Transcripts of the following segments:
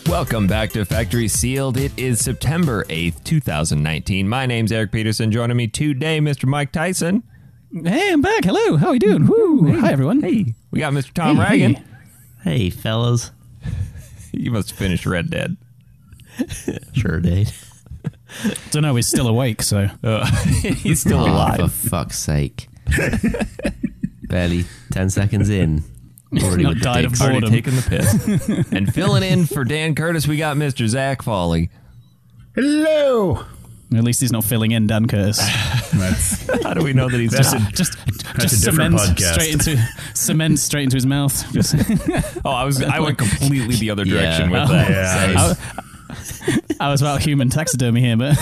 Welcome back to Factory Sealed. It is September 8th, 2019. My name's Eric Peterson. Joining me today, Mr. Mike Tyson. Hey, I'm back. Hello. How are you doing? Woo. Hey. Hi, everyone. Hey. We got Mr. Tom Reagan. Hey, fellas. You must have finished Red Dead. Sure did. Don't know. He's still awake, so. He's still alive. For fuck's sake. Barely 10 seconds in. Already Not died of Already boredom. taking the piss. And filling in for Dan Curtis, we got Mr. Zach Foley. Hello. At least he's not filling in Dan Curtis. How do we know that he's just cement straight into his mouth. Just I went completely the other direction with that. Yeah. I was about human taxidermy here, but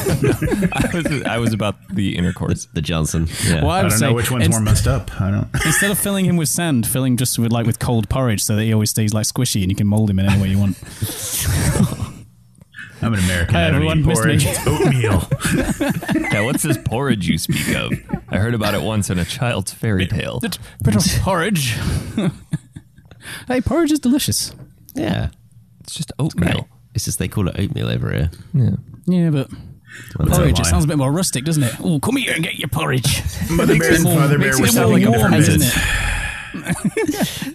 I was about the intercourse. The Johnson. Yeah. well, I don't know which one's more messed up. I don't. Instead of filling him with sand, filling just with cold porridge, so that he always stays like squishy and you can mold him in any way you want. I'm an American. Hi, I don't everyone, eat missed me. porridge. It's oatmeal. Yeah, what's this porridge you speak of? I heard about it once in a child's fairy tale. Bit of porridge. Hey, porridge is delicious. Yeah. It's just oatmeal. It's just they call it oatmeal over here. Yeah, but Well, porridge, that it sounds a bit more rustic, doesn't it? Oh, come here and get your porridge. Mother Bear and Father Bear were selling a different isn't bit.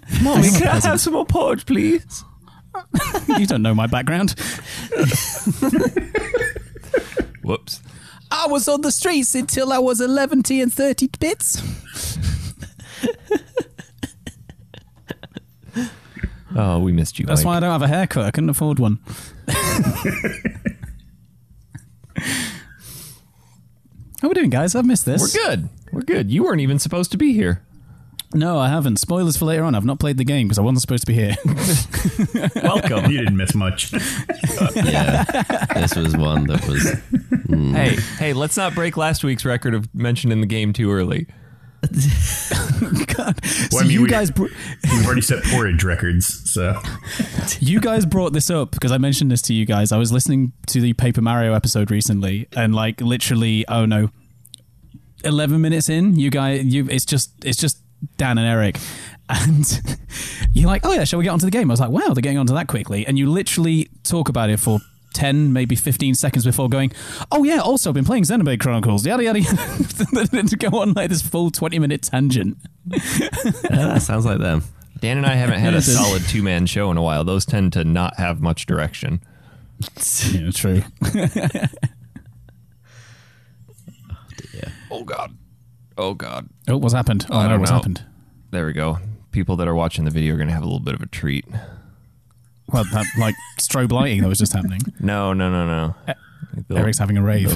it? Mommy, can I have some more porridge, please? You don't know my background. Whoops. I was on the streets until I was 11 and 30 bits. Oh, we missed you, That's Mike. why I don't have a haircut. I couldn't afford one. How we doing, guys? I've missed this. We're good. You weren't even supposed to be here. No, I haven't. Spoilers for later on. I've not played the game because I wasn't supposed to be here. Welcome. You didn't miss much. Yeah. This was one that was... Hey, let's not break last week's record of mentioning the game too early. God. Well, So we've guys already set porridge records, so you guys brought this up because I mentioned this to you guys. I was listening to the Paper Mario episode recently, and like literally, 11 minutes in, it's just Dan and Eric, and you're like, oh yeah, shall we get onto the game? I was like, wow, they're getting onto that quickly, and you literally talk about it for 10, maybe 15 seconds before going, oh yeah, also I've been playing Xenoblade Chronicles, yada yada yada, to go on like this full 20-minute tangent. Yeah, that sounds like them. Dan and I haven't had a solid two-man show in a while. Those tend to not have much direction. Yeah, true. Yeah. Oh, God. Oh, what's happened? Oh, I no, don't what's know. happened? There we go. People that are watching the video are going to have a little bit of a treat. Well, that, like strobe lighting that was just happening. No. Eric's having a rave.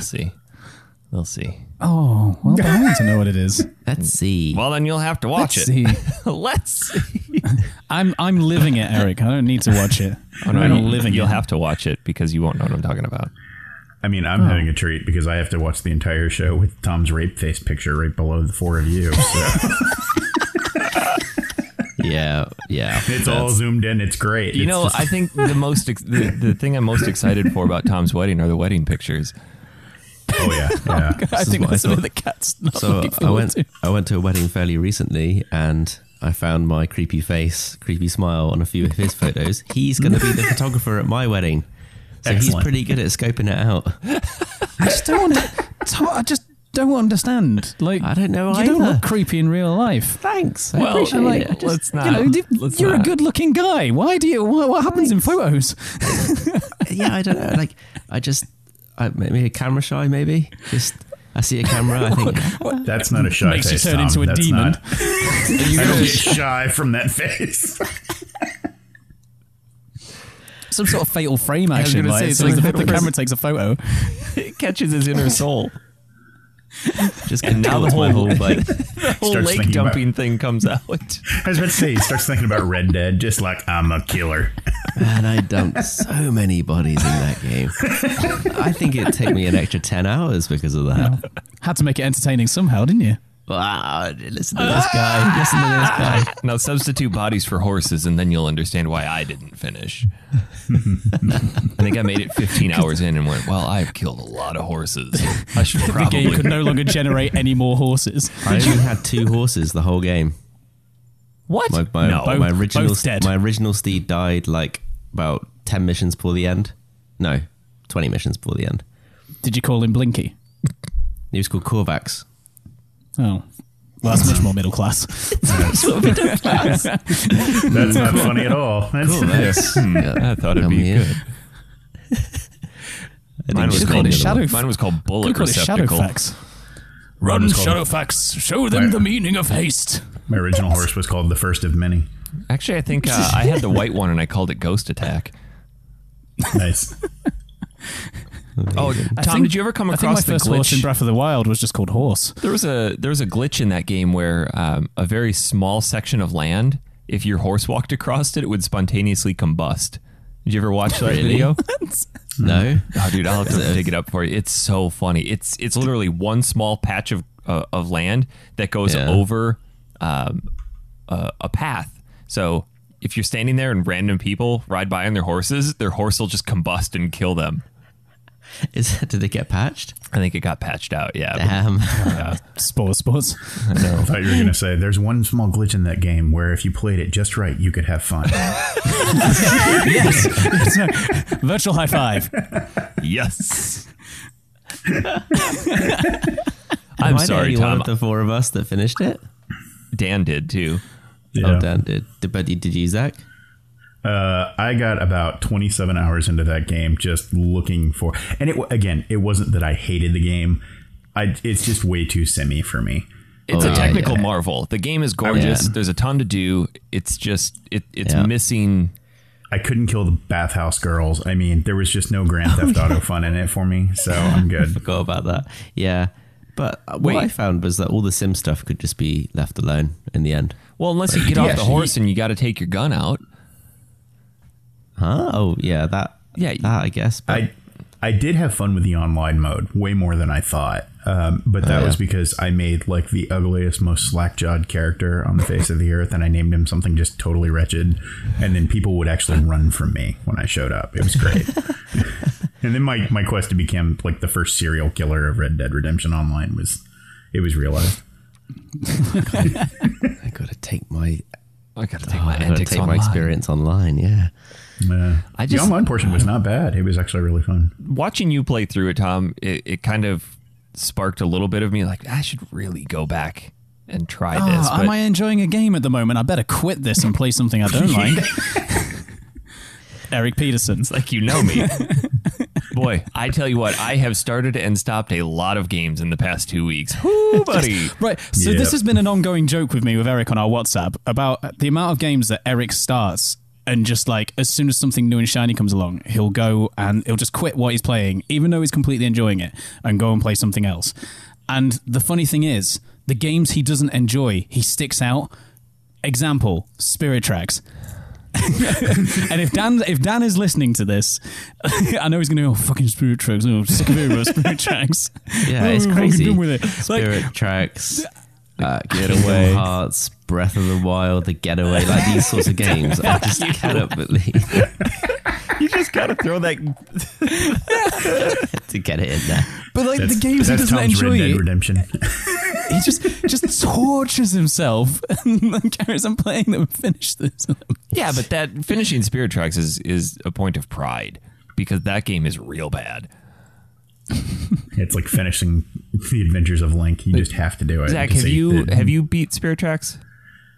They'll see. Oh, well, I want to know what it is. Let's see. Well, then you'll have to watch Let's it. see. Let's see. I'm living it, Eric. I don't need to watch it. Oh, no, I'm living you'll it. have to watch it because you won't know what I'm talking about. I mean, I'm having a treat because I have to watch the entire show with Tom's rape face picture right below the four of you. So. Yeah. It's all zoomed in. It's great. You know, I think the thing I'm most excited for about Tom's wedding are the wedding pictures. Oh yeah. I think that's what the cat's not looking forward to. I went to a wedding fairly recently, and I found my creepy face, creepy smile on a few of his photos. He's going to be the photographer at my wedding. So Excellent. He's pretty good at scoping it out. I just don't want to. I just don't understand. Like, I don't know You don't either. look creepy in real life. Thanks. I Well, appreciate like, it. I just- Let's not. You're a good-looking guy. Why do you? What happens in photos? yeah, I don't know. Like, maybe a camera shy, maybe. Just, I see a camera, I think, That's not a shy Makes you face, turn Tom. into a That's demon. not- I don't get shy from that face. Some sort of fatal frame was action. gonna Like, say, it's it's like like the the camera takes a photo. It catches his inner soul. Just And now contorts the my whole, whole like. the whole Starts lake thinking about- dumping thing comes out. I was about to say, he starts thinking about Red Dead, just like, I'm a killer. Man, I dumped so many bodies in that game. I think it'd take me an extra 10 hours because of that. Had to make it entertaining somehow, didn't you? Wow, listen to this guy. Listen to this guy. Now substitute bodies for horses, and then you'll understand why I didn't finish. I think I made it 15 hours in and went, well, I've killed a lot of horses. I should The probably... game could no longer generate any more horses. I only had 2 horses the whole game. What? My both dead. My original steed died like about 10 missions before the end. No, 20 missions before the end. Did you call him Blinky? He was called Korvax. Oh. Well, that's much more middle class. That's not funny at all. That's I thought it'd be good. Mine was, called it Shadow. mine was called Bullet Could call it Receptacle. Shadowfax. Run, Shadowfax. Show them the meaning of haste. My original horse was called the first of many. Actually, I think I had the white one and I called it Ghost Attack. Nice. Oh, Tom, did you ever come I think across my the first horse in glitch? Breath of the Wild was just called Horse. There was a glitch in that game where a very small section of land, if your horse walked across it, it would spontaneously combust. Did you ever watch that video? No. Oh, dude, I'll have to dig it up for you. It's so funny. It's literally one small patch of land that goes over a path. So if you're standing there and random people ride by on their horses, their horse will just combust and kill them. Did it get patched? I think it got patched out. Yeah. Damn. Sports. I thought you were going to say there's one small glitch in that game where if you played it just right, you could have fun. Yes. Virtual high five. Yes. Am I'm I the sorry, only one Tom. of the 4 of us that finished it? Dan did too. Oh, Dan did. But did you, Zach? I got about 27 hours into that game just looking for... And it wasn't that I hated the game. It's just way too simmy for me. It's a technical marvel. The game is gorgeous. There's a ton to do. It's just it's missing. I couldn't kill the bathhouse girls. I mean, there was just no Grand Theft Auto fun in it for me, so I'm good. Forgot about that. Yeah. But what I found was that all the sim stuff could just be left alone in the end. Well, unless you get off the horse and you got to take your gun out. Huh? Oh, yeah. That I guess. But I did have fun with the online mode, way more than I thought. But that was because I made like the ugliest, most slack-jawed character on the face of the earth, and I named him something just totally wretched. And then people would actually run from me when I showed up. It was great. And then my quest to become like the first serial killer of Red Dead Redemption Online was realized. I got to take my antics online. my experience online. Yeah. The online portion was not bad. It was actually really fun. Watching you play through it, Tom, it kind of sparked a little bit of me like, I should really go back and try this. But Am I enjoying a game at the moment? I better quit this and play something I don't like. Eric Peterson. it's like, you know me. Boy, I tell you what, I have started and stopped a lot of games in the past 2 weeks. Woo, buddy. Right, so this has been an ongoing joke with me with Eric on our WhatsApp about the amount of games that Eric starts and just like as soon as something new and shiny comes along, he'll go and he'll just quit what he's playing, even though he's completely enjoying it, and go and play something else. And the funny thing is, the games he doesn't enjoy, he sticks out. Example, Spirit Tracks. And if Dan is listening to this, I know he's going to go, fucking Spirit Tracks. Oh, I'm sick of it, Spirit Tracks. Yeah, it's crazy. Done with it. Spirit Tracks, Getaway, Hearts, Breath of the Wild, The Getaway, like these sorts of games. I just cannot believe You just got to throw that. to get it in there. But like the games he doesn't Tom's enjoy, Red Dead Redemption. he just tortures himself and carries on playing them and finish this. Yeah, but that finishing Spirit Tracks is a point of pride because that game is real bad. It's like finishing the Adventures of Link. You just have to do it. Zach, have you beat Spirit Tracks?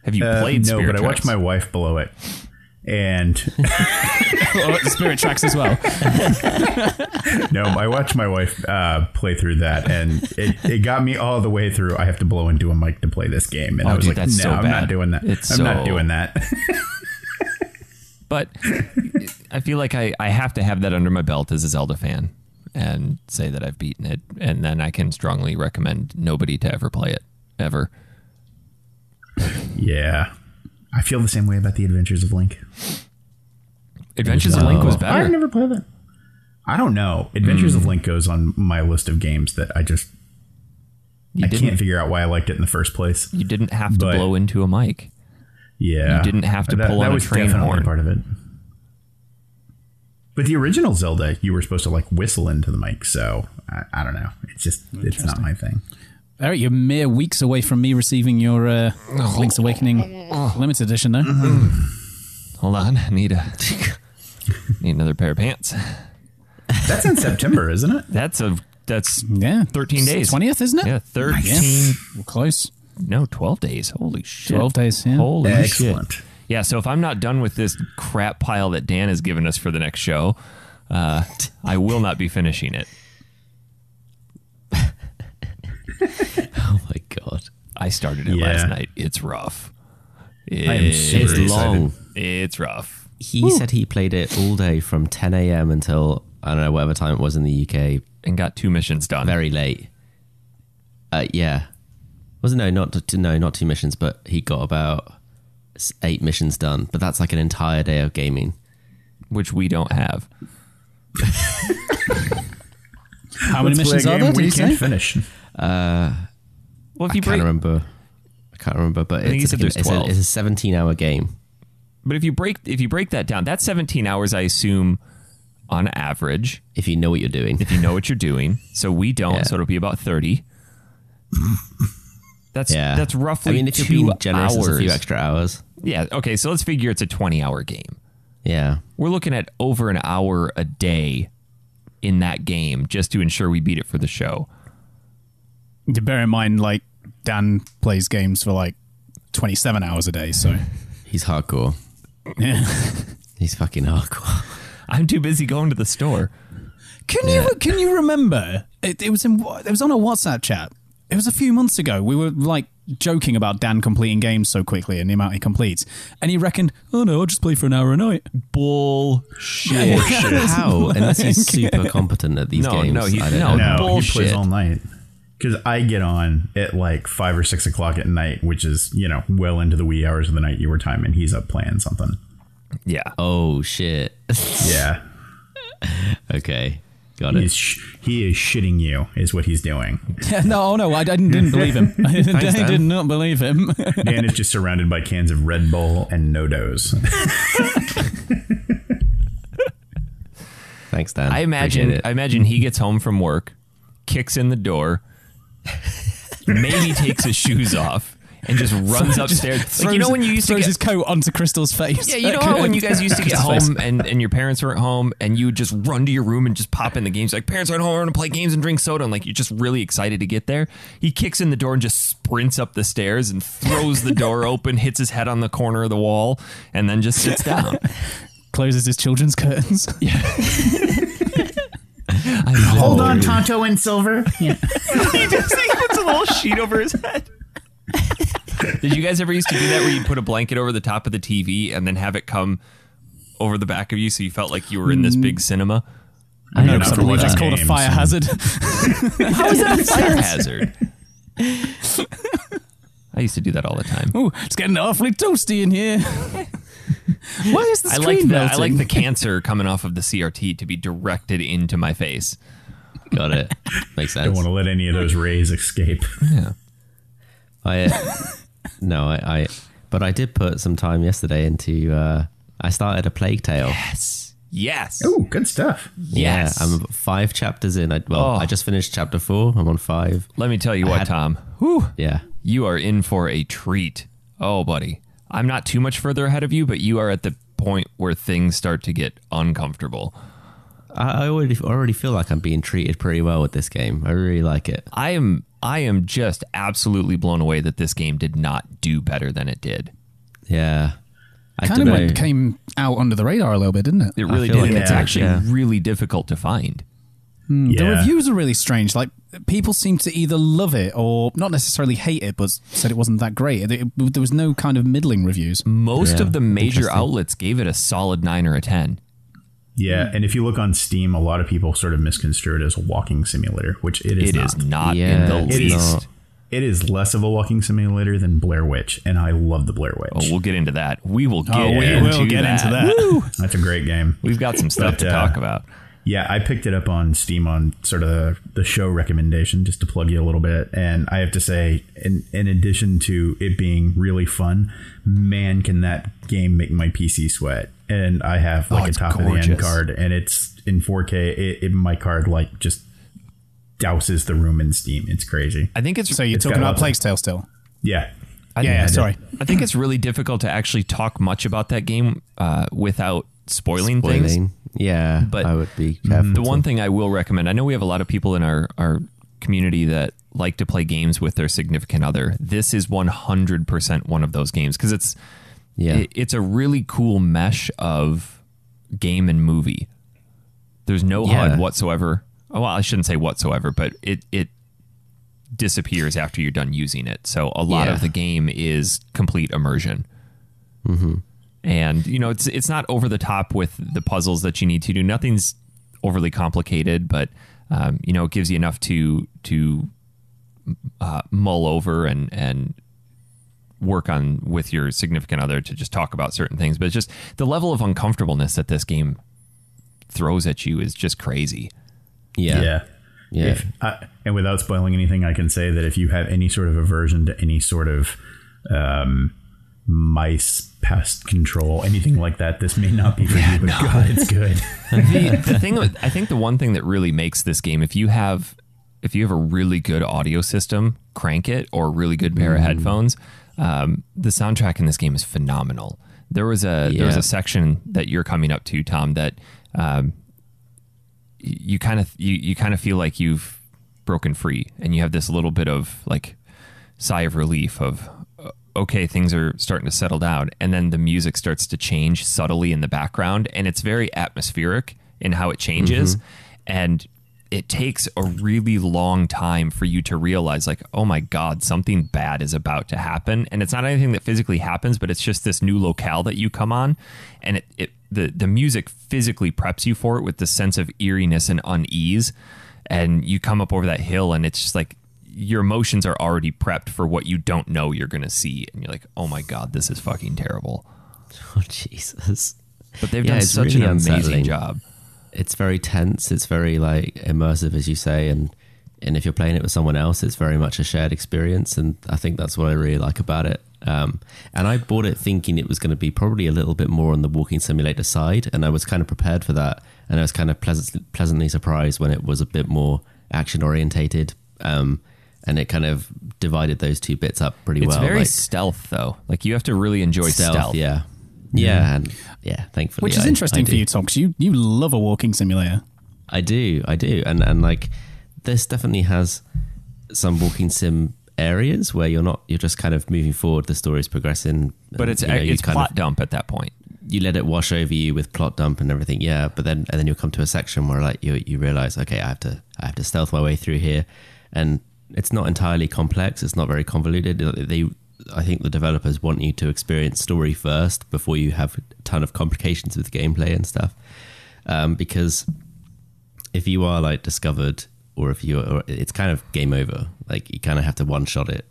Have you played Spirit Tracks? No, but I watched my wife blow it. And Spirit Tracks as well. no, I watched my wife play through that, and it got me all the way through. I have to blow into a mic to play this game, and I was dude, like, that's no, so I'm bad. not doing that. I'm not doing that. But I feel like I have to have that under my belt as a Zelda fan. and say that I've beaten it, and then I can strongly recommend nobody to ever play it, ever. Yeah. I feel the same way about the Adventures of Link. Adventures of Link was better. I've never played it. I don't know. Adventures of Link goes on my list of games that I can't figure out why I liked it in the first place. You didn't have to blow into a mic. Yeah. You didn't have to pull on a train horn. Part of it. But the original Zelda, you were supposed to like whistle into the mic. So I don't know. It's not my thing. Eric, you're mere weeks away from me receiving your Link's Awakening limited edition, though. Hold on, I need another pair of pants. That's in September, isn't it? That's 13 days. 20th, isn't it? Yeah, 13. Yeah. We're close. No, 12 days. Holy shit. 12 days, yeah. Holy Excellent. shit. Yeah, so if I'm not done with this crap pile that Dan has given us for the next show, I will not be finishing it. Oh my god! I started it last night. It's rough. It's long. It's rough. He said he played it all day from 10 a.m. until, I don't know, whatever time it was in the UK. And got 2 missions done. Very late. Yeah. Not 2 missions, but he got about 8 missions done. But that's like an entire day of gaming. Which we don't have. How many missions are there, did you say? Finish. Well, if you I can't remember, but it's a 17-hour game. But if you break that down, that's 17 hours, I assume, on average. If you know what you're doing. If you know what you're doing. So we don't, so it'll be about 30. That's roughly 2 hours. I mean, if you're being generous, it's a few extra hours. Yeah, okay, so let's figure it's a 20-hour game. Yeah. We're looking at over an hour a day in that game just to ensure we beat it for the show. To bear in mind, like, Dan plays games for like 27 hours a day, so... He's hardcore. Yeah. He's fucking hardcore. I'm too busy going to the store. Can you remember? It was on a WhatsApp chat. It was a few months ago. We were like joking about Dan completing games so quickly and the amount he completes, and he reckoned, "Oh no, I'll just play for an hour a night." Bullshit. How? Unless he's super competent at these games. No, he plays all night. Because I get on at like 5 or 6 o'clock at night, which is, well into the wee hours of the night your time, and he's up playing something. Yeah. Oh, shit. Yeah. Okay. Got it. He is shitting you, is what he's doing. No, I didn't believe him. I did not believe him. Dan is just surrounded by cans of Red Bull and No-Dos. Thanks, Dan. I imagine he gets home from work, kicks in the door, maybe takes his shoes off and just runs upstairs. Like, when you used to get his coat onto Crystal's face. Yeah, you know how when you guys used to get home and your parents weren't home and you would just run to your room and just pop in the games. Like, parents aren't home, we're going to play games and drink soda. And like, you're just really excited to get there. He kicks in the door and just sprints up the stairs and throws the door open, hits his head on the corner of the wall, and then just sits down. Closes his children's curtains. Yeah. Hold on, Tonto and Silver. Yeah. He puts a little sheet over his head. Did you guys ever used to do that where you put a blanket over the top of the TV and then have it come over the back of you so you felt like you were in this big cinema? I know, I believe that's called a fire hazard. How is that a fire hazard? I used to do that all the time. Oh, it's getting awfully toasty in here. Why is the screen melting? I like the cancer coming off of the CRT to be directed into my face. Got it. Makes sense. Don't want to let any of those rays escape. Yeah. But I did put some time yesterday into, I started A Plague Tale. Yes. Oh, good stuff. Yes. Yeah, I'm 5 chapters in. I just finished chapter 4. I'm on 5. Let me tell you what, Tom. Whew, yeah. You are in for a treat. Oh, buddy. I'm not too much further ahead of you, but you are at the point where things start to get uncomfortable. I already feel like I'm being treated pretty well with this game. I really like it. I am just absolutely blown away that this game did not do better than it did. Yeah. Kind of came out under the radar a little bit, didn't it? It really did. Like it's actually really difficult to find. The reviews are really strange. Like, people seem to either love it or not necessarily hate it, but said it wasn't that great. There was no kind of middling reviews. Most of the major outlets gave it a solid 9 or a 10. Yeah, and if you look on Steam, a lot of people sort of misconstrue it as a walking simulator, which it is not. In the least. It is less of a walking simulator than Blair Witch, and I love the Blair Witch. Oh, we'll get into that. We will get into that. Woo! That's a great game. We've got some stuff to talk about. Yeah, I picked it up on Steam on sort of the show recommendation, just to plug you a little bit. And I have to say, in addition to it being really fun, man, can that game make my PC sweat. And I have like a top of the end card, and it's in 4K. My card like just douses the room in Steam. It's crazy. I think it's... So you're talking about Plague's Tale still? Yeah. Sorry. I think it's really difficult to actually talk much about that game without spoiling things. Yeah, but I would be careful. The one thing I will recommend, I know we have a lot of people in our community that like to play games with their significant other. This is 100% one of those games because it's a really cool mesh of game and movie. There's no HUD whatsoever. Well, I shouldn't say whatsoever, but it disappears after you're done using it. So a lot of the game is complete immersion. Mm-hmm. And, it's not over the top with the puzzles that you need to do. Nothing's overly complicated, but, it gives you enough to mull over and work on with your significant other to just talk about certain things. But it's just the level of uncomfortableness that this game throws at you is just crazy. Yeah. And without spoiling anything, I can say that if you have any sort of aversion to any sort of mice, pest control, anything like that, this may not be for you, but God, it's good. The thing, I think the one thing that really makes this game, if you have a really good audio system, crank it, or a really good pair of headphones, the soundtrack in this game is phenomenal. There was a section that you're coming up to, Tom, that you kind of feel like you've broken free, and you have this little bit of like sigh of relief of okay, things are starting to settle down, and then the music starts to change subtly in the background, and it's very atmospheric in how it changes, and it takes a really long time for you to realize like, oh my God, something bad is about to happen. And it's not anything that physically happens, but it's just this new locale that you come on, and the music physically preps you for it with the sense of eeriness and unease. And you come up over that hill, and it's just like your emotions are already prepped for what you don't know you're going to see. And you're like, oh my God, this is fucking terrible. Oh, Jesus. But they've done such an amazing job. It's very tense. It's very like immersive, as you say. And if you're playing it with someone else, it's very much a shared experience. And I think that's what I really like about it. And I bought it thinking it was going to be probably a little bit more on the walking simulator side. And I was kind of prepared for that. And I was kind of pleasantly surprised when it was a bit more action orientated. And it kind of divided those two bits up pretty well. It's very stealth, though. Like, you have to really enjoy stealth. Yeah. Yeah, and thankfully. Which is interesting for you, Tom, because you love a walking simulator. I do. And like, this definitely has some walking sim areas where you're just kind of moving forward, the story's progressing. But it's plot dump at that point. You let it wash over you with plot dump and everything, yeah. But then you'll come to a section where like you realize, okay, I have to stealth my way through here, and it's not entirely complex. It's not very convoluted. I think the developers want you to experience story first before you have a ton of complications with gameplay and stuff. Because if you are like discovered, or it's kind of game over. Like, you kind of have to one shot it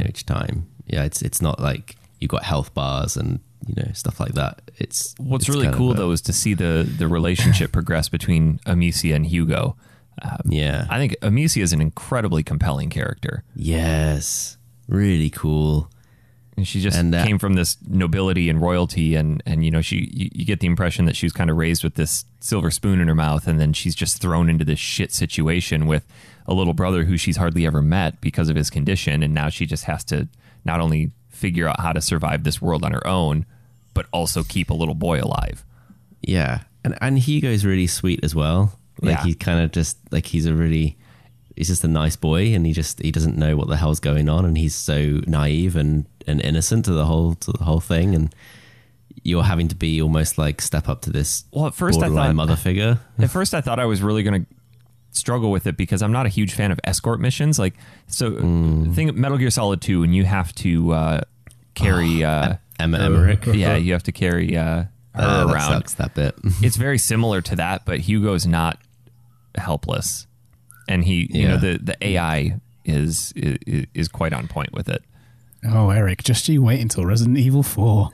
each time. Yeah, it's not like you got health bars and stuff like that. What's really cool though is to see the relationship progress between Amicia and Hugo. I think Amicia is an incredibly compelling character. Yes, really cool. And she just came from this nobility and royalty, and you get the impression that she was kind of raised with this silver spoon in her mouth, and then she's just thrown into this shit situation with a little brother who she's hardly ever met because of his condition, and now she just has to not only figure out how to survive this world on her own, but also keep a little boy alive. Yeah, and Hugo's really sweet as well. Like, he kind of just like he's just a nice boy, and he doesn't know what the hell's going on, and he's so naive and innocent to the whole thing, and you're having to be almost like step up to this borderline mother figure. At first I thought I was really going to struggle with it because I'm not a huge fan of escort missions. Like, think Metal Gear Solid 2, and you have to carry Emma Emmerich. Yeah, you have to carry her that around. Sucks, that bit. It's very similar to that, but Hugo's not helpless, and the AI is quite on point with it. Oh, Eric, just you wait until Resident Evil 4.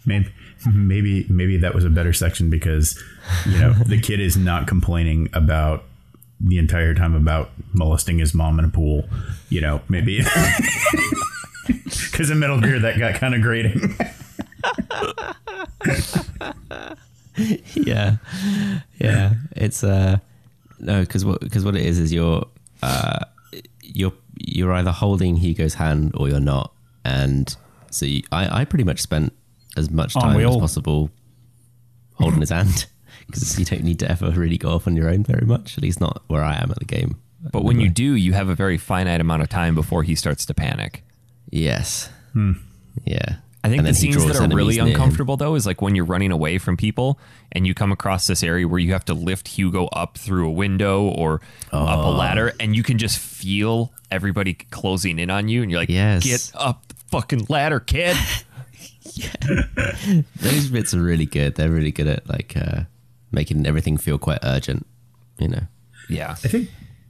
Maybe that was a better section because, the kid is not complaining about the entire time about molesting his mom in a pool. Maybe because in Metal Gear that got kind of grating. Yeah. It's no, because what it is you're either holding Hugo's hand or you're not, and so I pretty much spent as much time as possible holding his hand, because you don't need to ever really go off on your own very much, at least not where I am at the game. But when you do, you have a very finite amount of time before he starts to panic. Yes. Yeah. I think the scenes that are really uncomfortable, though, is like when you're running away from people and you come across this area where you have to lift Hugo up through a window or up a ladder, and you can just feel everybody closing in on you, and you're like, get up the fucking ladder, kid. Those bits are really good. They're really good at making everything feel quite urgent, Yeah.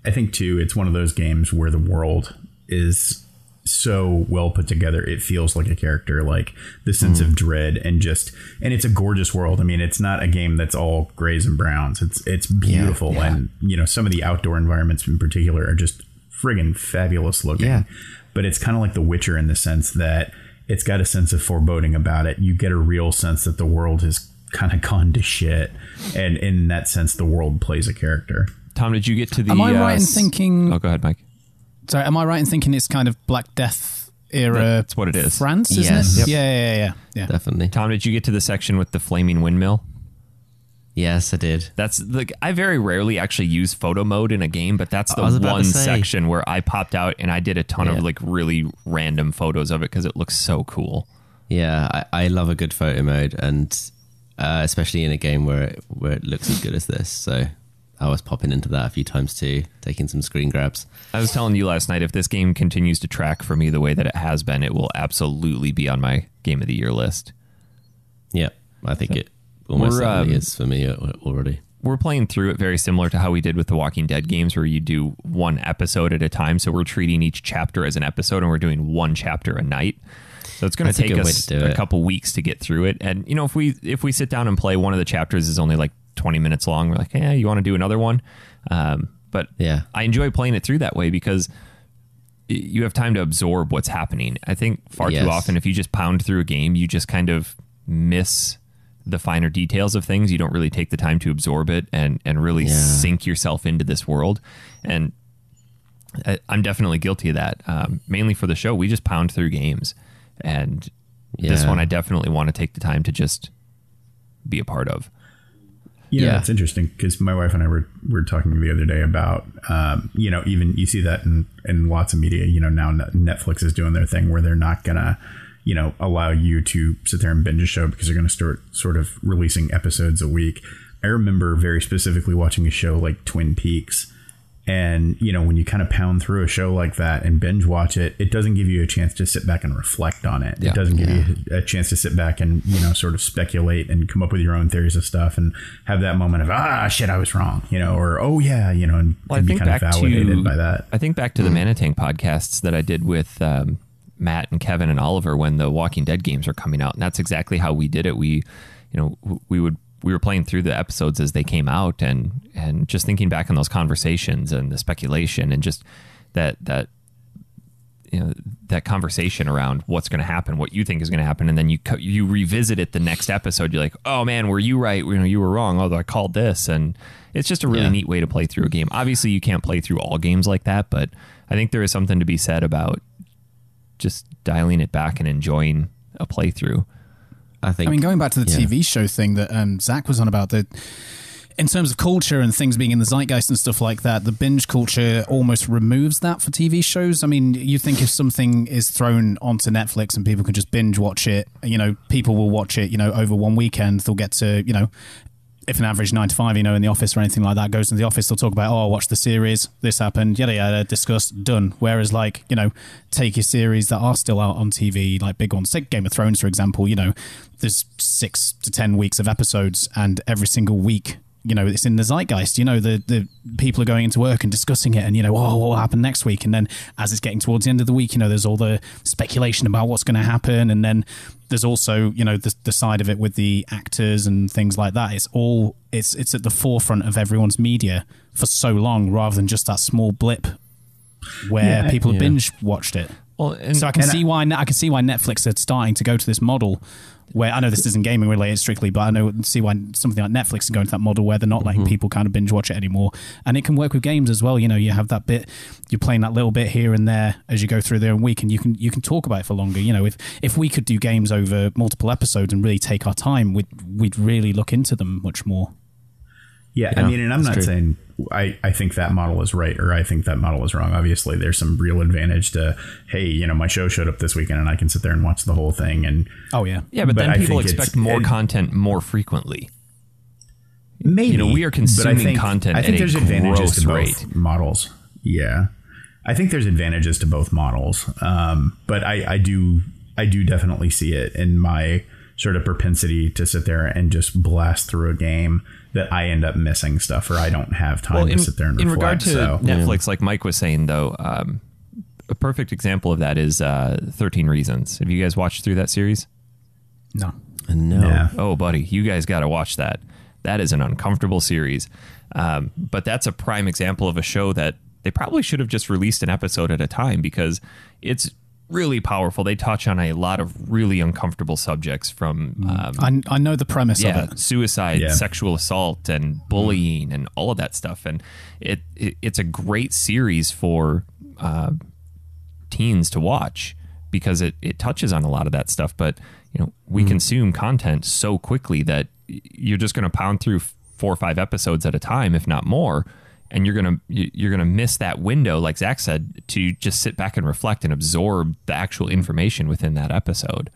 I think too, it's one of those games where the world is so well put together. It feels like a character, like the sense of dread and it's a gorgeous world. I mean, it's not a game that's all grays and browns. It's beautiful. Yeah. And some of the outdoor environments in particular are just friggin' fabulous looking. Yeah. But it's kind of like The Witcher in the sense that it's got a sense of foreboding about it. You get a real sense that the world has kind of gone to shit. And in that sense, the world plays a character. Tom, did you get to the... Am I right in thinking... Oh, go ahead, Mike. Sorry, am I right in thinking it's kind of Black Death era? That's what it is. France, isn't it? Yep. Yeah. Definitely. Tom, did you get to the section with the flaming windmill? Yes, I did. That's I very rarely actually use photo mode in a game, but that's the one section where I popped out and I did a ton of really random photos of it because it looks so cool. Yeah, I love a good photo mode, and especially in a game where it looks as good as this. So I was popping into that a few times too, taking some screen grabs. I was telling you last night, if this game continues to track for me the way that it has been, it will absolutely be on my Game of the Year list. Yeah, I think it almost certainly is for me already. We're playing through it very similar to how we did with the Walking Dead games, where you do one episode at a time. So we're treating each chapter as an episode, and we're doing one chapter a night. So it's going to take us a couple weeks to get through it. And if we sit down and play, one of the chapters is only like 20 minutes long. We're like, yeah, you want to do another one? But yeah, I enjoy playing it through that way because you have time to absorb what's happening. I think far too often, if you just pound through a game, you just kind of miss the finer details of things. You don't really take the time to absorb it and really sink yourself into this world. And I'm definitely guilty of that. Mainly for the show, we just pound through games. And this one, I definitely want to take the time to just be a part of. It's interesting because my wife and I were talking the other day about, even you see that in lots of media, now Netflix is doing their thing where they're not going to, allow you to sit there and binge a show because they're going to start sort of releasing episodes a week. I remember very specifically watching a show like Twin Peaks. And, when you kind of pound through a show like that and binge watch it, it doesn't give you a chance to sit back and reflect on it. Yeah. It doesn't give you a chance to sit back and, sort of speculate and come up with your own theories of stuff and have that moment of, shit, I was wrong, or, oh, yeah, and be kind of validated by that. I think back to the Manatang podcasts that I did with Matt and Kevin and Oliver when the Walking Dead games are coming out. And that's exactly how we did it. We were playing through the episodes as they came out and just thinking back on those conversations and the speculation and just that conversation around what's going to happen, what you think is going to happen. And then you revisit it the next episode. You're like, oh man, were you right? You were wrong. Although I called this. And it's just a really neat way to play through a game. Obviously you can't play through all games like that, but I think there is something to be said about just dialing it back and enjoying a playthrough. I mean, going back to the TV show thing that Zach was on about, that in terms of culture and things being in the zeitgeist and stuff like that, the binge culture almost removes that for TV shows. I mean, you think if something is thrown onto Netflix and people can just binge watch it, people will watch it, over one weekend. They'll get to, if an average 9 to 5, in the office or anything like that, goes into the office, they'll talk about, I watched the series, this happened, yada yada, discussed, done. Whereas take your series that are still out on TV, like big ones, take Game of Thrones, for example, there's 6 to 10 weeks of episodes, and every single week, it's in the zeitgeist. The people are going into work and discussing it, and what will happen next week? And then as it's getting towards the end of the week, there's all the speculation about what's going to happen, and then there's also the side of it with the actors and things like that. It's at the forefront of everyone's media for so long, rather than just that small blip where people have binge watched it. Well, so I can see why Netflix are starting to go to this model. Where I know this isn't gaming related strictly, but see why something like Netflix is going to that model where they're not letting people kind of binge watch it anymore. And it can work with games as well. You have that bit, you're playing that little bit here and there as you go through their week, and you can talk about it for longer. If we could do games over multiple episodes and really take our time, we'd really look into them much more. Yeah, and I'm not saying I think that model is right or I think that model is wrong. Obviously, there's some real advantage to, hey, my show showed up this weekend and I can sit there and watch the whole thing. And yeah, but then people expect more content more frequently. Maybe we are consuming content. I think there's advantages to both models. Yeah, I think there's advantages to both models. But I do definitely see it in my sort of propensity to sit there and just blast through a game that I end up missing stuff or I don't have time to sit there and reflect. In regard to Netflix, like Mike was saying, though, a perfect example of that is 13 Reasons. Have you guys watched through that series? No. Yeah. Oh, buddy, you guys got to watch that. That is an uncomfortable series. But that's a prime example of a show that they probably should have just released an episode at a time because it's really powerful. They touch on a lot of really uncomfortable subjects from I know the premise of it. Suicide, sexual assault, and bullying, and all of that stuff. And it's a great series for teens to watch because it touches on a lot of that stuff. But we consume content so quickly that you're just going to pound through 4 or 5 episodes at a time, if not more. And you're gonna miss that window, like Zach said, to just sit back and reflect and absorb the actual information within that episode.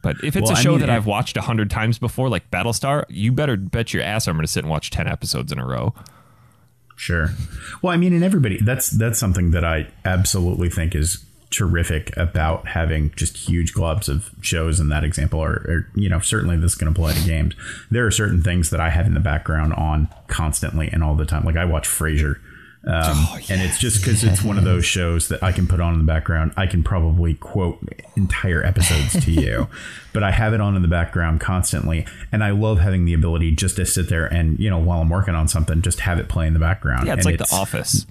But if it's a show that I've watched 100 times before, like Battlestar, you better bet your ass I'm going to sit and watch 10 episodes in a row. Sure. Well, and everybody, that's something that I absolutely think is terrific about having just huge globs of shows in that example, or certainly this can apply to games. There are certain things that I have in the background on constantly and all the time. Like I watch Frasier, and it's just because it's one of those shows that I can put on in the background. I can probably quote entire episodes to you, but I have it on in the background constantly. And I love having the ability just to sit there and, while I'm working on something, just have it play in the background. Yeah, it's like The Office.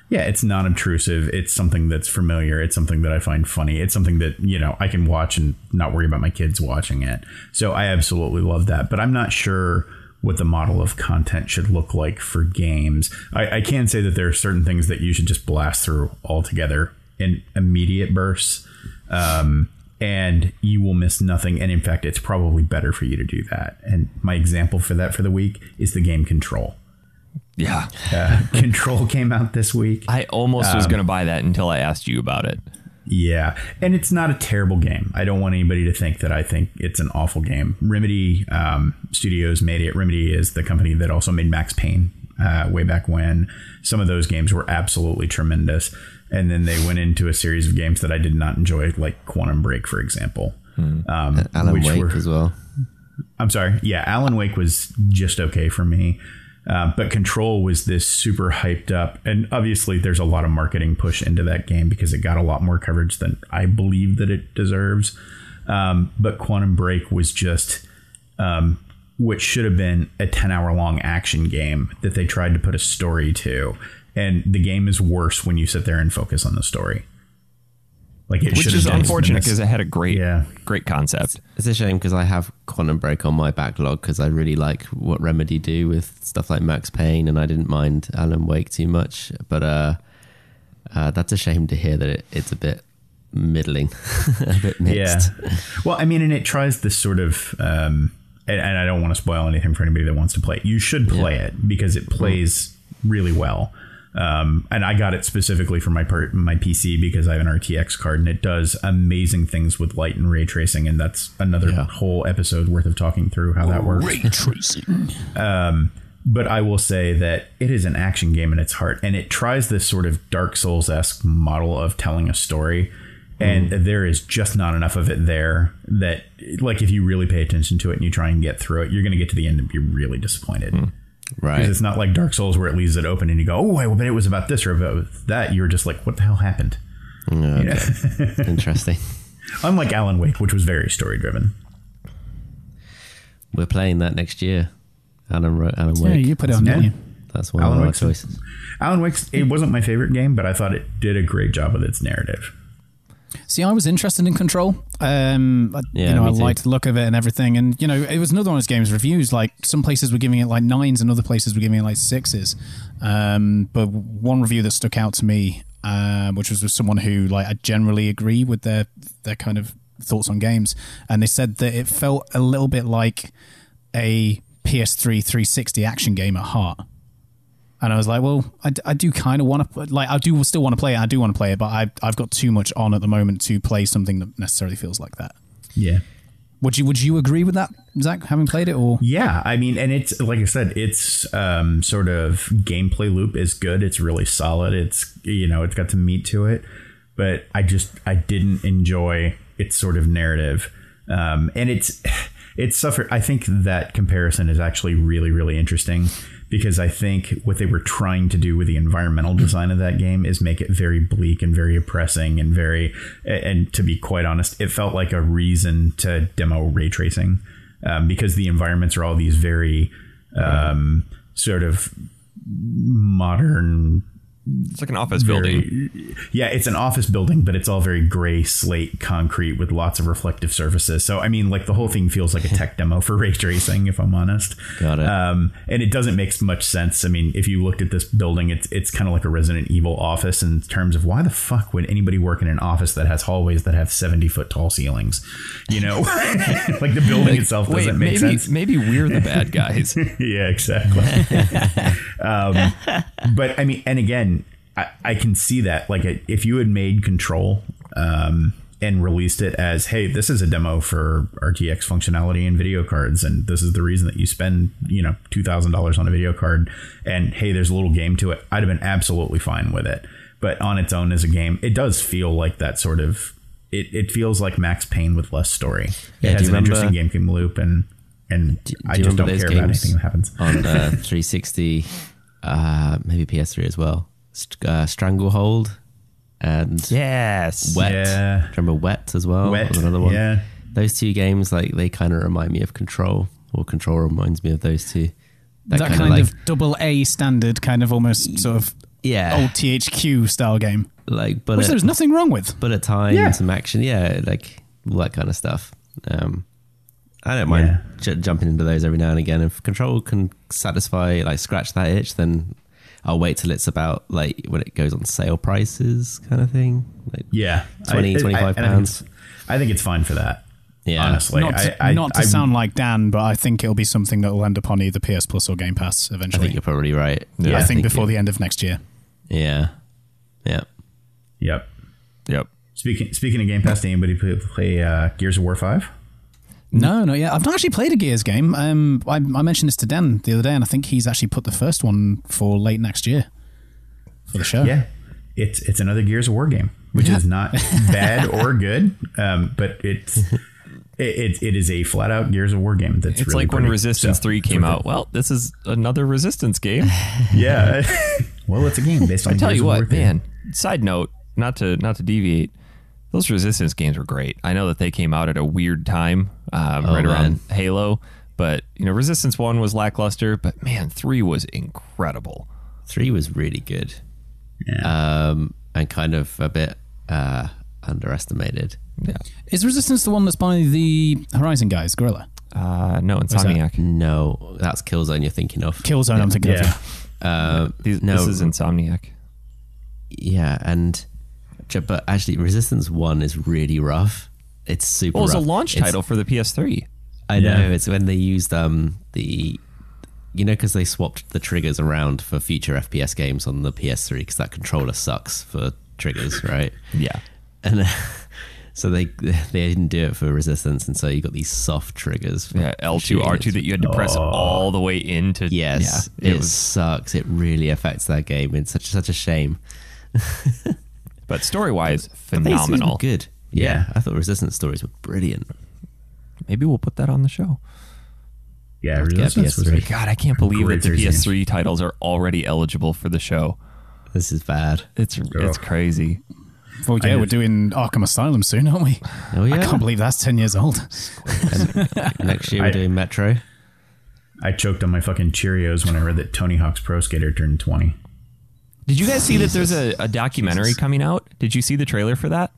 Yeah, it's non-obtrusive. It's something that's familiar. It's something that I find funny. It's something that, I can watch and not worry about my kids watching it. So I absolutely love that. But I'm not sure what the model of content should look like for games. I can say that there are certain things that you should just blast through altogether in immediate bursts. And you will miss nothing. And in fact, it's probably better for you to do that. And my example for that for the week is the game Control. Yeah. Control came out this week. I almost was going to buy that until I asked you about it. Yeah. And it's not a terrible game. I don't want anybody to think that I think it's an awful game. Remedy Studios made it. Remedy is the company that also made Max Payne way back when. Some of those games were absolutely tremendous. And then they went into a series of games that I did not enjoy, like Quantum Break, for example. Alan Wake as well. I'm sorry. Yeah, Alan Wake was just okay for me. But Control was this super hyped up, and obviously there's a lot of marketing push into that game because it got a lot more coverage than I believe that it deserves. But Quantum Break was just what should have been a 10-hour long action game that they tried to put a story to. And the game is worse when you sit there and focus on the story. Like it, which is unfortunate because it had a great concept. It's a shame because I have Quantum Break on my backlog because I really like what Remedy do with stuff like Max Payne, and I didn't mind Alan Wake too much. But that's a shame to hear that it's a bit middling, a bit mixed. Yeah. Well, and it tries this sort of, and I don't want to spoil anything for anybody that wants to play it. You should play it because it plays really well. And I got it specifically for my PC because I have an RTX card, and it does amazing things with light and ray tracing, and that's another whole episode worth of talking through how that works. Ray tracing. But I will say that it is an action game in its heart, and it tries this sort of Dark Souls-esque model of telling a story, and there is just not enough of it there that, like, if you really pay attention to it and you try and get through it, you're going to get to the end and be really disappointed. Right. Because it's not like Dark Souls where it leaves it open and you go, oh, I bet it was about this or about that. You're just like, what the hell happened? Okay. Interesting. Unlike Alan Wake, which was very story-driven. We're playing that next year. Alan Wake. Yeah, you put it on, didn't you? That's one of our choices. Alan Wake's, it wasn't my favorite game, but I thought it did a great job with its narrative. See, I was interested in Control. I liked the look of it and everything. And, it was another one of those games reviews. Like, some places were giving it like 9s and other places were giving it like 6s. But one review that stuck out to me, which was with someone who, like, I generally agree with their kind of thoughts on games. And they said that it felt a little bit like a PS3 360 action game at heart. And I was like, well, I do kind of want to, like, I do still want to play it. I do want to play it, but I've got too much on at the moment to play something that necessarily feels like that. Yeah. Would you agree with that, Zach, having played it? Or yeah, I mean, and it's, like I said, it's sort of gameplay loop is good. It's really solid. It's, it's got some meat to it, but I didn't enjoy its sort of narrative. And it's suffered. I think that comparison is actually really, really interesting, because I think what they were trying to do with the environmental design of that game is make it very bleak and very oppressing and to be quite honest, it felt like a reason to demo ray tracing, because the environments are all these very sort of modern. It's like an office building. Yeah, it's an office building, but it's all very gray slate concrete with lots of reflective surfaces. So, I mean, like, the whole thing feels like a tech demo for ray tracing, if I'm honest. Got it. And it doesn't make much sense. I mean, if you looked at this building, it's kind of like a Resident Evil office in terms of why the fuck would anybody work in an office that has hallways that have 70-foot tall ceilings? Like, the building itself doesn't make sense. Maybe we're the bad guys. Yeah, exactly. But I mean, and again, I can see that, like, if you had made Control and released it as, hey, this is a demo for RTX functionality and video cards, and this is the reason that you spend, $2,000 on a video card, and hey, there's a little game to it, I'd have been absolutely fine with it. But on its own as a game, it does feel like that sort of, it feels like Max Payne with less story. It has an interesting game loop, and I just don't care about anything that happens. On 360, maybe PS3 as well. Stranglehold and yes, Wet. Yeah. Remember Wet as well? Wet, another one. Yeah. Those two games, like, they kind of remind me of Control, or Control reminds me of those two. That kind of double A standard, kind of almost sort of old THQ style game. Like, which there's nothing wrong with. Bullet time, some action, like all that kind of stuff. I don't mind jumping into those every now and again. If Control can satisfy, like, scratch that itch, then I'll wait till it's about, like, when it goes on sale prices kind of thing. Like, yeah. 25 pounds. I think it's fine for that. Yeah. Honestly. Not to sound like Dan, but I think it'll be something that will end up on either PS Plus or Game Pass eventually. I think you're probably right. Yeah, I think before the end of next year. Yeah. Yeah. Yep. Speaking of Game Pass, did anybody play Gears of War 5? No, not yet. I've not actually played a Gears game. I mentioned this to Dan the other day, and I think he's actually put the first one for late next year for the show. Yeah, it's another Gears of War game, which is not bad or good, but it is a flat out Gears of War game. That's it's really like when Resistance 3 came out. Well, this is another Resistance game. Yeah. Well, it's a game based on. I tell Gears you of War what, man. Side note, not to deviate. Those Resistance games were great. I know that they came out at a weird time, around Halo, but Resistance 1 was lackluster, but man, 3 was incredible. 3 was really good. Yeah. And kind of a bit underestimated. Yeah. Is Resistance the one that's by the Horizon guys, Guerrilla? No, Insomniac. No, that's Killzone you're thinking of. Killzone, I'm thinking of. This is Insomniac. Yeah, but actually, Resistance 1 is really rough. It's super rough. It was a launch title for the PS3. I know. It's when they used the because they swapped the triggers around for future FPS games on the PS3 because that controller sucks for triggers, right? Yeah. And so they didn't do it for Resistance, and so you got these soft triggers. For L2, R2 that you had to press all the way into. Yes, it sucks. It really affects that game. It's such a shame. But story-wise, phenomenal. Good. Yeah, I thought Resistance stories were brilliant. Maybe we'll put that on the show. Yeah, Resistance was God, I can't believe that the PS3 titles are already eligible for the show. This is bad. It's crazy. Well, yeah, we're doing Arkham Asylum soon, aren't we? Oh, yeah. I can't believe that's 10 years old. Next year we're doing Metro. I choked on my fucking Cheerios when I read that Tony Hawk's Pro Skater turned 20. Did you guys see that there's a documentary coming out? Did you see the trailer for that?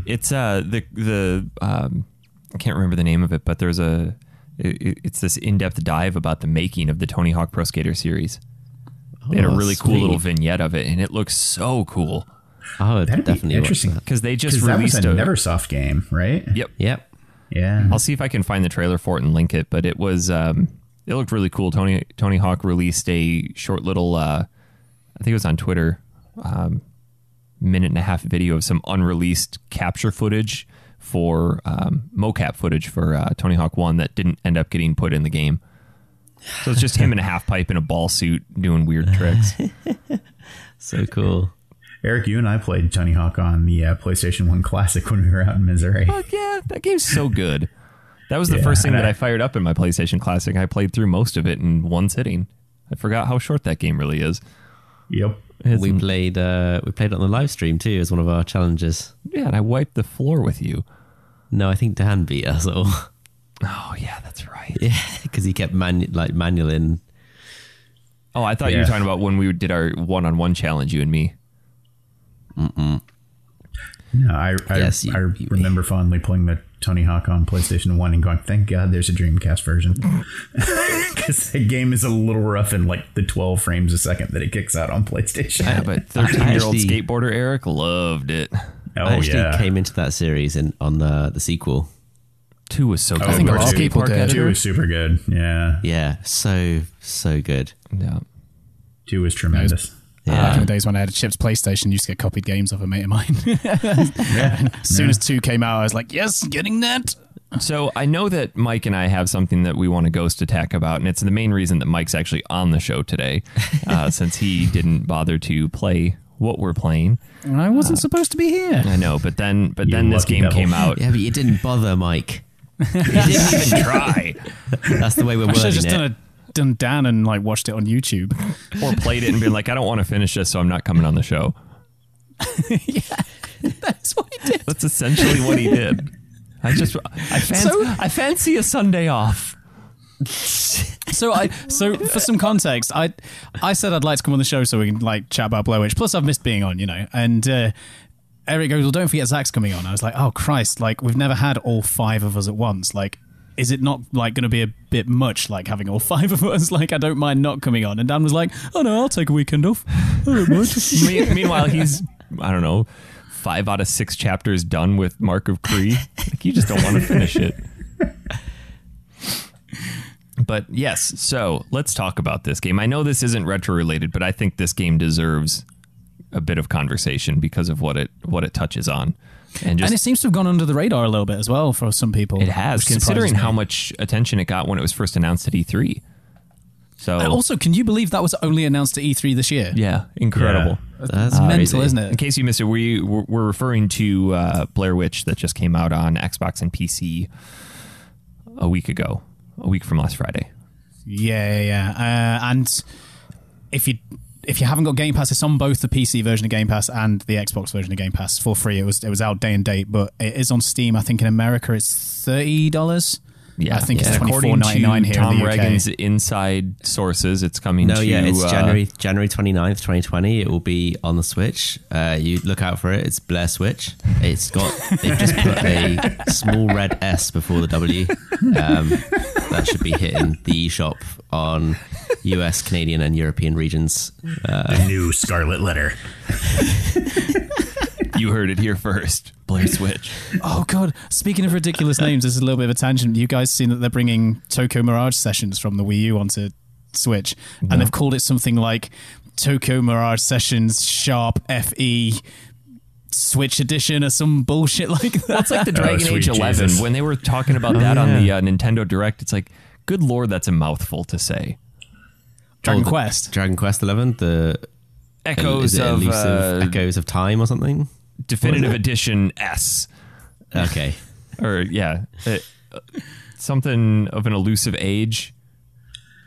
It's the I can't remember the name of it, but there's it's this in-depth dive about the making of the Tony Hawk Pro Skater series. They had a really cool little vignette of it, and it looks so cool. Oh, that'd definitely be interesting because they just released that was a Neversoft game, right? Yep. Yeah. I'll see if I can find the trailer for it and link it, but it was it looked really cool. Tony Hawk released a short little I think it was on Twitter, minute and a half video of some unreleased capture footage for mocap footage for Tony Hawk 1 that didn't end up getting put in the game. So it's just him in a half pipe in a ball suit doing weird tricks. So cool. Eric, you and I played Tony Hawk on the PlayStation 1 Classic when we were out in Missouri. Fuck yeah, that game's so good. That was the first thing that I fired up in my PlayStation Classic. I played through most of it in one sitting. I forgot how short that game really is. Yep. We played it on the live stream too as one of our challenges. Yeah, and I wiped the floor with you. No, I think Dan beat us all. Oh yeah, that's right. Yeah, because he kept manualing. Oh, I thought you were talking about when we did our one-on-one challenge, you and me. No, I remember fondly playing the Tony Hawk on PlayStation 1 and going, thank God there's a Dreamcast version. Because the game is a little rough in like the 12 frames a second that it kicks out on PlayStation. Yeah, but 13-year-old skateboarder Eric loved it. I actually came into that series on the sequel. 2 was so good. I think a lot of people did. 2 was super good. Yeah. Yeah, so good. Yeah. 2 was tremendous. Back in the days when I had a Chips PlayStation, I used to get copied games off a mate of mine. As soon as 2 came out, I was like, yes, getting that. So I know that Mike and I have something that we want to ghost attack about, and it's the main reason that Mike's actually on the show today, since he didn't bother to play what we're playing. I wasn't supposed to be here. I know, but then this game came out. Yeah, but you didn't bother, Mike. You didn't even try. That's the way we're wording it. Done Dan and like watched it on YouTube or played it and been like, I don't want to finish this, so I'm not coming on the show. Yeah, that's what he did. That's essentially what he did. I fancy a Sunday off. So for some context, I said I'd like to come on the show so we can like chat about Blair Witch. Plus I've missed being on, and Eric goes, well, don't forget Zach's coming on. I was like, oh Christ, like we've never had all 5 of us at once. Like, is it not like going to be a bit much, like having all 5 of us? Like, I don't mind not coming on. And Dan was like, oh no, I'll take a weekend off. I don't mind. Meanwhile, he's, I don't know, 5 out of 6 chapters done with Mark of Kri. Like, you just don't want to finish it. But yes, so let's talk about this game. I know this isn't retro related, but I think this game deserves a bit of conversation because of what it touches on. And it seems to have gone under the radar a little bit as well for some people. It has, considering how much attention it got when it was first announced at E3. So also, can you believe that was only announced at E3 this year? Yeah, incredible. Yeah. That's mental, isn't it? In case you missed it, we're referring to Blair Witch that just came out on Xbox and PC a week from last Friday. Yeah. And if you haven't got Game Pass, it's on both the PC version of Game Pass and the Xbox version of Game Pass for free. It was out day and date, but it is on Steam. I think in America it's $30. Yeah, I think it's $24.99 here Tom in the UK. Reagan's inside sources. It's coming. It's January 29th, 2020. It will be on the Switch. You look out for it. It's Blair Switch. They've just put a small red S before the W. That should be hitting the eShop on US, Canadian, and European regions. The new Scarlet Letter. You heard it here first. Blair Switch. Oh god! Speaking of ridiculous names, this is a little bit of a tangent. You guys seen that they're bringing Tokyo Mirage Sessions from the Wii U onto Switch, and they've called it something like Tokyo Mirage Sessions Sharp FE Switch Edition or some bullshit like that. Well, it's like the Dragon Age 11 when they were talking about that on the Nintendo Direct. It's like, good lord, that's a mouthful to say. Dragon Quest 11, the Echoes of Echoes of Time or something. Definitive Edition S. Okay. Or something of an elusive age.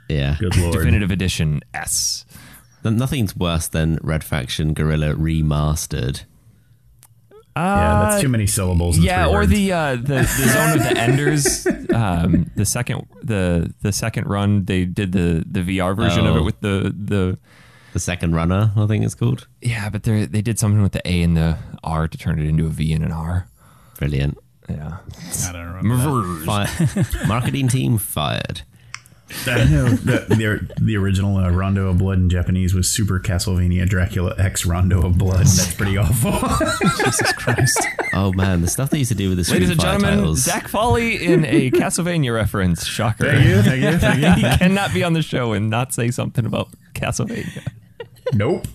Yeah. Good lord. Definitive Edition S. Nothing's worse than Red Faction Guerrilla Remastered. Yeah, that's too many syllables. Yeah, or the Zone of the Enders. The second run, they did the VR version of it with the second runner, I think it's called. Yeah, but they did something with the A and the R to turn it into a V and an R. Brilliant. Yeah, I don't remember. Marketing team fired. The original Rondo of Blood in Japanese was Super Castlevania Dracula X Rondo of Blood. That's pretty awful. Jesus Christ. Oh man, the stuff they used to do with the Street Ladies and Fighter gentlemen, titles. Zach Foley in a Castlevania reference. Shocker. Thank you. He cannot be on the show and not say something about Castlevania. Nope.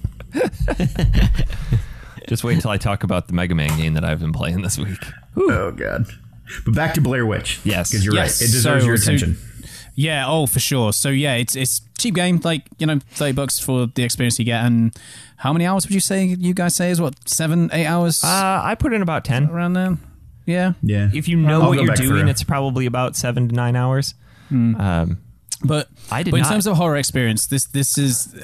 Just wait until I talk about the Mega Man game that I've been playing this week. Whew. Oh god. But back to Blair Witch. Yes. Because you're right. It deserves your attention. Yeah, for sure. So yeah, it's cheap game, like, $30 for the experience you get. And how many hours would you guys say is what, 7-8 hours? I put in about 10 around there. Yeah. If you know what you're doing, it's probably about 7 to 9 hours. But in terms of horror experience, this is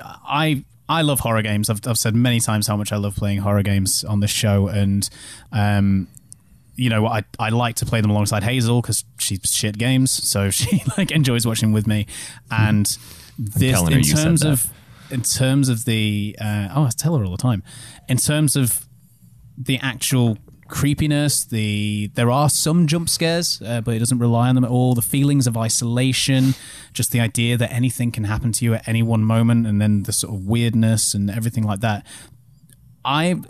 I love horror games. I've said many times how much I love playing horror games on this show, and I like to play them alongside Hazel because she's shit games, so she enjoys watching with me. And this, in terms of the I tell her all the time. In terms of the actual creepiness, there are some jump scares, but it doesn't rely on them at all. The feelings of isolation, just the idea that anything can happen to you at any one moment, and then the sort of weirdness and everything like that.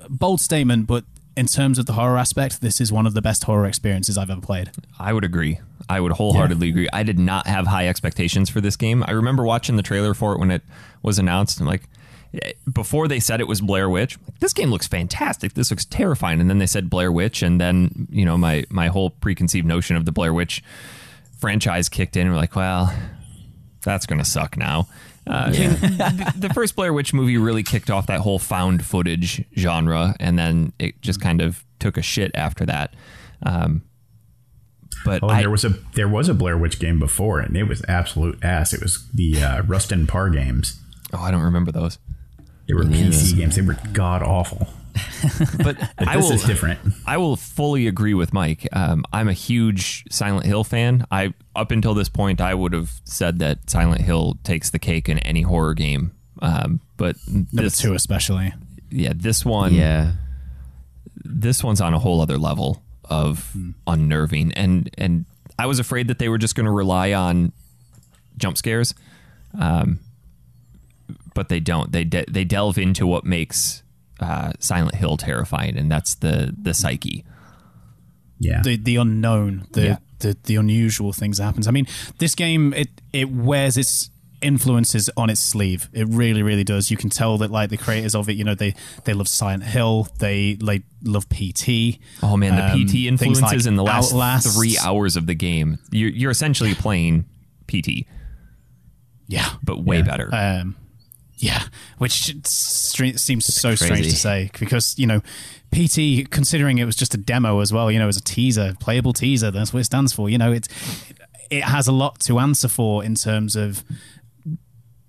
Bold statement, but in terms of the horror aspect, this is one of the best horror experiences I've ever played. I would agree. I would wholeheartedly agree. I did not have high expectations for this game. I remember watching the trailer for it when it was announced. I'm like, before they said it was Blair Witch, this game looks fantastic. This looks terrifying. And then they said Blair Witch, and then my whole preconceived notion of the Blair Witch franchise kicked in. And we're like, well, that's going to suck now. The first Blair Witch movie really kicked off that whole found footage genre, and then it just kind of took a shit after that. But there was a Blair Witch game before, and it was absolute ass. It was the Rust and Par games. Oh, I don't remember those. They were PC games. They were god awful. But this is different. I will fully agree with Mike. I'm a huge Silent Hill fan. Up until this point, I would have said that Silent Hill takes the cake in any horror game. But number 2 especially. Yeah, this one. Yeah, this one's on a whole other level of unnerving, and I was afraid that they were just going to rely on jump scares. But they don't. They delve into what makes Silent Hill terrifying, and that's the psyche. Yeah, the unknown, the unusual things that happens. I mean, this game it wears its influences on its sleeve. It really, really does. You can tell that the creators of it, they love Silent Hill. They love PT. Oh man, the PT influences in the last Outlast. 3 hours of the game. You're essentially playing PT. Yeah, but way better. Yeah, which seems so strange to say because, PT, considering it was just a demo as well, as a teaser, playable teaser, that's what it stands for. It has a lot to answer for in terms of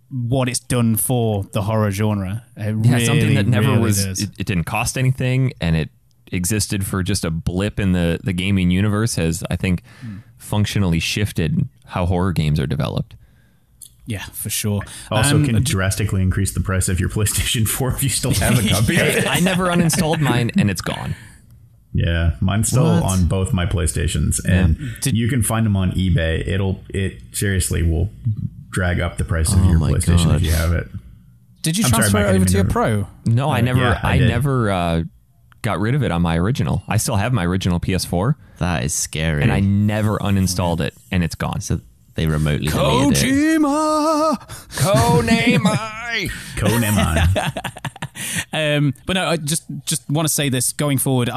what it's done for the horror genre. Something that never really was, it didn't cost anything, and it existed for just a blip in the gaming universe has, I think, functionally shifted how horror games are developed. Yeah, for sure. Also can drastically increase the price of your PlayStation 4 if you still have a copy. I never uninstalled mine, and it's gone. Yeah, mine's still on both my PlayStations, and you can find them on eBay. It seriously will drag up the price of your PlayStation if you have it. Did you transfer it over to your Pro? No, I never got rid of it on my original. I still have my original PS4. That is scary. And I never uninstalled it, and it's gone. So they remotely deleted it. Konami. But no, I just want to say this going forward.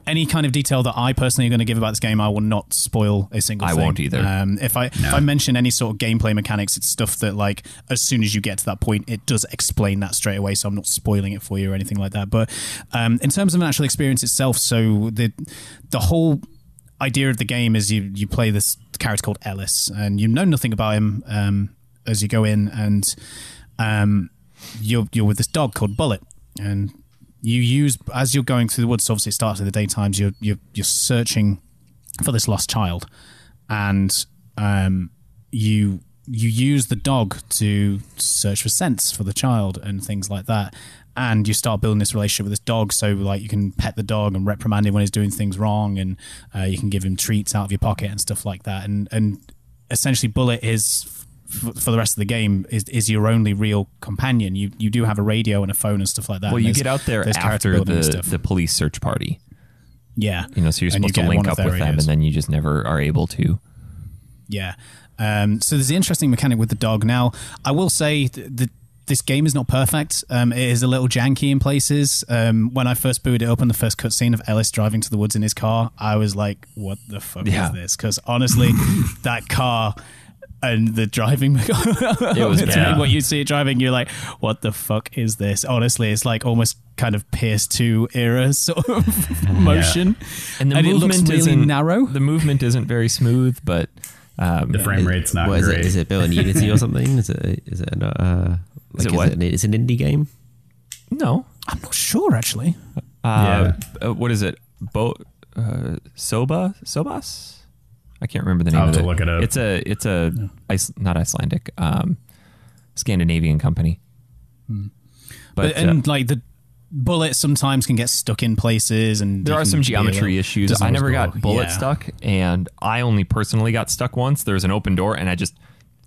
Any kind of detail that I personally am going to give about this game, I will not spoil a single thing. I won't either. If I mention any sort of gameplay mechanics, it's stuff that, like, as soon as you get to that point, it does explain that straight away, so I'm not spoiling it for you or anything like that. But in terms of an actual experience itself, so the whole idea of the game is you play this character called Ellis, and you know nothing about him as you go in, and you're with this dog called Bullet, and you use, as you're going through the woods, so obviously it starts in the daytimes, you're searching for this lost child, and you use the dog to search for scents for the child and things like that, and you start building this relationship with this dog, so like you can pet the dog and reprimand him when he's doing things wrong, and you can give him treats out of your pocket and stuff like that, and essentially Bullet is, for the rest of the game, is your only real companion. You do have a radio and a phone and stuff like that. Well, you get out there after the police search party. Yeah. So you're supposed to link up with them, and then you just never are able to. Yeah. So there's the interesting mechanic with the dog. Now, I will say that this game is not perfect. It is a little janky in places. When I first booted it up in the first cutscene of Ellis driving to the woods in his car, I was like, what the fuck is this? Because honestly, that car... and the driving, it was what you see it driving, you're like, what the fuck is this? Honestly, it's like almost kind of PS2 era sort of motion. And the movement it looks really narrow. The movement isn't very smooth, but the frame rate's not great. Is it built in Unity or something? Is it an indie game? No, I'm not sure actually. What is it? Sobas? I can't remember the name I'll of it. have to look it up. It's not Icelandic, Scandinavian company. But like the Bullet sometimes can get stuck in places, and there are some geometry issues. I never got Bullet stuck, and I only personally got stuck once. There was an open door, and I just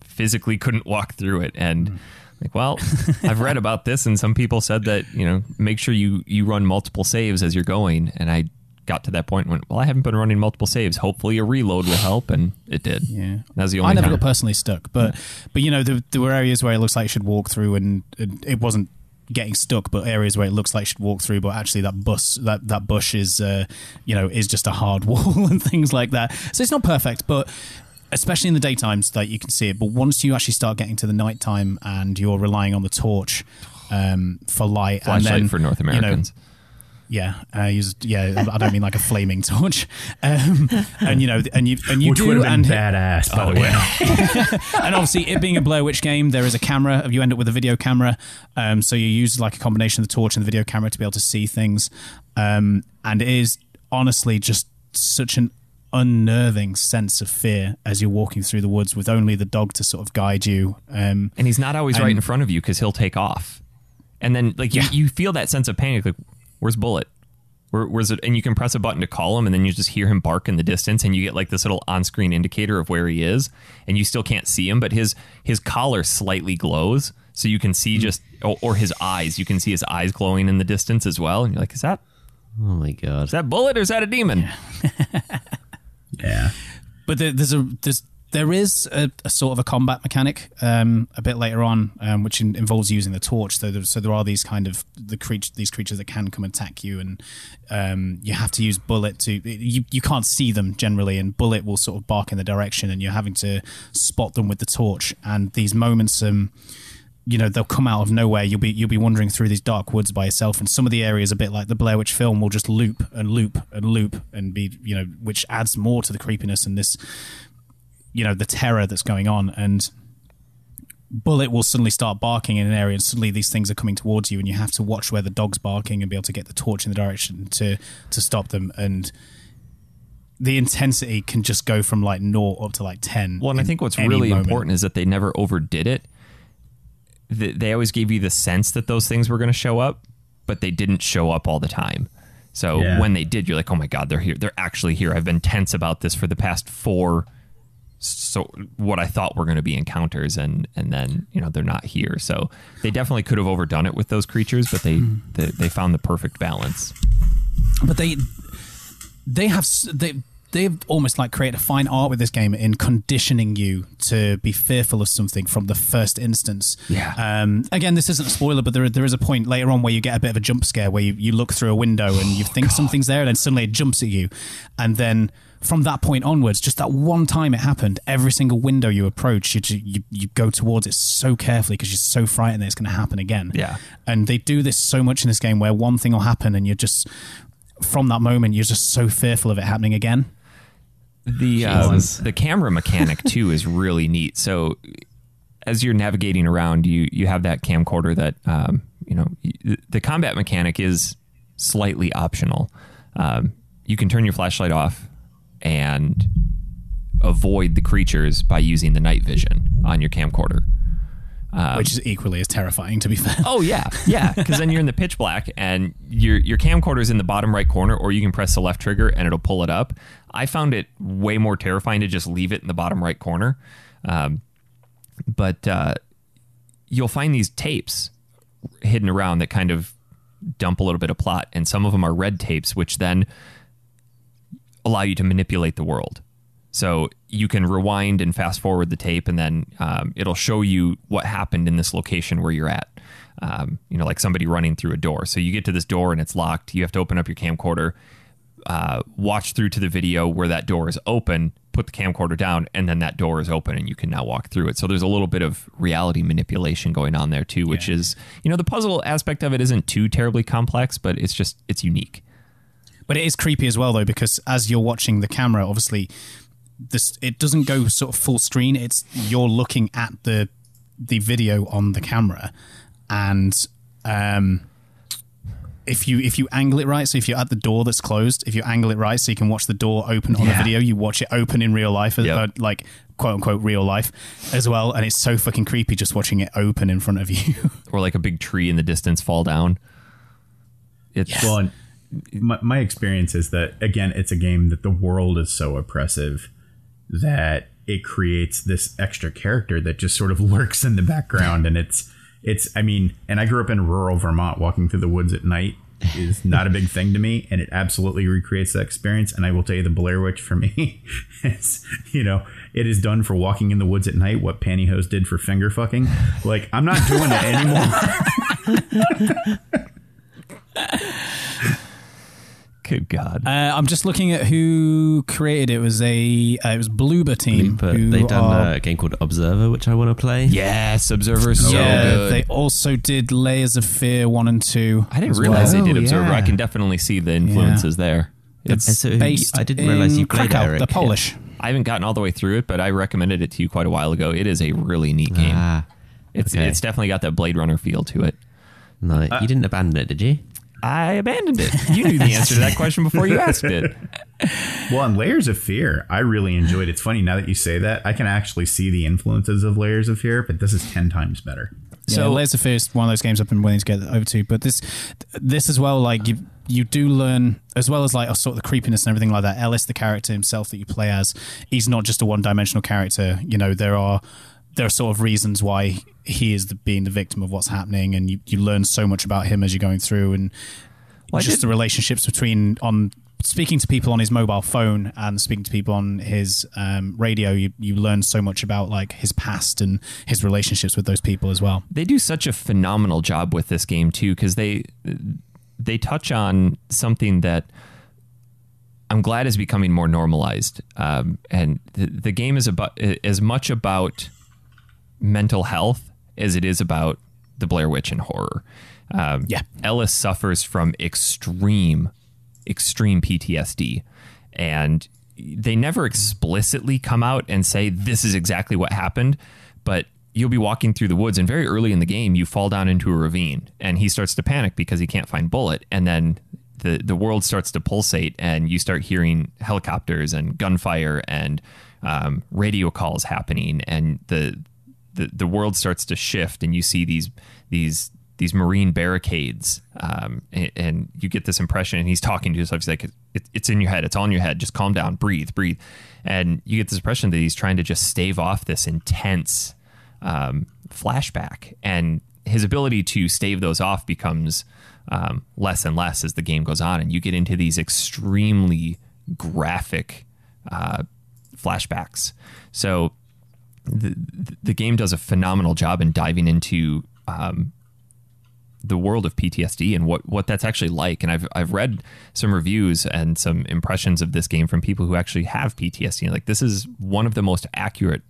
physically couldn't walk through it. And like, well, I've read about this, and some people said that make sure you run multiple saves as you're going, and I got to that point and went, well, I haven't been running multiple saves. Hopefully a reload will help, and it did. Yeah, that was the only I never time. got personally stuck, but there were areas where it looks like you should walk through, and it wasn't getting stuck, but areas where it looks like you should walk through, but actually that bush is is just a hard wall and things like that. So it's not perfect, but especially in the daytimes that you can see it. But once you actually start getting to the nighttime and you're relying on the torch for light, flashlight and then for North Americans. I don't mean like a flaming torch, and you which do, would have been and badass, by the way. And obviously, it being a Blair Witch game, there is a camera. You end up with a video camera, so you use like a combination of the torch and the video camera to be able to see things, and it is honestly just such an unnerving sense of fear as you're walking through the woods with only the dog to sort of guide you. And he's not always right in front of you because he'll take off, and then like you feel that sense of panic, like, where's Bullet? Where's it? And you can press a button to call him, and then you just hear him bark in the distance, and you get like this little on-screen indicator of where he is, and you still can't see him, but his collar slightly glows, so you can see or his eyes. You can see his eyes glowing in the distance as well, and you're like, is that? Oh my god! Is that Bullet or is that a demon? Yeah. But there is a sort of a combat mechanic a bit later on, which involves using the torch. So there are these kind of these creatures that can come attack you, and you have to use Bullet to. You can't see them generally, and Bullet will sort of bark in the direction, and you're having to spot them with the torch. And these moments, they'll come out of nowhere. You'll be wandering through these dark woods by yourself, and some of the areas, a bit like the Blair Witch film, will just loop and loop and loop, and be which adds more to the creepiness and this. The terror that's going on, and Bullet will suddenly start barking in an area, and suddenly these things are coming towards you, and you have to watch where the dog's barking and be able to get the torch in the direction to stop them. And the intensity can just go from like 0 up to like 10. Well, and I think what's really important is that they never overdid it. They always gave you the sense that those things were going to show up, but they didn't show up all the time. So when they did, you're like, oh my God, they're here. They're actually here. I've been tense about this for the past 4 what I thought were going to be encounters, and then they're not here. So they definitely could have overdone it with those creatures, but they found the perfect balance. But they've almost like created a fine art with this game in conditioning you to be fearful of something from the first instance. Yeah. Again, this isn't a spoiler, but there is a point later on where you get a bit of a jump scare where you look through a window and you think something's there, and then suddenly it jumps at you. And then from that point onwards, just that one time it happened, every single window you approach, you go towards it so carefully because you're so frightened that it's going to happen again. Yeah. And they do this so much in this game where one thing will happen and you're just, from that moment, you're just so fearful of it happening again. The camera mechanic too is really neat. So as you're navigating around, you have that camcorder that the combat mechanic is slightly optional. You can turn your flashlight off and avoid the creatures by using the night vision on your camcorder. Which is equally as terrifying, to be fair. Oh, yeah. Because then you're in the pitch black and your camcorder's in the bottom right corner, or you can press the left trigger and it'll pull it up. I found it way more terrifying to just leave it in the bottom right corner. But you'll find these tapes hidden around that kind of dump a little bit of plot. And some of them are red tapes, which then allow you to manipulate the world. So you can rewind and fast forward the tape, and then it'll show you what happened in this location where you're at. Like somebody running through a door. So you get to this door and it's locked. You have to open up your camcorder, watch through to the video where that door is open, put the camcorder down, and then that door is open and you can now walk through it. So there's a little bit of reality manipulation going on there too, which is, the puzzle aspect of it isn't too terribly complex, but it's unique. But it is creepy as well, though, because as you're watching the camera, obviously, it doesn't go sort of full screen. It's you're looking at the video on the camera, and if you angle it right, so if you're at the door that's closed, if you angle it right, so you can watch the door open on the video, you watch it open in real life, like quote unquote real life as well, and it's so fucking creepy just watching it open in front of you. Or like a big tree in the distance fall down. Well, my experience is that, again, it's a game that the world is so oppressive that it creates this extra character that just sort of lurks in the background. And and I grew up in rural Vermont. Walking through the woods at night is not a big thing to me, and it absolutely recreates that experience. And I will tell you, the Blair Witch for me is, it is done for walking in the woods at night what pantyhose did for finger fucking. Like, I'm not doing it anymore. Good God. I'm just looking at who created it. It was Bloober team. They've done a game called Observer, which I want to play. Yes, Observer's so good. They also did Layers of Fear 1 and 2. I didn't realize they did Observer. I can definitely see the influences there. It's based I didn't realize you played Krakow, Eric. the Polish. I haven't gotten all the way through it, but I recommended it to you quite a while ago. It is a really neat game. It's definitely got that Blade Runner feel to it. No, you didn't abandon it, did you? I abandoned it. You knew the answer to that question before you asked it. Well, on Layers of Fear, I really enjoyed it. It's funny, now that you say that, I can actually see the influences of Layers of Fear, but this is 10 times better. So Layers of Fear is one of those games I've been willing to get over to. But this as well, like you do learn, as well as like sort of the creepiness and everything like that. Ellis, the character himself that you play as, he's not just a one-dimensional character. There are sort of reasons why he is being the victim of what's happening, and you learn so much about him as you're going through, and the relationships between speaking to people on his mobile phone and speaking to people on his radio. You learn so much about like his past and his relationships with those people as well. They do such a phenomenal job with this game too, because they touch on something that I'm glad is becoming more normalized. And the game is about as much about mental health as it is about the Blair Witch and horror. Ellis suffers from extreme PTSD, and they never explicitly come out and say this is exactly what happened, but you'll be walking through the woods and very early in the game you fall down into a ravine and he starts to panic because he can't find Bullet, and then the world starts to pulsate and you start hearing helicopters and gunfire and radio calls happening, and the world starts to shift, and you see these marine barricades, and you get this impression, and he's talking to himself. He's like, it's in your head. It's all in your head. Just calm down, breathe. And you get this impression that he's trying to just stave off this intense flashback, and his ability to stave those off becomes less and less as the game goes on, and you get into these extremely graphic flashbacks. So the game does a phenomenal job in diving into the world of PTSD and what that's actually like. And I've read some reviews and some impressions of this game from people who actually have PTSD. Like, this is one of the most accurate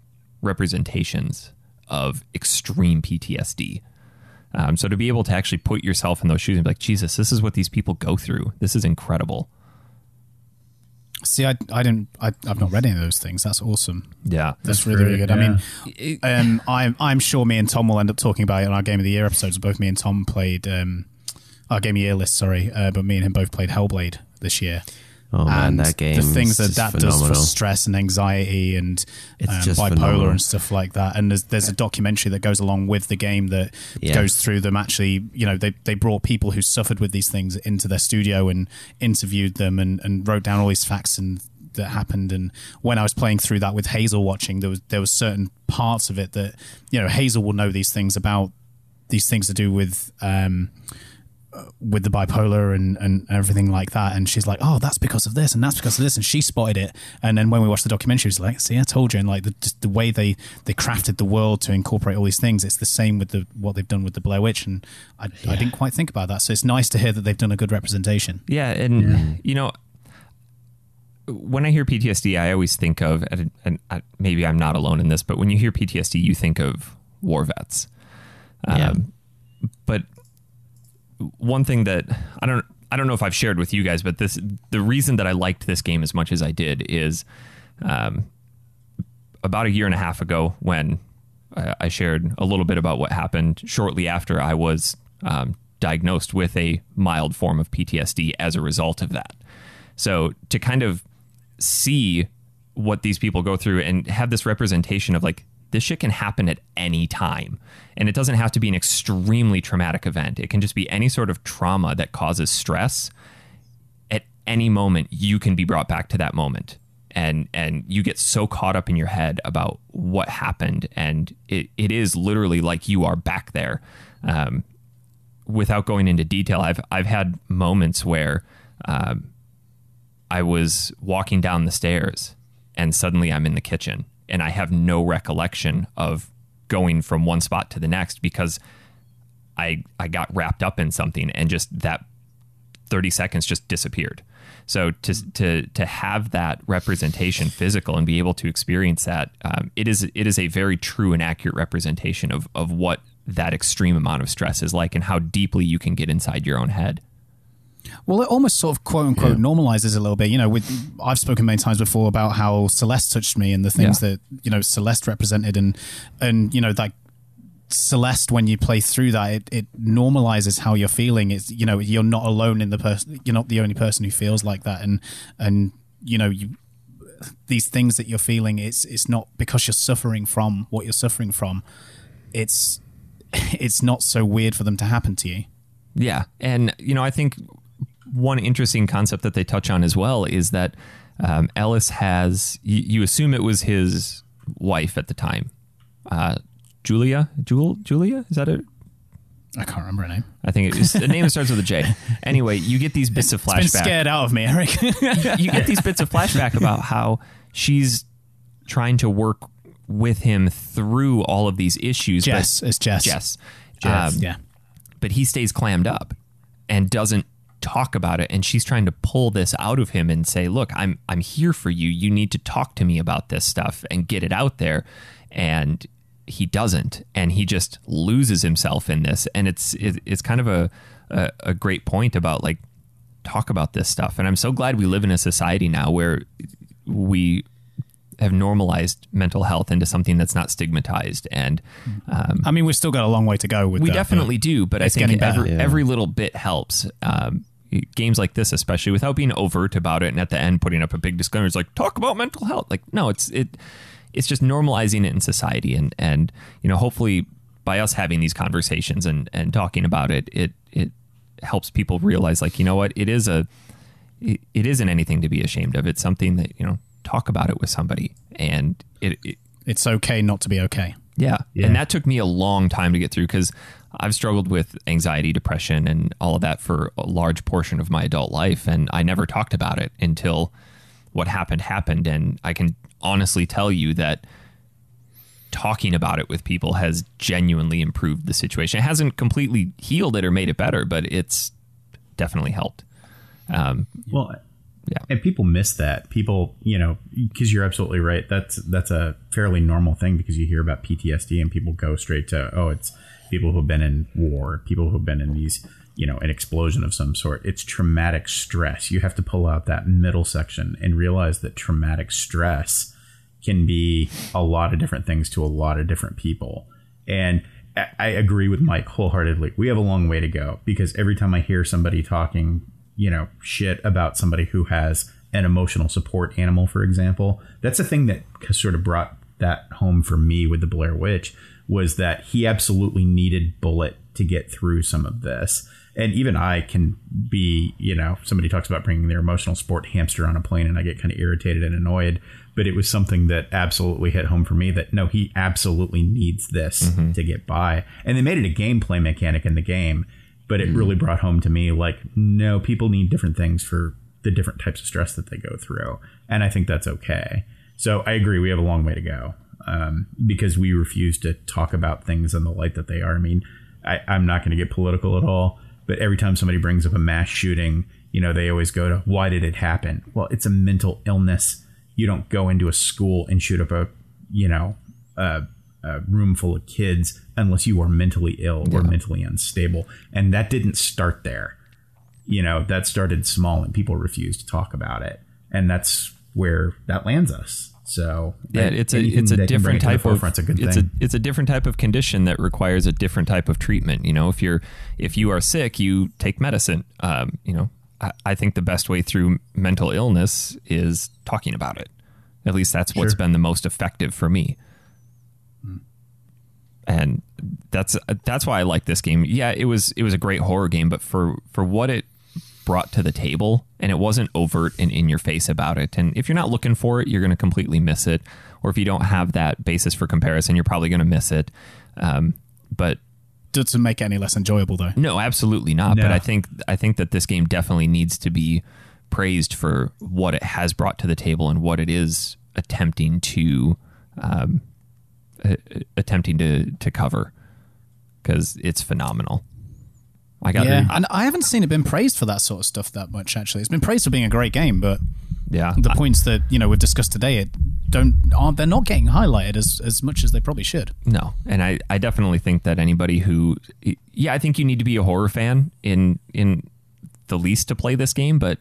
representations of extreme PTSD. So to be able to actually put yourself in those shoes and be like, Jesus, this is what these people go through. This is incredible. See, I've not read any of those things. That's awesome. Yeah, that's really, really good. Yeah. I mean, I'm sure me and Tom will end up talking about it on our Game of the Year episodes. Both me and Tom played our Game of the Year list. Sorry, but me and him both played Hellblade this year. Oh man, that game! The things that does for stress and anxiety and bipolar phenomenal. And stuff like that. And there's a documentary that goes along with the game that goes through them. Actually, they brought people who suffered with these things into their studio and interviewed them and wrote down all these facts that happened. And when I was playing through that with Hazel watching, there was certain parts of it that Hazel will know these things about these things to do with the bipolar and everything like that, and she's like, oh, that's because of this and that's because of this, and she spotted it. And then when we watched the documentary, she was like, see, I told you. And like the way they crafted the world to incorporate all these things, it's the same with what they've done with the Blair Witch. And I didn't quite think about that, so it's nice to hear that they've done a good representation. And when I hear PTSD, I always think of, and maybe I'm not alone in this, but when you hear PTSD, you think of war vets. But one thing that I don't know if I've shared with you guys, but the reason that I liked this game as much as I did is about a year and a half ago, when I shared a little bit about what happened shortly after I was diagnosed with a mild form of PTSD as a result of that. So to kind of see what these people go through and have this representation of like, this shit can happen at any time. And it doesn't have to be an extremely traumatic event. It can just be any sort of trauma that causes stress. At any moment, you can be brought back to that moment. And you get so caught up in your head about what happened. And it is literally like you are back there. Without going into detail, I've had moments where I was walking down the stairs and suddenly I'm in the kitchen. And I have no recollection of going from one spot to the next because I got wrapped up in something and just that 30 seconds just disappeared. So to have that representation physical and be able to experience that, it is a very true and accurate representation of what that extreme amount of stress is like and how deeply you can get inside your own head. Well, it almost sort of quote unquote normalizes a little bit. I've spoken many times before about how Celeste touched me and the things that Celeste represented, and that Celeste, when you play through that, it normalizes how you're feeling. It's you're not alone in the person. You're not the only person who feels like that, and these things that you're feeling. It's not because you're suffering from what you're suffering from. It's not so weird for them to happen to you. Yeah, and I think one interesting concept that they touch on as well is that Ellis has, you assume it was his wife at the time. Julia? Is that it? I can't remember her name. I think it's the name that starts with a J. Anyway, you get these bits of flashback. It's been scared out of me, Eric. You get these bits of flashback about how she's trying to work with him through all of these issues. It's Jess. Jess. Yeah. But he stays clammed up and doesn't talk about it, and she's trying to pull this out of him and say, look, I'm here for you. You need to talk to me about this stuff and get it out there. And he doesn't, and he just loses himself in this. And it's kind of a great point about like, talk about this stuff. And I'm so glad we live in a society now where we have normalized mental health into something that's not stigmatized. And I mean, we've still got a long way to go with that. We definitely do, but I think every little bit helps. Games like this, especially, without being overt about it, and at the end putting up a big disclaimer, it's like, talk about mental health. Like, no, it's just normalizing it in society, and hopefully by us having these conversations and talking about it, it helps people realize, like, you know what, it isn't anything to be ashamed of. It's something that, talk about it with somebody, and it's okay not to be okay. Yeah. And that took me a long time to get through, because I've struggled with anxiety, depression, and all of that for a large portion of my adult life, and I never talked about it until what happened. And I can honestly tell you that talking about it with people has genuinely improved the situation. It hasn't completely healed it or made it better, but it's definitely helped. Yeah. And people miss that. People, because you're absolutely right. That's a fairly normal thing, because you hear about PTSD and people go straight to, it's people who've been in war, people who've been in these, an explosion of some sort. It's traumatic stress. You have to pull out that middle section and realize that traumatic stress can be a lot of different things to a lot of different people. And I agree with Mike wholeheartedly. We have a long way to go, because every time I hear somebody talking shit about somebody who has an emotional support animal, for example, that's the thing that sort of brought that home for me with the Blair Witch, was that he absolutely needed Bullet to get through some of this. And even I can be, somebody talks about bringing their emotional support hamster on a plane, and I get kind of irritated and annoyed. But it was something that absolutely hit home for me, that no, he absolutely needs this to get by. And they made it a gameplay mechanic in the game, but it really brought home to me, like, no, people need different things for the different types of stress that they go through. And I think that's okay. So I agree. We have a long way to go, because we refuse to talk about things in the light that they are. I mean, I'm not going to get political at all, but every time somebody brings up a mass shooting, they always go to, why did it happen? Well, it's a mental illness. You don't go into a school and shoot up a room full of kids unless you are mentally ill or mentally unstable. And that didn't start there. That started small, and people refuse to talk about it. And that's where that lands us. So it's a different type of it's a different type of condition that requires a different type of treatment. If you are sick, you take medicine. I think the best way through mental illness is talking about it. At least that's what's been the most effective for me. And that's why I like this game. Yeah, it was a great horror game, but for what it brought to the table, and it wasn't overt and in your face about it. And if you're not looking for it, you're going to completely miss it. Or if you don't have that basis for comparison, you're probably going to miss it. But doesn't make it any less enjoyable, though. No, absolutely not. No. But I think that this game definitely needs to be praised for what it has brought to the table and what it is attempting to cover, because it's phenomenal. And I haven't seen it been praised for that sort of stuff that much. Actually, it's been praised for being a great game, but the points that we've discussed today they're not getting highlighted as much as they probably should. No, and I definitely think that anybody who I think you need to be a horror fan in the least to play this game, but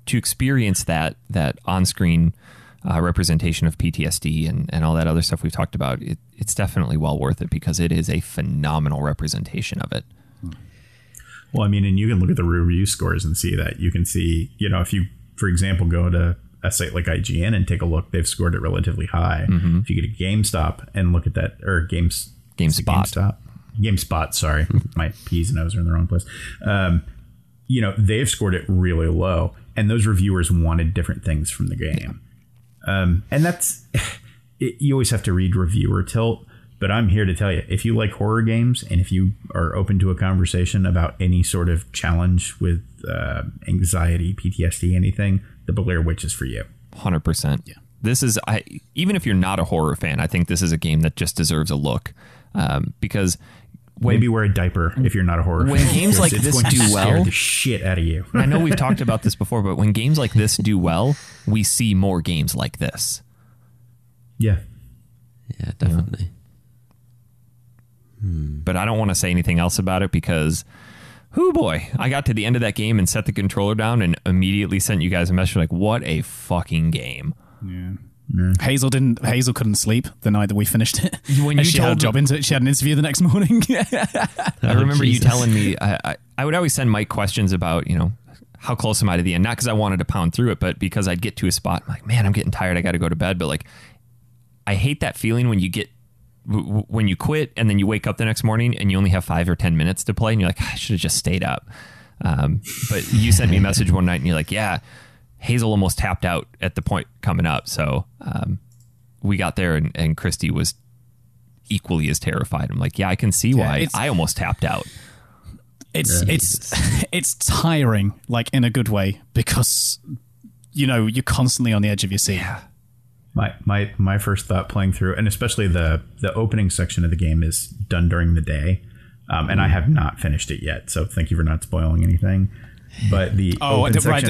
to experience that on-screen representation of PTSD and all that other stuff we've talked about, it's definitely well worth it, because it is a phenomenal representation of it. Well, I mean, and you can look at the review scores and see that. You can see, if you, for example, go to a site like IGN and take a look, they've scored it relatively high. If you go to GameStop and look at that, or GameSpot, sorry, my P's and O's are in the wrong place. They've scored it really low, and those reviewers wanted different things from the game. And that's, you always have to read reviewer tilt, but I'm here to tell you, if you like horror games and if you are open to a conversation about any sort of challenge with anxiety, PTSD, anything, the Blair Witch is for you. 100%. Yeah. This is, even if you're not a horror fan, I think this is a game that just deserves a look, because maybe wear a diaper if you're not a horror fan. When games like this do well, scare the shit out of you. I know we've talked about this before, but when games like this do well, we see more games like this. Yeah. Yeah, definitely. But I don't want to say anything else about it, because, boy, I got to the end of that game and set the controller down and immediately sent you guys a message like, what a fucking game. Yeah. Hazel couldn't sleep the night that we finished it. When you she had a job into it, she had an interview the next morning. I remember you telling me, I would always send Mike questions about, how close am I to the end? Not because I wanted to pound through it, but because I'd get to a spot, I'm like, man, I'm getting tired, I got to go to bed. But like, I hate that feeling when you quit and then you wake up the next morning and you only have 5 or 10 minutes to play and you're like, I should have just stayed up. But you sent me a message one night and you're like, yeah, Hazel almost tapped out at the point coming up. So we got there and Christy was equally as terrified. I'm like, yeah, I can see why I almost tapped out. It's tiring, like in a good way, because you're constantly on the edge of your seat. Yeah. My first thought playing through, and especially the opening section of the game, is done during the day, and I have not finished it yet. So thank you for not spoiling anything. But the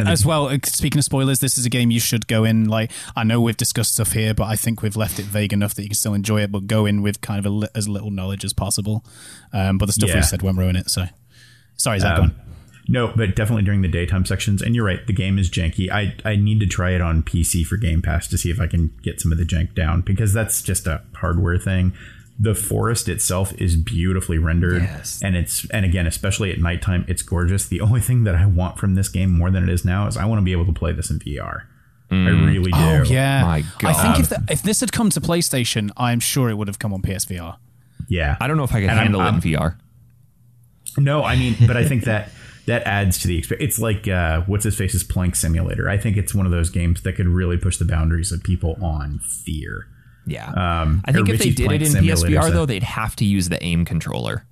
as well. Speaking of spoilers, this is a game you should go in. Like, I know we've discussed stuff here, but I think we've left it vague enough that you can still enjoy it. But go in with kind of as little knowledge as possible. But the stuff we said won't ruin it. So sorry, Zach. Go on. No, but definitely during the daytime sections. And you're right, the game is janky. I need to try it on PC for Game Pass to see if I can get some of the jank down, because that's just a hardware thing. The forest itself is beautifully rendered, and again, especially at nighttime, it's gorgeous. The only thing that I want from this game more than it is now is I want to be able to play this in VR. I really do. Oh yeah, my God. I think if this had come to PlayStation, I'm sure it would have come on PSVR. Yeah, I don't know if I could handle it in VR. No, I mean, but I think that adds to the experience. It's like what's his face's Plank Simulator. I think it's one of those games that could really push the boundaries of people on fear. Yeah. I think if they did it in PSVR, though, they'd have to use the aim controller.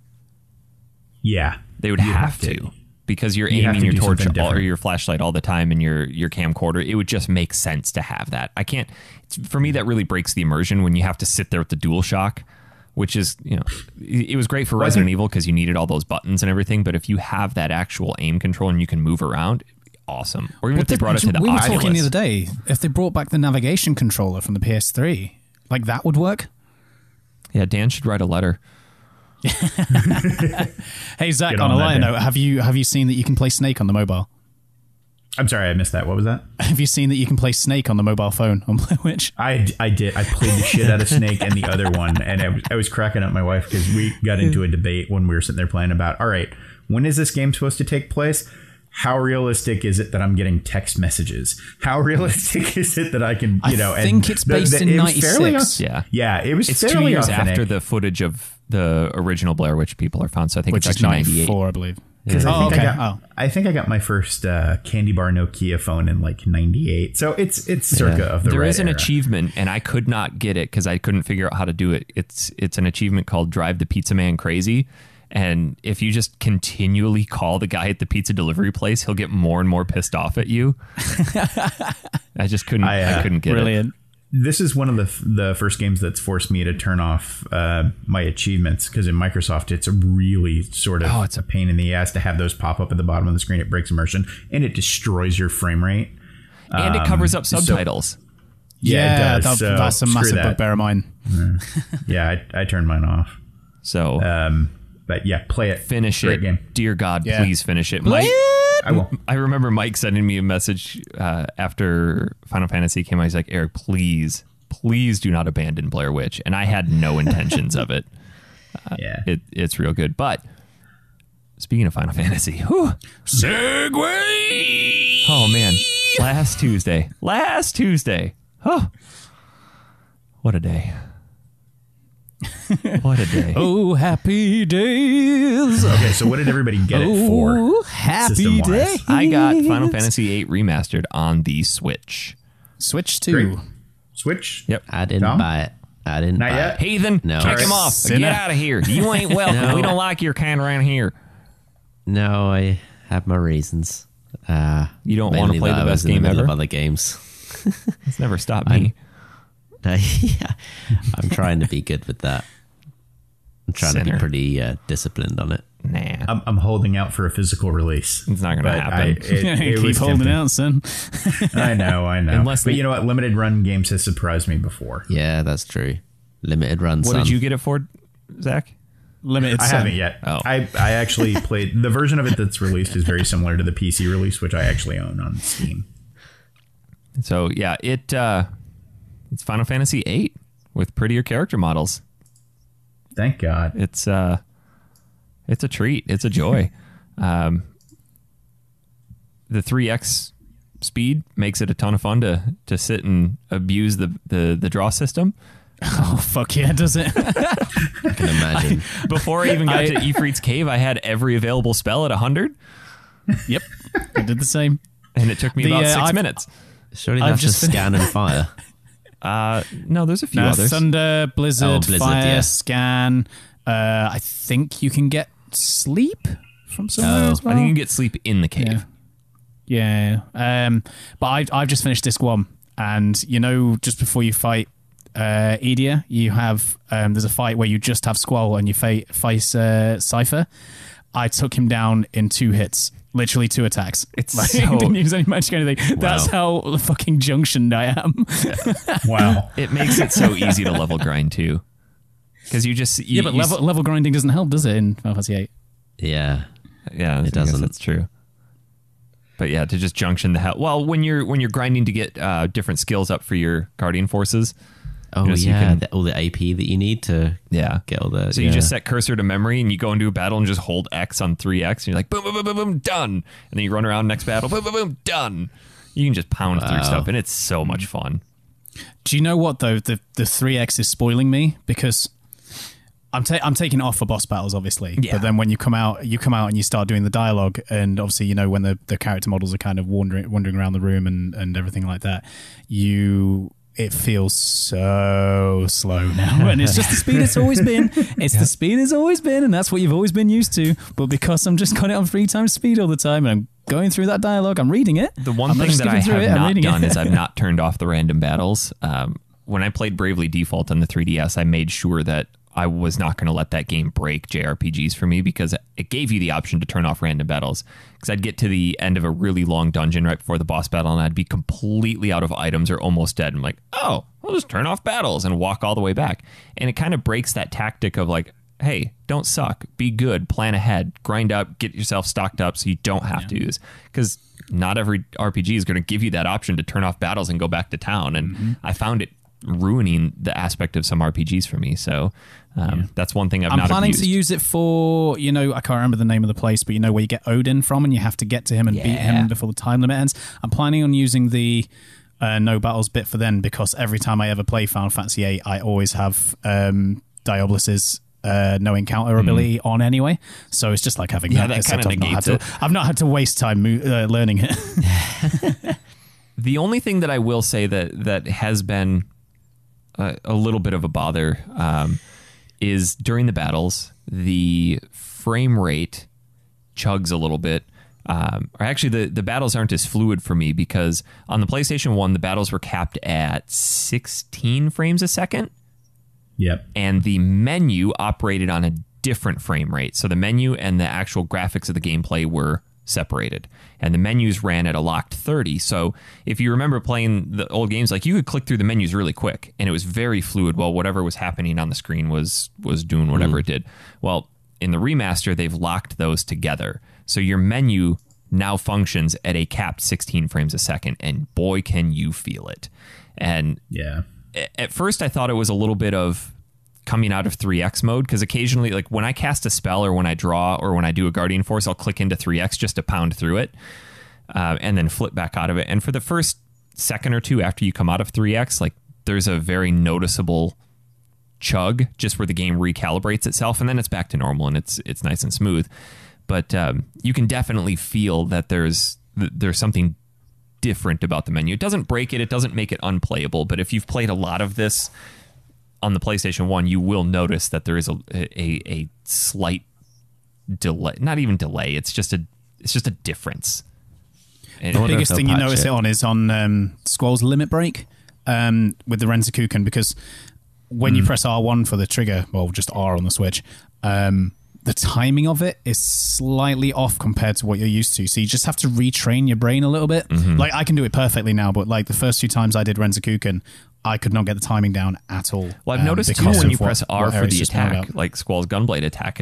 Yeah. They would have to. Because you're aiming your torch or your flashlight all the time and your camcorder. It would just make sense to have that. I can't... For me, that really breaks the immersion when you have to sit there with the DualShock, which is, it was great for Resident Evil because you needed all those buttons and everything. But if you have that actual aim control and you can move around... Awesome. Or even if they brought it to the Oculus. We were talking the other day, if they brought back the navigation controller from the PS3... Like, that would work? Yeah, Dan should write a letter. Hey, Zach, on a lighter note, have you seen that you can play Snake on the mobile? I'm sorry, I missed that. What was that? Have you seen that you can play Snake on the mobile phone on Blair Witch? I did. I played the shit out of Snake and the other one, and I was cracking up my wife because we got into a debate when we were sitting there playing about, all right, when is this game supposed to take place? How realistic is it that I'm getting text messages? How realistic is it that I can, I think it's based in 96. Yeah, it was it's fairly 2 years authentic. after the footage of the original Blair Witch people are found. So I think Which it's is actually 98. 94, I believe. Because I think I got my first candy bar Nokia phone in like 98. So it's circa of the There right is an era. achievement, and I could not get it because I couldn't figure out how to do it. It's an achievement called Drive the Pizza Man Crazy. And if you just continually call the guy at the pizza delivery place, he'll get more and more pissed off at you. I just couldn't. I couldn't get brilliant. it. This is one of the first games that's forced me to turn off my achievements, because in Microsoft, it's a really sort of it's a pain in the ass to have those pop up at the bottom of the screen. It breaks immersion and it destroys your frame rate. And it covers up subtitles. Yeah, it does. That's a massive bugbear of mine. Yeah, I turned mine off. So... but yeah, play it. Finish Great it. Game. Dear God, please finish it. Mike, I will. I remember Mike sending me a message after Final Fantasy came out. He's like, Eric, please do not abandon Blair Witch. And I had no intentions of it. It's real good. But speaking of Final Fantasy, segue. Oh, man. Last Tuesday. Oh, what a day. What a day. Oh, happy days. Okay, so what did everybody get it for? Oh, happy day. I got Final Fantasy VIII Remastered on the Switch. Switch 2. Great. Switch? Yep. I didn't buy it. Not yet? Heathen, No. kick him off. Sinner. Get out of here. You ain't welcome. No. We don't like your kind around here. No, I have my reasons. You don't want to mainly play that the I was best in the game middle ever? of other games. It's never stopped me. Yeah, I'm trying to be good with that. I'm trying to Sinner. be pretty disciplined on it. Nah. I'm holding out for a physical release. It's not going to happen. It Keep was holding tempting. out, son. I know. Unless But you know what? Limited run games has surprised me before. Yeah, that's true. Limited run. What did you get it for, Zach? Limited. I haven't yet. Oh. I actually played the version of it that's released is very similar to the PC release, which I actually own on Steam. So, yeah, it's Final Fantasy VIII with prettier character models. Thank God. It's a treat. It's a joy. The 3x speed makes it a ton of fun to sit and abuse the draw system. Oh, fuck yeah, does it? I can imagine. Before I even got to Ifrit's Cave, I had every available spell at 100. Yep. I did the same. And it took me about 6 minutes. Surely I've that's just just scan and fire. No, there's a few others. Thunder, Blizzard, Fire, yeah. Scan. I think you can get sleep from somewhere as well. I think you can get sleep in the cave. Yeah. But I've just finished disc 1, and just before you fight Edia, you have there's a fight where you just have Squall and you face Cypher. I took him down in 2 hits. Literally 2 attacks. It's like, didn't use any magic or anything. Wow. That's how fucking junctioned I am. Wow. It makes it so easy to level grind too. Because but level grinding doesn't help, does it, in Final Fantasy 8? Yeah. Yeah, It doesn't. That's true. But yeah, to just junction the hell. Well, when you're grinding to get different skills up for your Guardian forces. Oh, yeah. All the AP that you need to get all the... So you just set cursor to memory and you go into a battle and just hold X on 3X. And you're like, boom, boom, boom, boom, boom, done. And then you run around next battle, boom, boom, boom, done. You can just pound through stuff and it's so much fun. Do you know what, though? The 3X is spoiling me because I'm taking it off for boss battles, obviously. Yeah. But then when you come out and you start doing the dialogue, and obviously, when the character models are kind of wandering around the room and everything like that, it feels so slow now. And it's just the speed it's always been. It's the speed it's always been, and that's what you've always been used to. But because I'm just got it on 3 times speed all the time, and I'm going through that dialogue, I'm reading it. The one thing that I have not done is I've not turned off the random battles. When I played Bravely Default on the 3DS, I made sure that I was not going to let that game break JRPGs for me, because it gave you the option to turn off random battles. Because I'd get to the end of a really long dungeon right before the boss battle, and I'd be completely out of items or almost dead. I'm like, oh, I'll just turn off battles and walk all the way back. And it kind of breaks that tactic of like, hey, don't suck, be good, plan ahead, grind up, get yourself stocked up so you don't have to use. Because not every RPG is going to give you that option to turn off battles and go back to town. And I found it ruining the aspect of some RPGs for me. So that's one thing I'm not planning abused. to use it for, I can't remember the name of the place, but where you get Odin from and you have to get to him and beat him before the time limit ends. I'm planning on using the no battles bit for then, because every time I ever play Final Fantasy VIII, I always have Diabolus's no encounter ability on anyway. So it's just like having that kind of negates it. I've not had to waste time learning it. The only thing that I will say that has been a little bit of a bother is during the battles, the frame rate chugs a little bit. Or actually, the battles aren't as fluid for me, because on the PlayStation 1, the battles were capped at 16 frames a second. Yep. And the menu operated on a different frame rate. So the menu and the actual graphics of the gameplay were separated, and the menus ran at a locked 30. So if you remember playing the old games, like, you could click through the menus really quick and it was very fluid while whatever was happening on the screen was doing whatever it did. Well, in the remaster, they've locked those together. So your menu now functions at a capped 16 frames a second, and boy, can you feel it. And at first I thought it was a little bit of coming out of 3X mode, because occasionally, like when I cast a spell or when I draw or when I do a Guardian Force, I'll click into 3X just to pound through it and then flip back out of it. And for the first second or two after you come out of 3X, like, there's a very noticeable chug just where the game recalibrates itself, and then it's back to normal and it's nice and smooth. But you can definitely feel that there's something different about the menu. It doesn't break it. It doesn't make it unplayable. But if you've played a lot of this on the PlayStation 1, you will notice that there is a slight delay. Not even delay. It's just a difference. And the biggest thing you notice it on is on Squall's limit break with the Renzakuken, because when you press R1 for the trigger, well, just R on the Switch, the timing of it is slightly off compared to what you're used to. So you just have to retrain your brain a little bit. Like, I can do it perfectly now, but like the first few times I did Renzakuken, I could not get the timing down at all. Well, I've noticed too, when you press R for the attack, like Squall's Gunblade attack,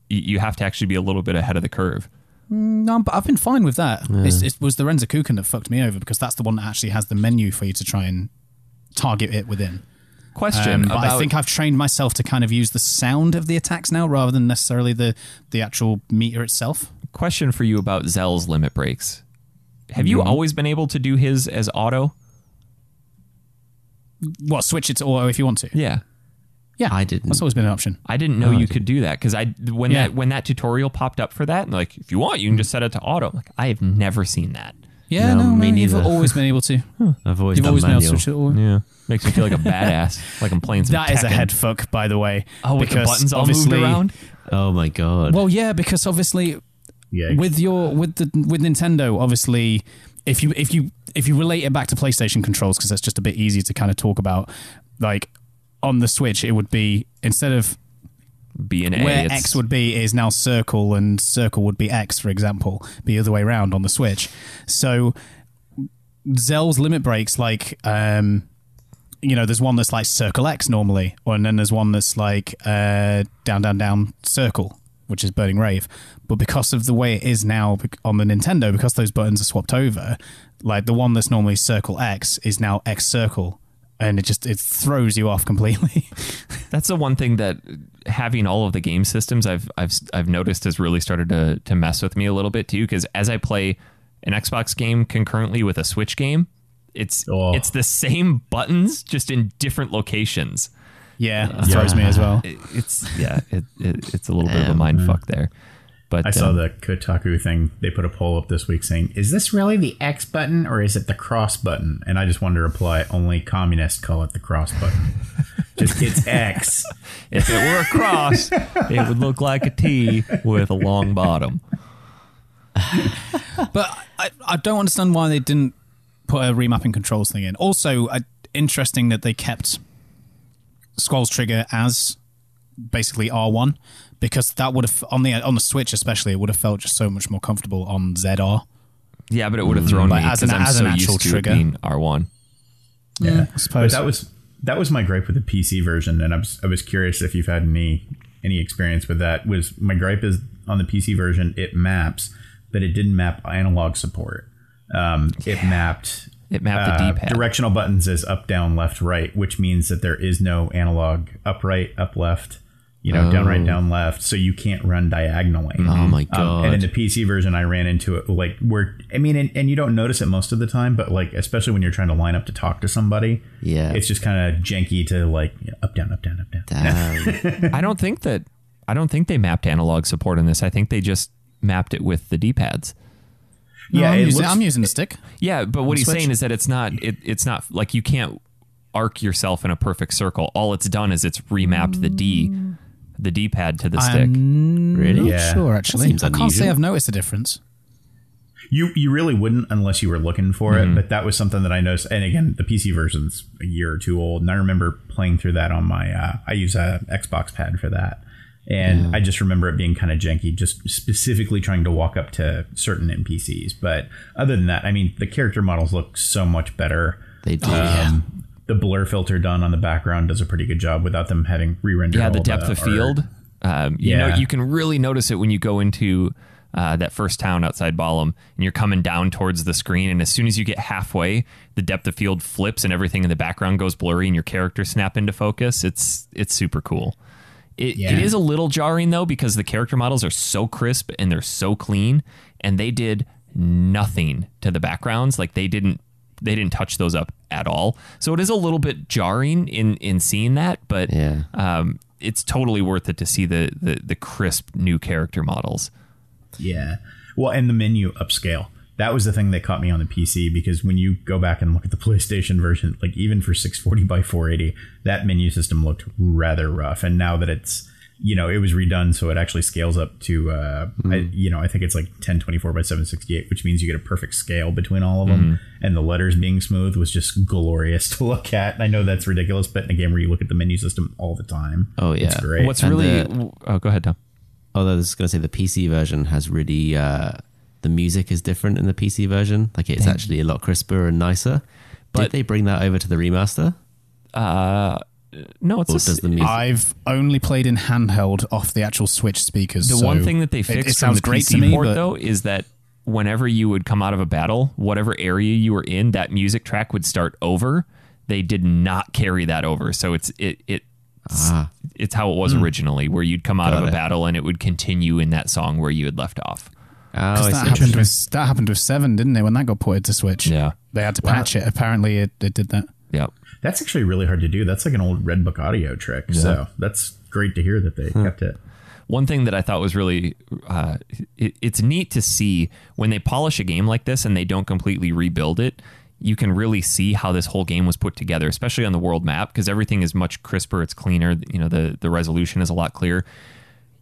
you have to actually be a little bit ahead of the curve. No, but I've been fine with that. It was the Renzakuken that fucked me over, because that's the one that actually has the menu for you to try and target it within. Question, but I think I've trained myself to kind of use the sound of the attacks now rather than necessarily the actual meter itself. Question for you about Zell's limit breaks. Have you always been able to do his as auto? What, switch it to auto if you want to? Yeah. Yeah, I didn't. That's always been an option. I didn't know you could do that, because when that tutorial popped up for that, like, if you want, you can just set it to auto. Like, I have never seen that. Yeah, no, you've always been able to. I've always You've done always been able manual. to switch it all. Yeah. Makes me feel like a badass, like I'm playing some That is a Tekken. head fuck, by the way. Oh, with the buttons all moved around? Oh my god. Well, yeah, because obviously with Nintendo, obviously, if you relate it back to PlayStation controls, because that's just a bit easier to kind of talk about, like on the Switch, it would be instead of B and A, where X would be is now circle, and circle would be X, for example, the other way around on the Switch. So Zell's limit breaks, like there's one that's like circle X normally, and then there's one that's like down circle, which is Burning Rave. But because of the way it is now on the Nintendo, because those buttons are swapped over, like the one that's normally circle X is now X circle, and it throws you off completely. That's the one thing that having all of the game systems I've noticed has really started to mess with me a little bit too, because as I play an Xbox game concurrently with a Switch game, it's the same buttons just in different locations. Yeah, it throws me as well. It's a little bit of a mind fuck there. But I saw the Kotaku thing. They put a poll up this week saying, "Is this really the X button or is it the cross button?" And I just wanted to reply, "Only communists call it the cross button. Just it's X. If it were a cross, it would look like a T with a long bottom." But I don't understand why they didn't put a remapping controls thing in. Also, interesting that they kept Squall's trigger as basically R1, because that would have on the Switch especially, it would have felt just so much more comfortable on ZR. Yeah, but it would have thrown me because I'm so actual used to trigger. it being R1. Yeah, I suppose. But that was my gripe with the PC version, and I was curious if you've had any experience with that. Was my gripe is on the PC version it maps, but it didn't map analog support. It mapped the D-pad. Directional buttons as up, down, left, right, which means that there is no analog up, right, up, left, down, right, down, left. So you can't run diagonally. Oh my god! And in the PC version, I ran into it and you don't notice it most of the time, but like especially when you're trying to line up to talk to somebody, it's just kind of janky to like up, down, up, down, up, down. Damn. I don't think they mapped analog support in this. I think they just mapped it with the D-pads. No, I'm using the stick. Yeah, but what he's Switch. saying is that it's not like you can't arc yourself in a perfect circle. All it's done is it's remapped the D-pad to the stick. Really? Not sure, actually. Seems I can't unusual. say I've noticed a difference. You really wouldn't unless you were looking for it, but that was something that I noticed. And again, the PC version's a year or two old, and I remember playing through that on my I use a Xbox pad for that. And I just remember it being kind of janky, just specifically trying to walk up to certain NPCs. But other than that, I mean, the character models look so much better. They do. The blur filter done on the background does a pretty good job without them having re-rendered. Yeah, the depth of field. You can really notice it when you go into that first town outside Balam, and you're coming down towards the screen, and as soon as you get halfway, the depth of field flips, and everything in the background goes blurry, and your characters snap into focus. It's super cool. It is a little jarring though, because the character models are so crisp and they're so clean, and they did nothing to the backgrounds. Like they didn't touch those up at all. So it is a little bit jarring in seeing that, but it's totally worth it to see the crisp new character models. Yeah. Well, and the menu upscale. That was the thing that caught me on the PC, because when you go back and look at the PlayStation version, like even for 640 by 480, that menu system looked rather rough. And now that it's, it was redone, so it actually scales up to, I think it's like 1024 by 768, which means you get a perfect scale between all of them. And the letters being smooth was just glorious to look at. And I know that's ridiculous, but in a game where you look at the menu system all the time, it's great. What's really... go ahead, Tom. Although I was going to say the PC version has really... the music is different in the PC version. Like it's actually a lot crisper and nicer. But did they bring that over to the remaster? No, does the music... I've only played in handheld off the actual Switch speakers. The one thing that they fixed from the PC port, though, is that whenever you would come out of a battle, whatever area you were in, that music track would start over. They did not carry that over, so it's how it was originally, where you'd come out of a battle and it would continue in that song where you had left off. Oh, that happened with 7, didn't they? When that got ported to Switch, they had to patch it. Apparently, it did that. Yeah, that's actually really hard to do. That's like an old Red Book audio trick. So that's great to hear that they kept it. one thing that I thought was really, it's neat to see when they polish a game like this and they don't completely rebuild it. You can really see how this whole game was put together, especially on the world map, because everything is much crisper. It's cleaner. You know, the resolution is a lot clearer.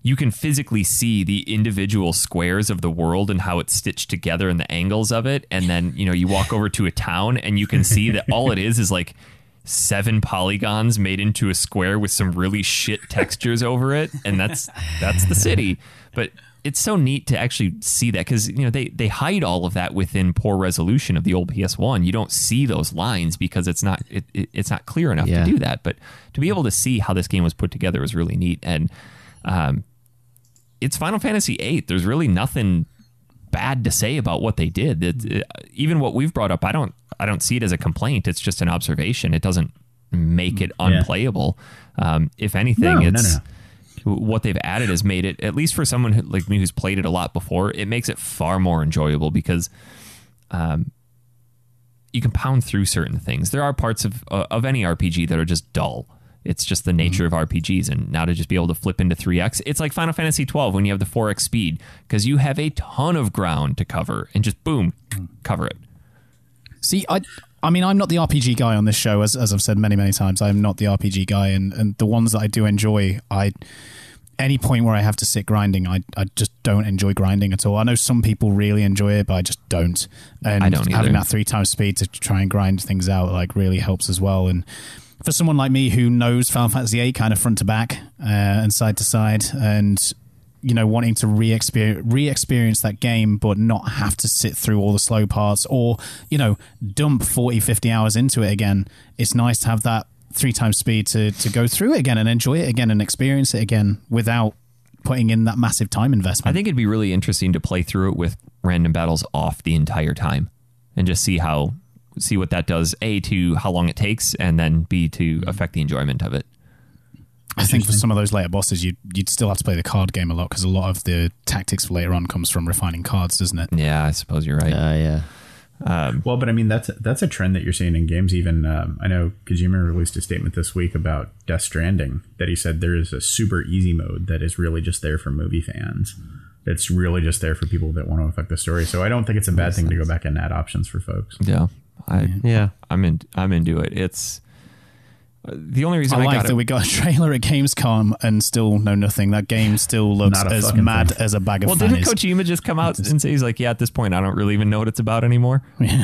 You can physically see the individual squares of the world and how it's stitched together and the angles of it. And then, you know, you walk over to a town and you can see that all it is like 7 polygons made into a square with some really shit textures over it. And that's the city. But it's so neat to actually see that, because, you know, they hide all of that within poor resolution of the old PS1. You don't see those lines because it's not clear enough to do that. But to be able to see how this game was put together was really neat. And it's Final Fantasy VIII. There's really nothing bad to say about what they did. Even what we've brought up, I don't see it as a complaint. It's just an observation. It doesn't make it unplayable. If anything, what they've added has made it, at least for someone like me who's played it a lot before, it makes it far more enjoyable, because you can pound through certain things. There are parts of any RPG that are just dull. It's just the nature of RPGs, and now to just be able to flip into 3x, it's like Final Fantasy 12 when you have the 4x speed, because you have a ton of ground to cover and just boom, cover it. See, I mean, I'm not the RPG guy on this show, as I've said many, many times. I'm not the RPG guy, and the ones that I do enjoy, any point where I have to sit grinding, I just don't enjoy grinding at all. I know some people really enjoy it, but I just don't. And I don't either. Having that 3 times speed to try and grind things out like really helps as well. And for someone like me who knows Final Fantasy VIII kind of front to back and side to side, and, you know, wanting to re-experience that game but not have to sit through all the slow parts, or, you know, dump 40, 50 hours into it again, it's nice to have that 3 times speed to go through it again and enjoy it again and experience it again without putting in that massive time investment. I think it'd be really interesting to play through it with random battles off the entire time and just see what that does, A, to how long it takes, and then B, to affect the enjoyment of it. I think for some of those later bosses, you'd still have to play the card game a lot, because a lot of the tactics for later on comes from refining cards, doesn't it? Yeah, I suppose you're right. Yeah. Well, but I mean, that's a trend that you're seeing in games. Even I know Kojima released a statement this week about Death Stranding, that he said there is a super easy mode that is really just there for movie fans. It's really just there for people that want to affect the story. So I don't think it's a bad thing to go back and add options for folks. Yeah. I'm into it. It's the only reason I like that we got a trailer at Gamescom and still know nothing. That game still looks as mad as a bag of fannies. Didn't Kojima just come out and say, he's like, yeah, at this point, I don't really even know what it's about anymore? Yeah.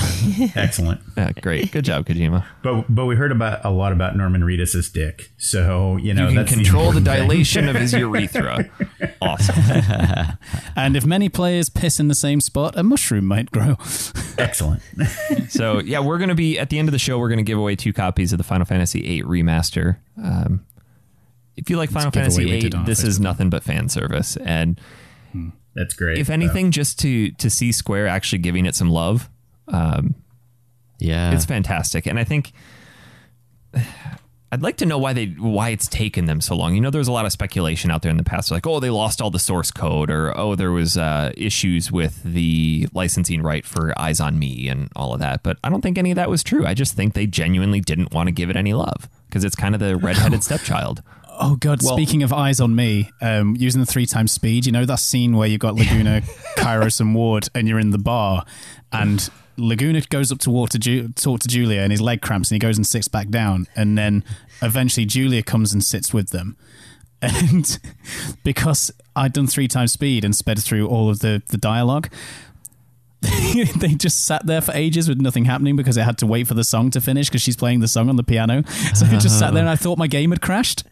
Excellent. Yeah, great. Good job, Kojima. But we heard a lot about Norman Reedus's dick. So, you know, you can that's control the dilation of his urethra. Awesome. And if many players piss in the same spot, a mushroom might grow. Excellent. So, yeah, we're going to be, at the end of the show, we're going to give away 2 copies of the Final Fantasy VIII remaster. If you like Final Fantasy VIII, this is nothing but fan service. And that's great. If anything, just to see Square actually giving it some love, it's fantastic. And I think I'd like to know why it's taken them so long. You know, there's a lot of speculation out there in the past, like, oh, they lost all the source code, or oh, there was issues with the licensing right for Eyes on Me and all of that. But I don't think any of that was true. I just think they genuinely didn't want to give it any love, because it's kind of the redheaded stepchild. Oh, God. Well, speaking of Eyes on Me, using the 3 times speed, you know, that scene where you've got Laguna, Kairos, and Ward, and you're in the bar, and Laguna goes up to talk to Julia, and his leg cramps, and he goes and sits back down, and then eventually Julia comes and sits with them. And because I'd done 3 times speed and sped through all of the dialogue, they just sat there for ages with nothing happening, because it had to wait for the song to finish, because she's playing the song on the piano. So it just sat there, and I thought my game had crashed.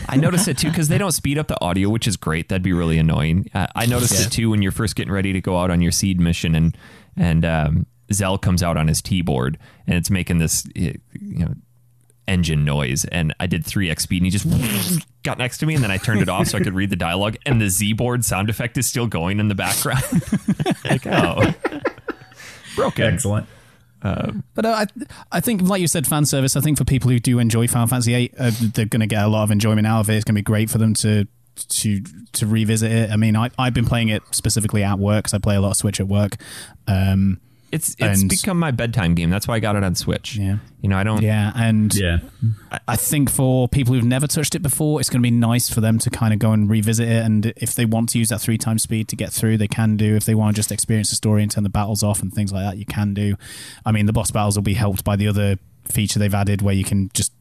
I noticed it too, because they don't speed up the audio, which is great. That'd be really annoying. I noticed it too when you're first getting ready to go out on your seed mission, and Zell comes out on his T-board, and it's making this engine noise, and I did 3x speed, and he just got next to me, and then I turned it off so I could read the dialogue, and the Z-board sound effect is still going in the background. Like, oh, broken. Excellent. But I think, like you said, fan service. I think for people who do enjoy Final Fantasy VIII, they're going to get a lot of enjoyment out of it. It's going to be great for them to revisit it. I mean, I've been playing it specifically at work, because I play a lot of Switch at work. It's become my bedtime game. That's why I got it on Switch. Yeah. I don't... Yeah, and Yeah. I think for people who've never touched it before, it's going to be nice for them to kind of go and revisit it, and if they want to use that 3 times speed to get through, they can do. If they want to just experience the story and turn the battles off and things like that, you can do. I mean, the boss battles will be helped by the other feature they've added where you can just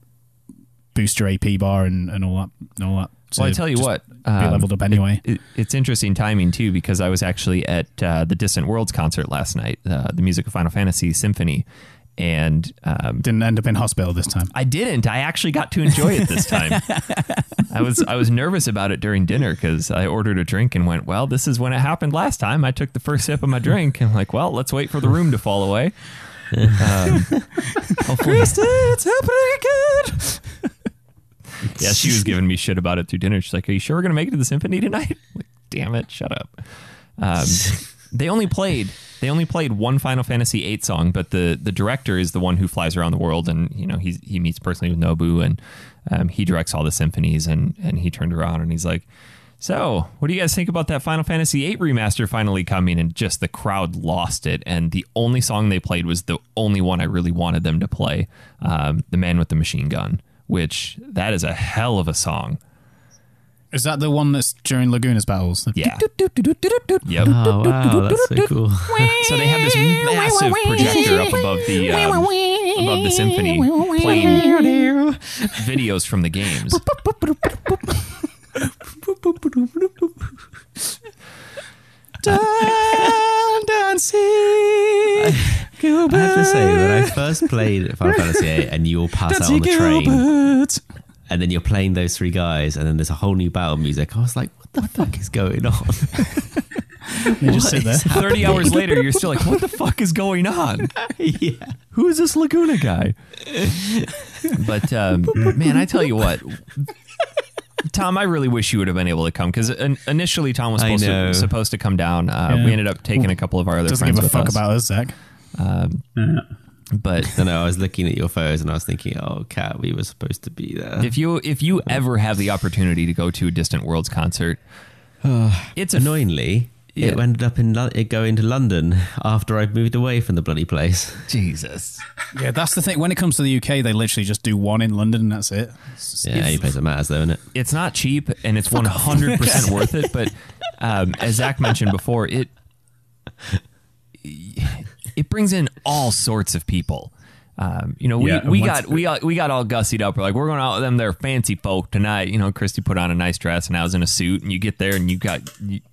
boost your AP bar and all that. So well, I tell you what, be leveled up anyway. It's interesting timing too, because I was actually at the Distant Worlds concert last night, the music of Final Fantasy Symphony, and didn't end up in hospital this time. I didn't. I actually got to enjoy it this time. I was nervous about it during dinner because I ordered a drink and went, well, this is when it happened last time. I took the first sip of my drink and like, well, let's wait for the room to fall away. Hopefully it's happening again. Yeah, she was giving me shit about it through dinner. She's like, are you sure we're going to make it to the symphony tonight? I'm like, damn it, shut up. They only played one Final Fantasy VIII song, but the director is the one who flies around the world, and he meets personally with Nobu, and he directs all the symphonies, and he turned around and he's like, so what do you guys think about that Final Fantasy VIII remaster finally coming? And just the crowd lost it, and the only song they played was the only one I really wanted them to play, The Man with the Machine Gun, which that is a hell of a song. Is that the one that's during Laguna's battles? Yeah. Yep. Oh, wow, that's so cool. So they have this massive projector up above the symphony playing videos from the games. I have to say, when I first played Final Fantasy VIII and you all pass out on the train, and then you're playing those 3 guys, and then there's a whole new battle music, I was like, what the fuck is going on? You just sit there. 30 hours later, you're still like, what the fuck is going on? Yeah. Who is this Laguna guy? But, man, I tell you what, Tom, I really wish you would have been able to come, because initially Tom was supposed to come down. We ended up taking a couple of our other friends with us. Doesn't give a fuck about us, Zach. But no, I was looking at your photos and I was thinking, oh, Kat, we were supposed to be there. If you ever have the opportunity to go to a Distant Worlds concert, it's annoyingly, it ended up going to London after I moved away from the bloody place. Jesus. Yeah, that's the thing. When it comes to the UK, they literally just do one in London and that's it. Yeah, any place that matters though, isn't it? It's not cheap and it's 100% worth it. But as Zach mentioned before, it brings in all sorts of people. We got all gussied up. We're like, we're going out with them. They're fancy folk tonight. Christy put on a nice dress and I was in a suit, and you get there and you got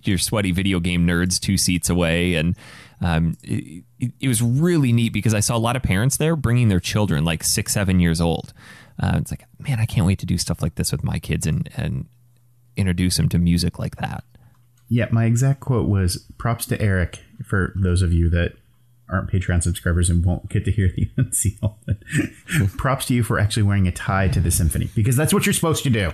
your sweaty video game nerds 2 seats away. And it was really neat because I saw a lot of parents there bringing their children, like 6-7 years old. It's like, man, I can't wait to do stuff like this with my kids and introduce them to music like that. Yeah, my exact quote was, props to Eric, for those of you that aren't Patreon subscribers and won't get to hear the unseal. Props to you for actually wearing a tie to the symphony, because that's what you're supposed to do.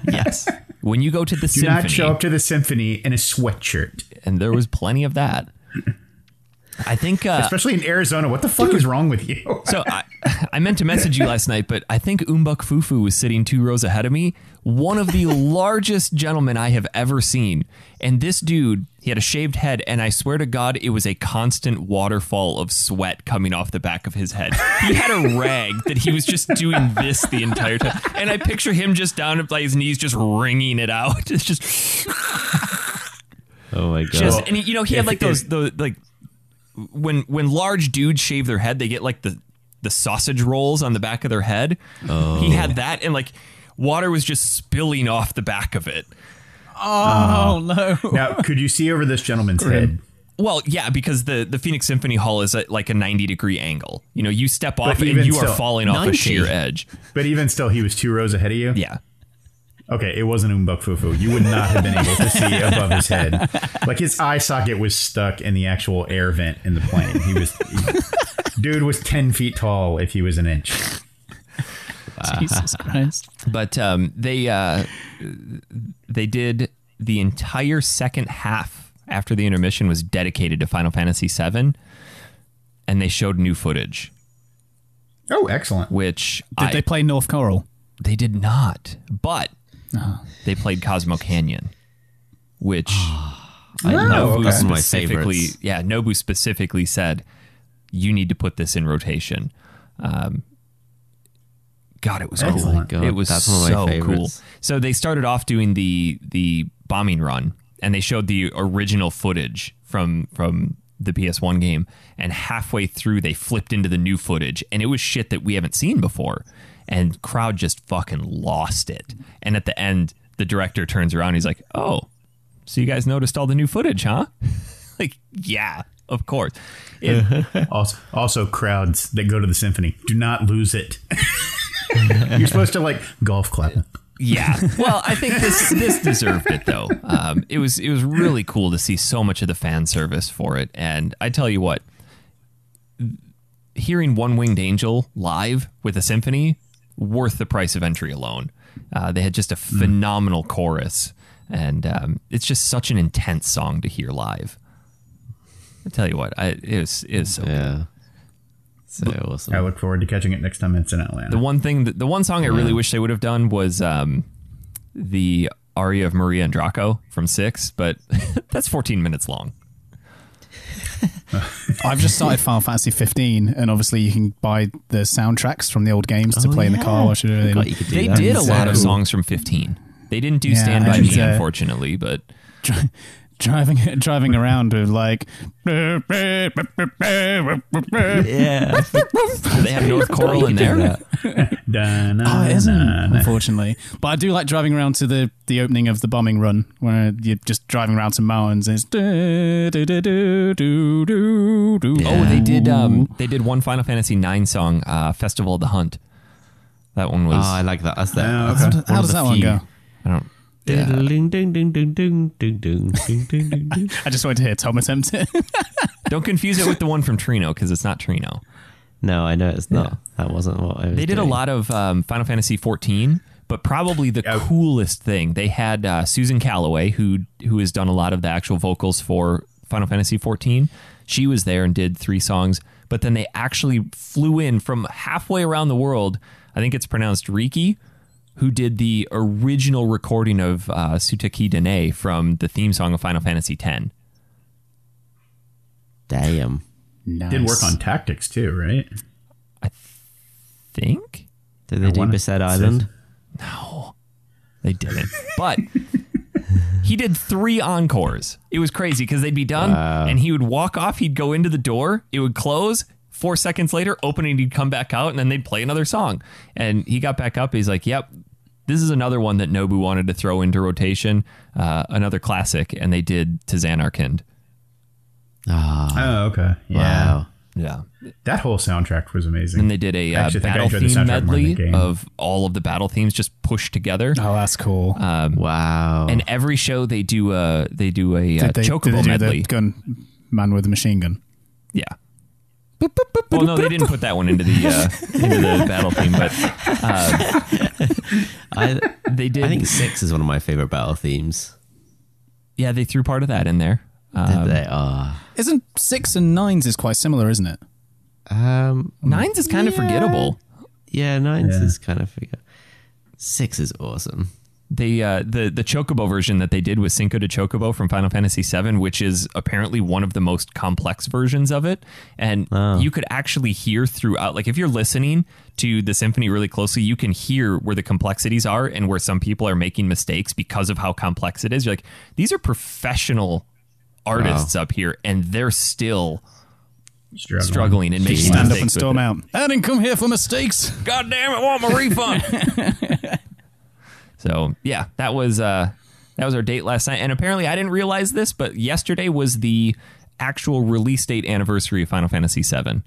Yes. When you go to the symphony. Do not show up to the symphony in a sweatshirt. And there was plenty of that. I think... especially in Arizona. What the fuck is wrong with you? So I meant to message you last night, but I think Umbuk Fufu was sitting 2 rows ahead of me. One of the largest gentlemen I have ever seen. And this dude, he had a shaved head, and I swear to God, it was a constant waterfall of sweat coming off the back of his head. He had a rag that he was just doing this the entire time. And I picture him just down at his knees, just wringing it out. It's just... Oh my God. And he had like those like... When large dudes shave their head, they get like the sausage rolls on the back of their head. Oh. He had that, and like water was just spilling off the back of it. Oh no! Now, could you see over this gentleman's head? Well, yeah, because the Phoenix Symphony Hall is at like a 90-degree angle. You step off and you are falling off a sheer edge. But even still, he was 2 rows ahead of you? Yeah. Okay, it wasn't Umbuk Fufu. You would not have been able to see above his head. Like, his eye socket was stuck in the actual air vent in the plane. Dude was 10 feet tall if he was an inch. Jesus Christ. But they did the entire second half after the intermission was dedicated to Final Fantasy VII, and they showed new footage. Oh, excellent. Which Did they play North Coral? They did not, but they played Cosmo Canyon, which That's one of my favorites. Yeah, Nobu specifically said, you need to put this in rotation. God, it was cool. Oh my God, it was that's one of my so favorites. cool. So they started off doing the bombing run, and they showed the original footage from the PS1 game, and halfway through they flipped into the new footage, and it was shit that we haven't seen before, and crowd just fucking lost it. And at the end, the director turns around, he's like, "Oh, so you guys noticed all the new footage, huh?" Like, yeah, of course. Also, crowds that go to the symphony, do not lose it. You're supposed to like golf clap. Yeah. Well, I think this deserved it though. It was really cool to see so much of the fan service for it. And I tell you what, hearing One Winged Angel live with a symphony, worth the price of entry alone. They had just a phenomenal chorus, and it's just such an intense song to hear live. I tell you what, it was so good. So awesome. I look forward to catching it next time it's in Atlanta. The one song I really wish they would have done was the aria of Maria and Draco from 6, but that's 14 minutes long. I've just started Final Fantasy 15, and obviously you can buy the soundtracks from the old games to play in the car. They did a lot of songs from 15. They didn't do Stand By Me, unfortunately, but... Driving around with like Do they have North Choral in there? It isn't, unfortunately. But I do like driving around to the opening of the bombing run, where you're just driving around some mountains and it's Oh, they did one Final Fantasy 9 song, Festival of the Hunt. That one was... Oh, I like that. That's the, How does that one go? I don't... Yeah. I just wanted to hear Tom attempt it. Don't confuse it with the one from Trino, because it's not Trino. No, I know it's not. That wasn't what I was They did doing. a lot of Final Fantasy 14, but probably the coolest thing, they had Susan Calloway, who has done a lot of the actual vocals for Final Fantasy 14. She was there and did 3 songs, but then they actually flew in from halfway around the world. I think it's pronounced Riki, who did the original recording of Suteki Dene from the theme song of Final Fantasy X. Damn. Nice. Did work on Tactics too, right? I think? Did they do Beset Island? No, they didn't. But he did 3 encores. It was crazy because they'd be done and he would walk off. He'd go into the door. It would close. 4 seconds later, open and he'd come back out and then they'd play another song. And he got back up. He's like, yep, this is another one that Nobu wanted to throw into rotation. Another classic. And they did To Zanarkand. Oh, okay. Yeah. Wow. Yeah. That whole soundtrack was amazing. And they did a battle theme medley of all of the battle themes just pushed together. Oh, that's cool. Wow. And every show they do a chocobo did they do medley. The gun man with the machine gun. Yeah. Well, no, they didn't put that one into the battle theme, but they did. I think 6 is one of my favorite battle themes. Yeah, they threw part of that in there. Did they? Isn't 6 and 9's is quite similar, isn't it? 9's is kind of forgettable. Yeah, 9's is kind of forgettable. 6 is awesome. They the Chocobo version that they did with Cinco de Chocobo from Final Fantasy VII, which is apparently one of the most complex versions of it, and you could actually hear throughout. Like if you're listening to the symphony really closely, you can hear where the complexities are and where some people are making mistakes because of how complex it is. You're like, these are professional artists up here, and they're still struggling and making Stand mistakes up and storm out. I didn't come here for mistakes. God damn it, I want my refund. So yeah, that was our date last night, and apparently I didn't realize this, but yesterday was the actual release date anniversary of Final Fantasy VII.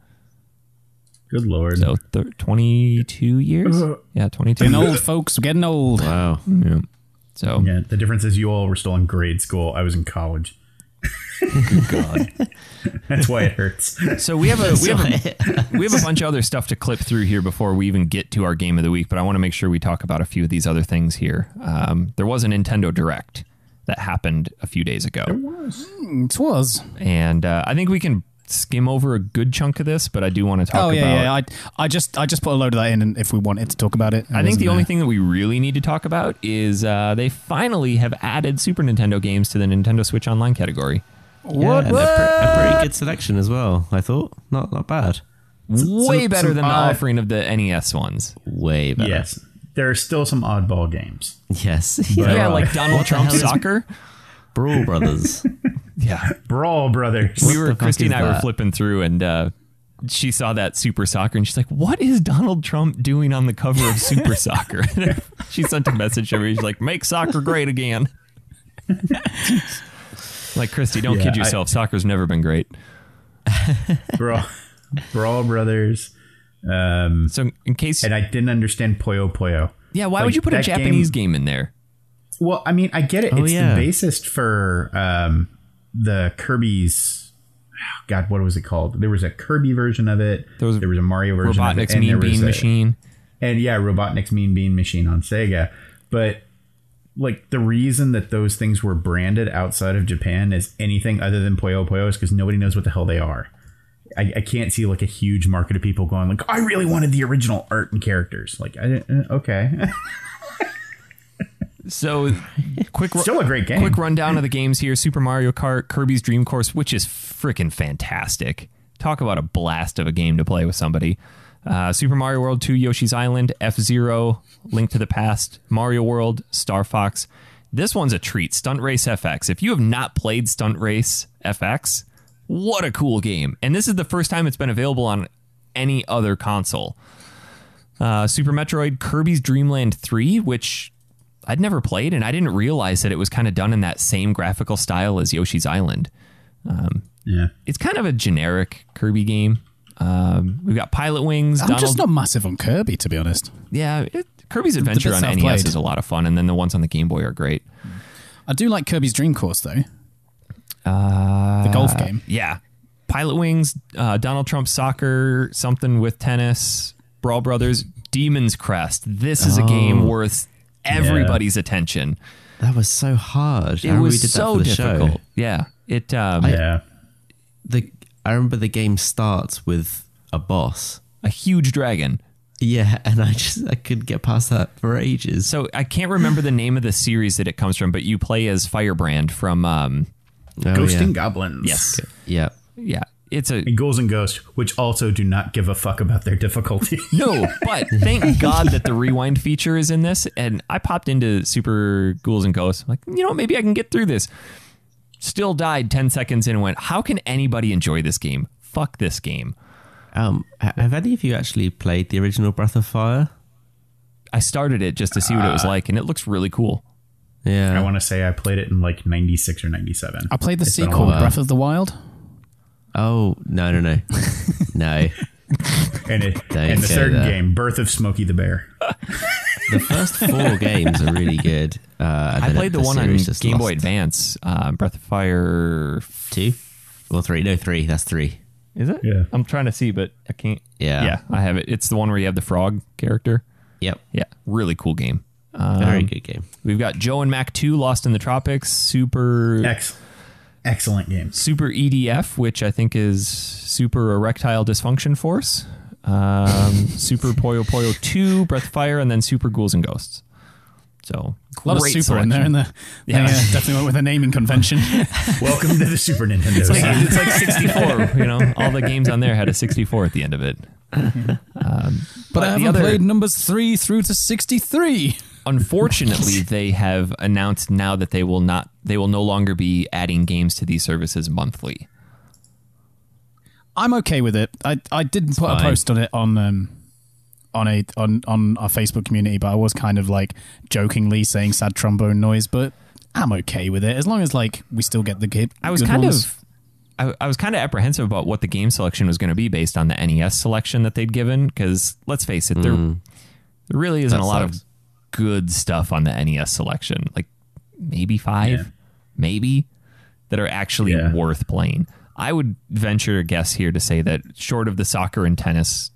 Good Lord. So 22 years? Yeah, 22 Getting years. old, folks. We're getting old. Wow. Yeah. So Yeah, the difference is you all were still in grade school. I was in college. God. That's why it hurts. So we have a bunch of other stuff to clip through here before we even get to our game of the week, but I want to make sure we talk about a few of these other things here. There was a Nintendo Direct that happened a few days ago. It was. And I think we can skim over a good chunk of this, but I do want to talk about. Yeah. I just put a load of that in, and if we wanted to talk about it, I think the only thing that we really need to talk about is they finally have added Super Nintendo games to the Nintendo Switch Online category. What? A pretty good selection as well. I thought not bad. Way better than the offering of the NES ones. Way better. Yes, there are still some oddball games. Yes. Yeah, like Donald Trump Soccer. Brawl Brothers. Yeah. Brawl Brothers. Christy and I were flipping through, and she saw that Super Soccer, and she's like, what is Donald Trump doing on the cover of Super Soccer? She sent a message to me. She's like, make soccer great again. Like, Christy, don't kid yourself. Soccer's never been great. Brawl Brothers. So in case... And I didn't understand Puyo Puyo. Yeah, why would you put a Japanese game in there? Well, I mean, I get it. It's the bassist for the Kirby's... Oh, God, what was it called? There was a Kirby version of it. There was a Mario version of it. Robotnik's Mean Bean Machine. And yeah, Robotnik's Mean Bean Machine on Sega. But like the reason that those things were branded outside of Japan as anything other than Puyo Puyo is because nobody knows what the hell they are. I can't see like a huge market of people going like, I really wanted the original art and characters. Like, I didn't. Okay. So, still a great game. Quick rundown of the games here: Super Mario Kart, Kirby's Dream Course, which is freaking fantastic. Talk about a blast of a game to play with somebody. Super Mario World 2, Yoshi's Island, F-Zero, Link to the Past, Mario World, Star Fox. This one's a treat. Stunt Race FX. If you have not played Stunt Race FX, what a cool game. And this is the first time it's been available on any other console. Super Metroid, Kirby's Dream Land 3, which I'd never played, and I didn't realize that it was kind of done in that same graphical style as Yoshi's Island. It's kind of a generic Kirby game. We've got Pilot Wings. I'm just not massive on Kirby, to be honest. Yeah, Kirby's Adventure on NES is a lot of fun, and then the ones on the Game Boy are great. I do like Kirby's Dream Course, though. The golf game. Yeah. Pilot Wings, Donald Trump Soccer, something with tennis, Brawl Brothers, Demon's Crest. This is a game worth everybody's attention. That was so hard. It was so difficult. Show. Yeah. I remember the game starts with a boss. A huge dragon. Yeah, and I couldn't get past that for ages. So I can't remember the name of the series that it comes from, but you play as Firebrand from... Ghost and Goblins. Yes. Yeah. Yeah. It's Ghouls and Ghosts, which also do not give a fuck about their difficulty. No, but thank God that the rewind feature is in this. And I popped into Super Ghouls and Ghosts. I'm like, maybe I can get through this. Still died 10 seconds in and went, how can anybody enjoy this game? Fuck this game. Have any of you actually played the original Breath of Fire? I started it just to see what it was like, and it looks really cool. Yeah. I want to say I played it in like 96 or 97. I played the sequel, Breath of the Wild. Oh, no. No. And the third game, Birth of Smokey the Bear. The first 4 games are really good. I played the one on Game Boy Advance, Breath of Fire 2? Well, 3. No, 3. That's 3. Is it? Yeah. I'm trying to see, but I can't. Yeah, I have it. It's the one where you have the frog character. Yep. Yeah, really cool game. Very good game. We've got Joe and Mac 2, Lost in the Tropics, Excellent game. Super EDF, which I think is Super Erectile Dysfunction Force, Super Puyo Puyo 2, Breath of Fire, and then Super Ghouls and Ghosts. So a lot of super selection in there. Yeah, definitely went with a naming convention. Welcome to the Super Nintendo. It's like 64. All the games on there had a 64 at the end of it. But I haven't played numbers 3 through to 63. Unfortunately, they have announced now that they will no longer be adding games to these services monthly. I'm okay with it. I did put a post on it on our Facebook community, but I was kind of like jokingly saying sad trombone noise, but I'm okay with it as long as like we still get the game. I was kind of apprehensive about what the game selection was going to be based on the NES selection that they'd given, because let's face it, there really isn't a lot of good stuff on the NES selection. Like maybe 5, maybe, that are actually worth playing. I would venture a guess here to say that short of the soccer and tennis,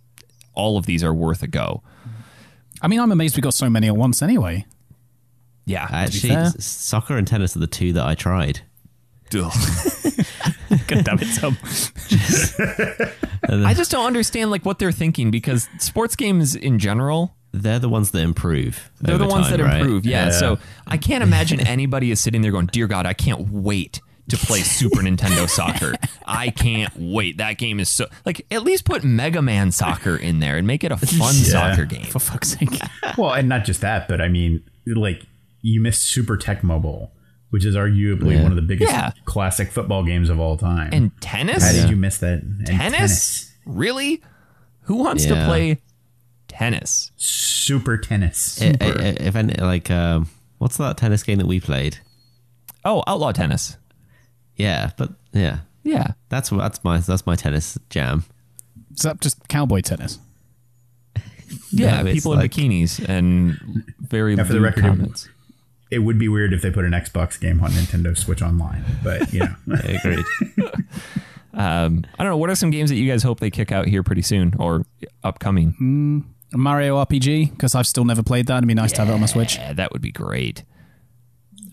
all of these are worth a go. I mean, I'm amazed we got so many at once anyway. Yeah. Actually, soccer and tennis are the 2 that I tried. God damn it, Tom. I just don't understand like what they're thinking, because sports games in general, they're the ones that improve. They're the ones time, that right? improve. Yeah. So I can't imagine anybody is sitting there going, dear God, I can't wait to play Super Nintendo Soccer. I can't wait. That game is so... Like, at least put Mega Man Soccer in there and make it a fun soccer game. For fuck's sake. Well, and not just that, but I mean, like, you missed Super Tech Mobile, which is arguably one of the biggest classic football games of all time. And tennis? How did you miss that? And tennis? Really? Who wants to play tennis? Super tennis. If any, like, what's that tennis game that we played? Oh, Outlaw Tennis. Yeah, but yeah. That's my tennis jam. Is that just cowboy tennis? Yeah, No, people in bikinis and very for the lewd record, comments. It would be weird if they put an Xbox game on Nintendo Switch Online, but you know. I agreed. I don't know. What are some games that you guys hope they kick out here pretty soon or upcoming? Mario RPG, because I've still never played that. It'd be nice to have it on my Switch. Yeah, that would be great.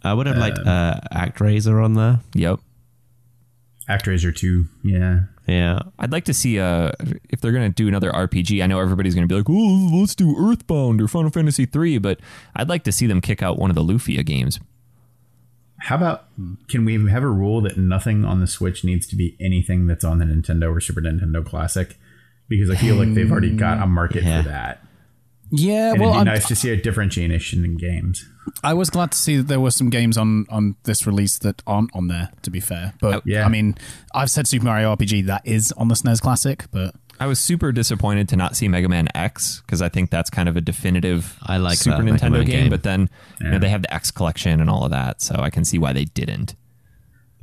I would have liked ActRaiser on there. Yep. ActRaiser 2, yeah. Yeah. I'd like to see if they're going to do another RPG. I know everybody's going to be like, oh, let's do Earthbound or Final Fantasy 3, but I'd like to see them kick out one of the Lufia games. How about, can we have a rule that nothing on the Switch needs to be anything that's on the Nintendo or Super Nintendo Classic? Because I feel like they've already got a market for that. Yeah, And well, it'd be nice to see a differentiation in games. I was glad to see that there were some games on this release that aren't on there, to be fair. But, Yeah. I mean, I've said Super Mario RPG, that is on the SNES Classic, but... I was super disappointed to not see Mega Man X, because I think that's kind of a definitive I like Super that Mega Nintendo Man game. game. But then you know, they have the X collection and all of that, so I can see why they didn't.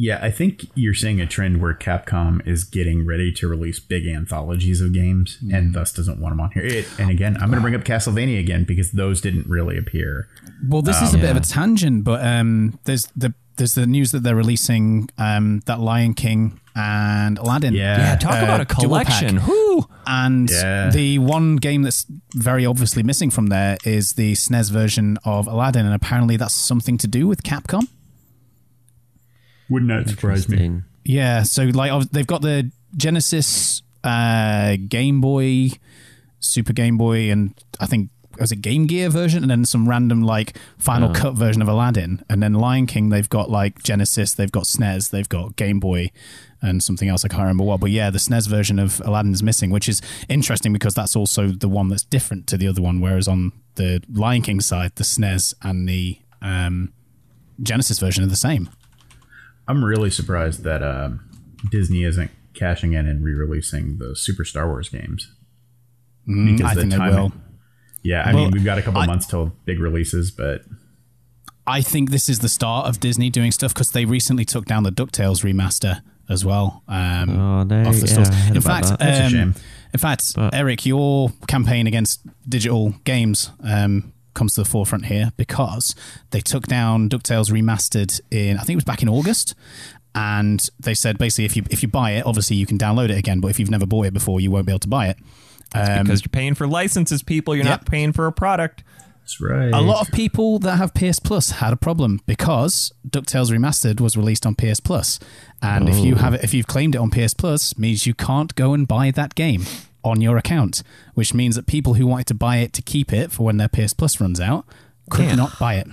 Yeah, I think you're seeing a trend where Capcom is getting ready to release big anthologies of games and thus doesn't want them on here. And again, I'm going to bring up Castlevania again because those didn't really appear. Well, this is a bit of a tangent, but there's the news that they're releasing that Lion King and Aladdin. Yeah, talk about a dual pack. collection. Whoo! And the one game that's very obviously missing from there is the SNES version of Aladdin, and apparently that's something to do with Capcom. Wouldn't that surprise me? Yeah, so like they've got the Genesis, Game Boy, Super Game Boy, and I think it was a Game Gear version, and then some random like Final Cut version of Aladdin. And then Lion King, they've got like Genesis, they've got SNES, they've got Game Boy, and something else I can't remember what. But yeah, the SNES version of Aladdin is missing, which is interesting because that's also the one that's different to the other one. Whereas on the Lion King side, the SNES and the Genesis version are the same. I'm really surprised that Disney isn't cashing in and re-releasing the Super Star Wars games. I think they will. Yeah, I mean, we've got a couple months till big releases, but... I think this is the start of Disney doing stuff because they recently took down the DuckTales remaster as well. Off the stores. In fact, That's a shame. In fact, Eric, your campaign against digital games comes to the forefront here because they took down DuckTales Remastered in, I think it was back in August, and they said basically if you buy it, obviously you can download it again, but if you've never bought it before, you won't be able to buy it. Because you're paying for licenses, people. You're not paying for a product. That's right. A lot of people that have PS Plus had a problem because DuckTales Remastered was released on PS Plus, and if you've claimed it on PS Plus, means you can't go and buy that game on your account, which means that people who wanted to buy it to keep it for when their PS Plus runs out could not buy it.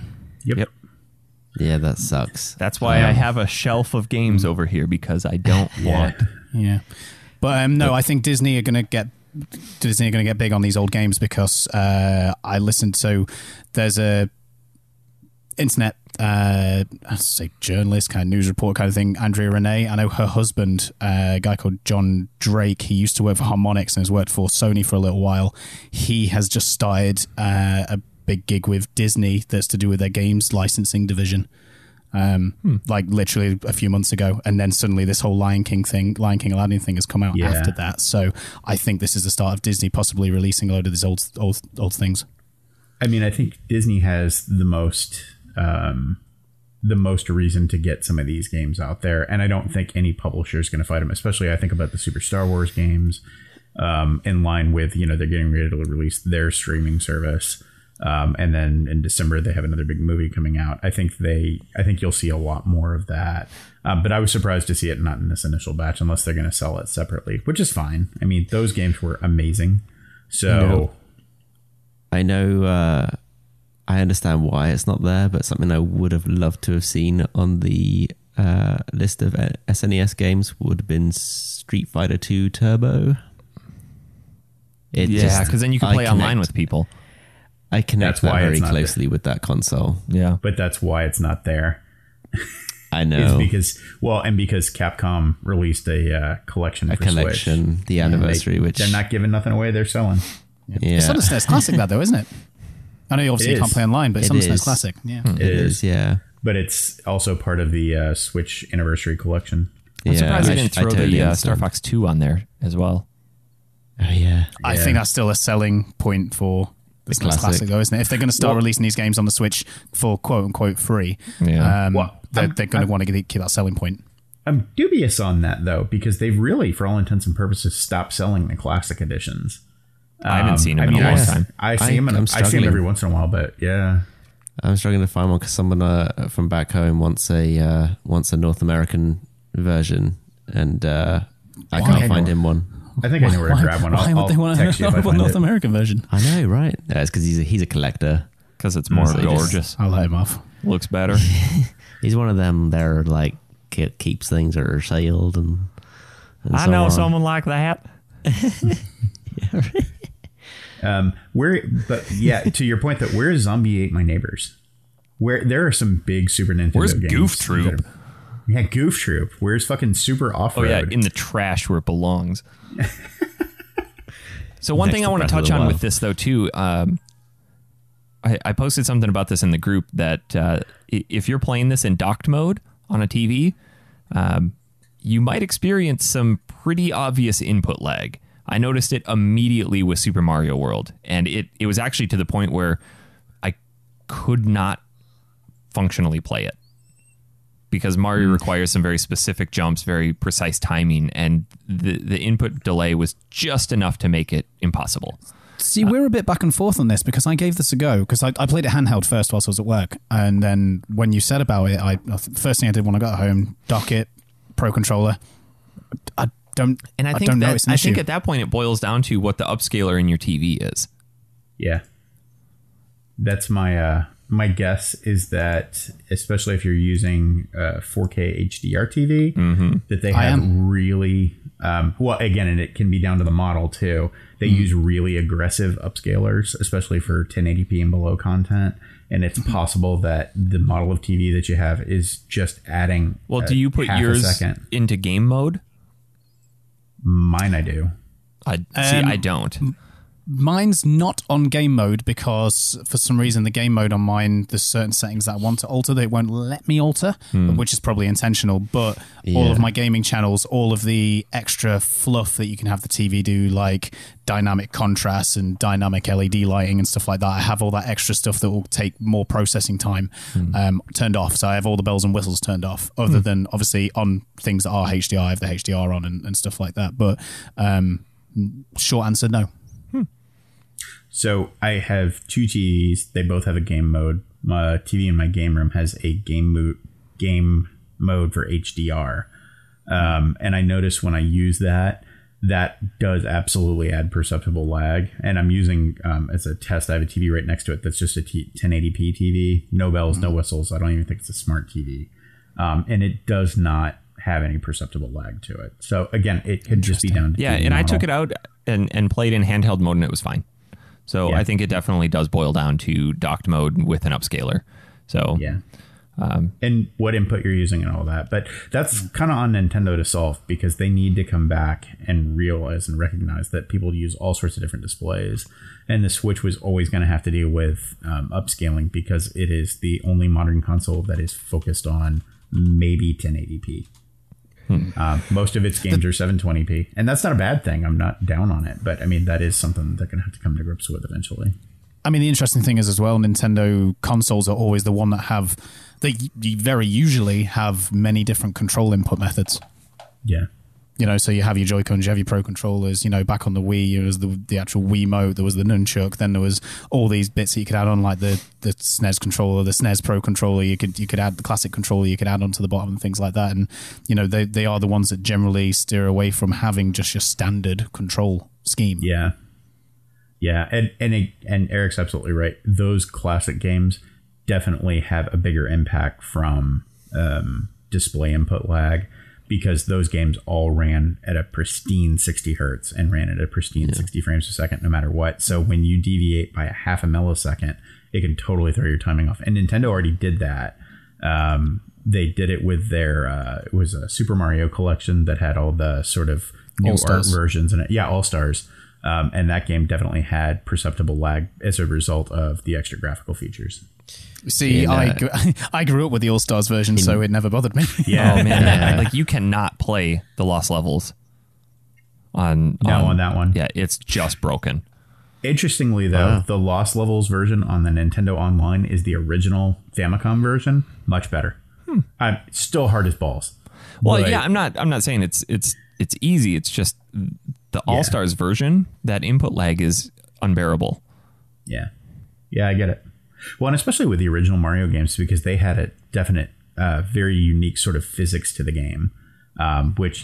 Yep. Yeah, that sucks. That's why I have a shelf of games over here because I don't want. Yeah, but no, I think Disney are going to get big on these old games because I listened to there's a internet journalist kind of news report kind of thing, Andrea Renee. I know her husband, a guy called John Drake, he used to work for Harmonix and has worked for Sony for a little while. He has just started a big gig with Disney that's to do with their games licensing division. Like literally a few months ago, and then suddenly this whole Lion King Aladdin thing has come out after that. So I think this is the start of Disney possibly releasing a load of these old things. I mean, I think Disney has the most reason to get some of these games out there, and I don't think any publisher is going to fight them. Especially, I think about the Super Star Wars games, in line with they're getting ready to release their streaming service. And then in December they have another big movie coming out. I think you'll see a lot more of that. But I was surprised to see it not in this initial batch, unless they're going to sell it separately, which is fine. I mean, those games were amazing. So I know I understand why it's not there, but something I would have loved to have seen on the list of SNES games would have been Street Fighter 2 Turbo. Because then you can play online with people. I connect that very closely with that console. Yeah, but that's why it's not there. I know. It's because Capcom released a collection for Switch. The anniversary, which they're not giving nothing away. They're selling. Yeah. It's on a SNES Classic, that though, isn't it? I know you obviously can't play online, but it's on a SNES Classic. Yeah, it is. Yeah, but it's also part of the Switch Anniversary Collection. I'm surprised they didn't throw the Star Fox 2 on there as well. Oh yeah, I think that's still a selling point for the SNES Classic, though, isn't it? If they're going to start releasing these games on the Switch for quote unquote free, they're going to want to keep that selling point. I'm dubious on that though, because they've really, for all intents and purposes, stopped selling the classic editions. I haven't seen them in a long time. I see them every once in a while, but yeah. I'm struggling to find one because someone from back home wants a North American version, and I can't find him one. I think I know where to grab one. Why would they want a North American version? I know, right? Yeah, it's because he's a collector. Because it's more gorgeous. I'll let him off. Looks better. He's one of them. They're like keeps things that are sealed and I so know on. someone like that. To your point, that where is Zombie Ate My Neighbors? Where there are some big Super Nintendo Where's games. Goof Troop? Goof Troop. Where's fucking Super Off-Road? Oh yeah, in the trash where it belongs. So one thing I want to touch on with this though too, I posted something about this in the group that if you're playing this in docked mode on a TV, you might experience some pretty obvious input lag. I noticed it immediately with Super Mario World, and it was actually to the point where I could not functionally play it because Mario requires some very specific jumps, very precise timing, and the input delay was just enough to make it impossible. See, we're a bit back and forth on this because I gave this a go because I played it handheld first whilst I was at work, and then when you said about it, first thing I did when I got home, dock it, Pro Controller. I think at that point it boils down to what the upscaler in your TV is. Yeah, that's my guess is that especially if you're using 4K HDR TV, that they have really again, and it can be down to the model too. They use really aggressive upscalers, especially for 1080p and below content. And it's possible that the model of TV that you have is just adding. Well, do you put yours into game mode? Mine, I do. I don't. Mine's not on game mode because for some reason the game mode on mine, there's certain settings that I want to alter that it won't let me alter, which is probably intentional. But all of my gaming channels, all of the extra fluff that you can have the TV do, like dynamic contrast and dynamic LED lighting and stuff like that, I have all that extra stuff that will take more processing time turned off. So I have all the bells and whistles turned off, other than obviously on things that are HDR, I have the HDR on and stuff like that. But short answer, no. So I have two TVs. They both have a game mode. My TV in my game room has a game mode for HDR. And I notice when I use that does absolutely add perceptible lag. And I'm using, as a test, I have a TV right next to it that's just a 1080p TV. No bells, no whistles. I don't even think it's a smart TV. And it does not have any perceptible lag to it. So again, it could just be down to TV and model. I took it out and played in handheld mode and it was fine. So I think it definitely does boil down to docked mode with an upscaler. So and what input you're using and all that. But that's kind of on Nintendo to solve because they need to come back and realize and recognize that people use all sorts of different displays. And the Switch was always going to have to deal with upscaling because it is the only modern console that is focused on maybe 1080p. Most of its games are 720p, and that's not a bad thing. I'm not down on it, but I mean that is something they're going to have to come to grips with eventually. I mean, the interesting thing is as well, Nintendo consoles are always the one that they very usually have many different control input methods. Yeah, So you have your Joy-Cons, you have your Pro controllers. Back on the Wii, there was the actual Wiimote, there was the Nunchuk, then there was all these bits that you could add on, like the SNES controller, the SNES Pro controller. You could add the classic controller, you could add onto the bottom and things like that. And they are the ones that generally steer away from having just your standard control scheme. Yeah, and Eric's absolutely right. Those classic games definitely have a bigger impact from display input lag, because those games all ran at a pristine 60 hertz and ran at a pristine 60 frames a second no matter what. So when you deviate by a half a millisecond, it can totally throw your timing off. And Nintendo already did that. They did it with their it was a Super Mario collection that had all the sort of new art versions in it. Yeah, All-Stars. And that game definitely had perceptible lag as a result of the extra graphical features. See, I grew up with the All-Stars version, so it never bothered me. Yeah. Oh, man. Like, you cannot play the Lost Levels on that one. Yeah, it's just broken. Interestingly, though, the Lost Levels version on the Nintendo Online is the original Famicom version. Much better. Still hard as balls. Well, yeah, I'm not saying it's easy. It's just the All-Stars version, that input lag is unbearable. Yeah, I get it. Well, and especially with the original Mario games, because they had a definite, very unique sort of physics to the game, which,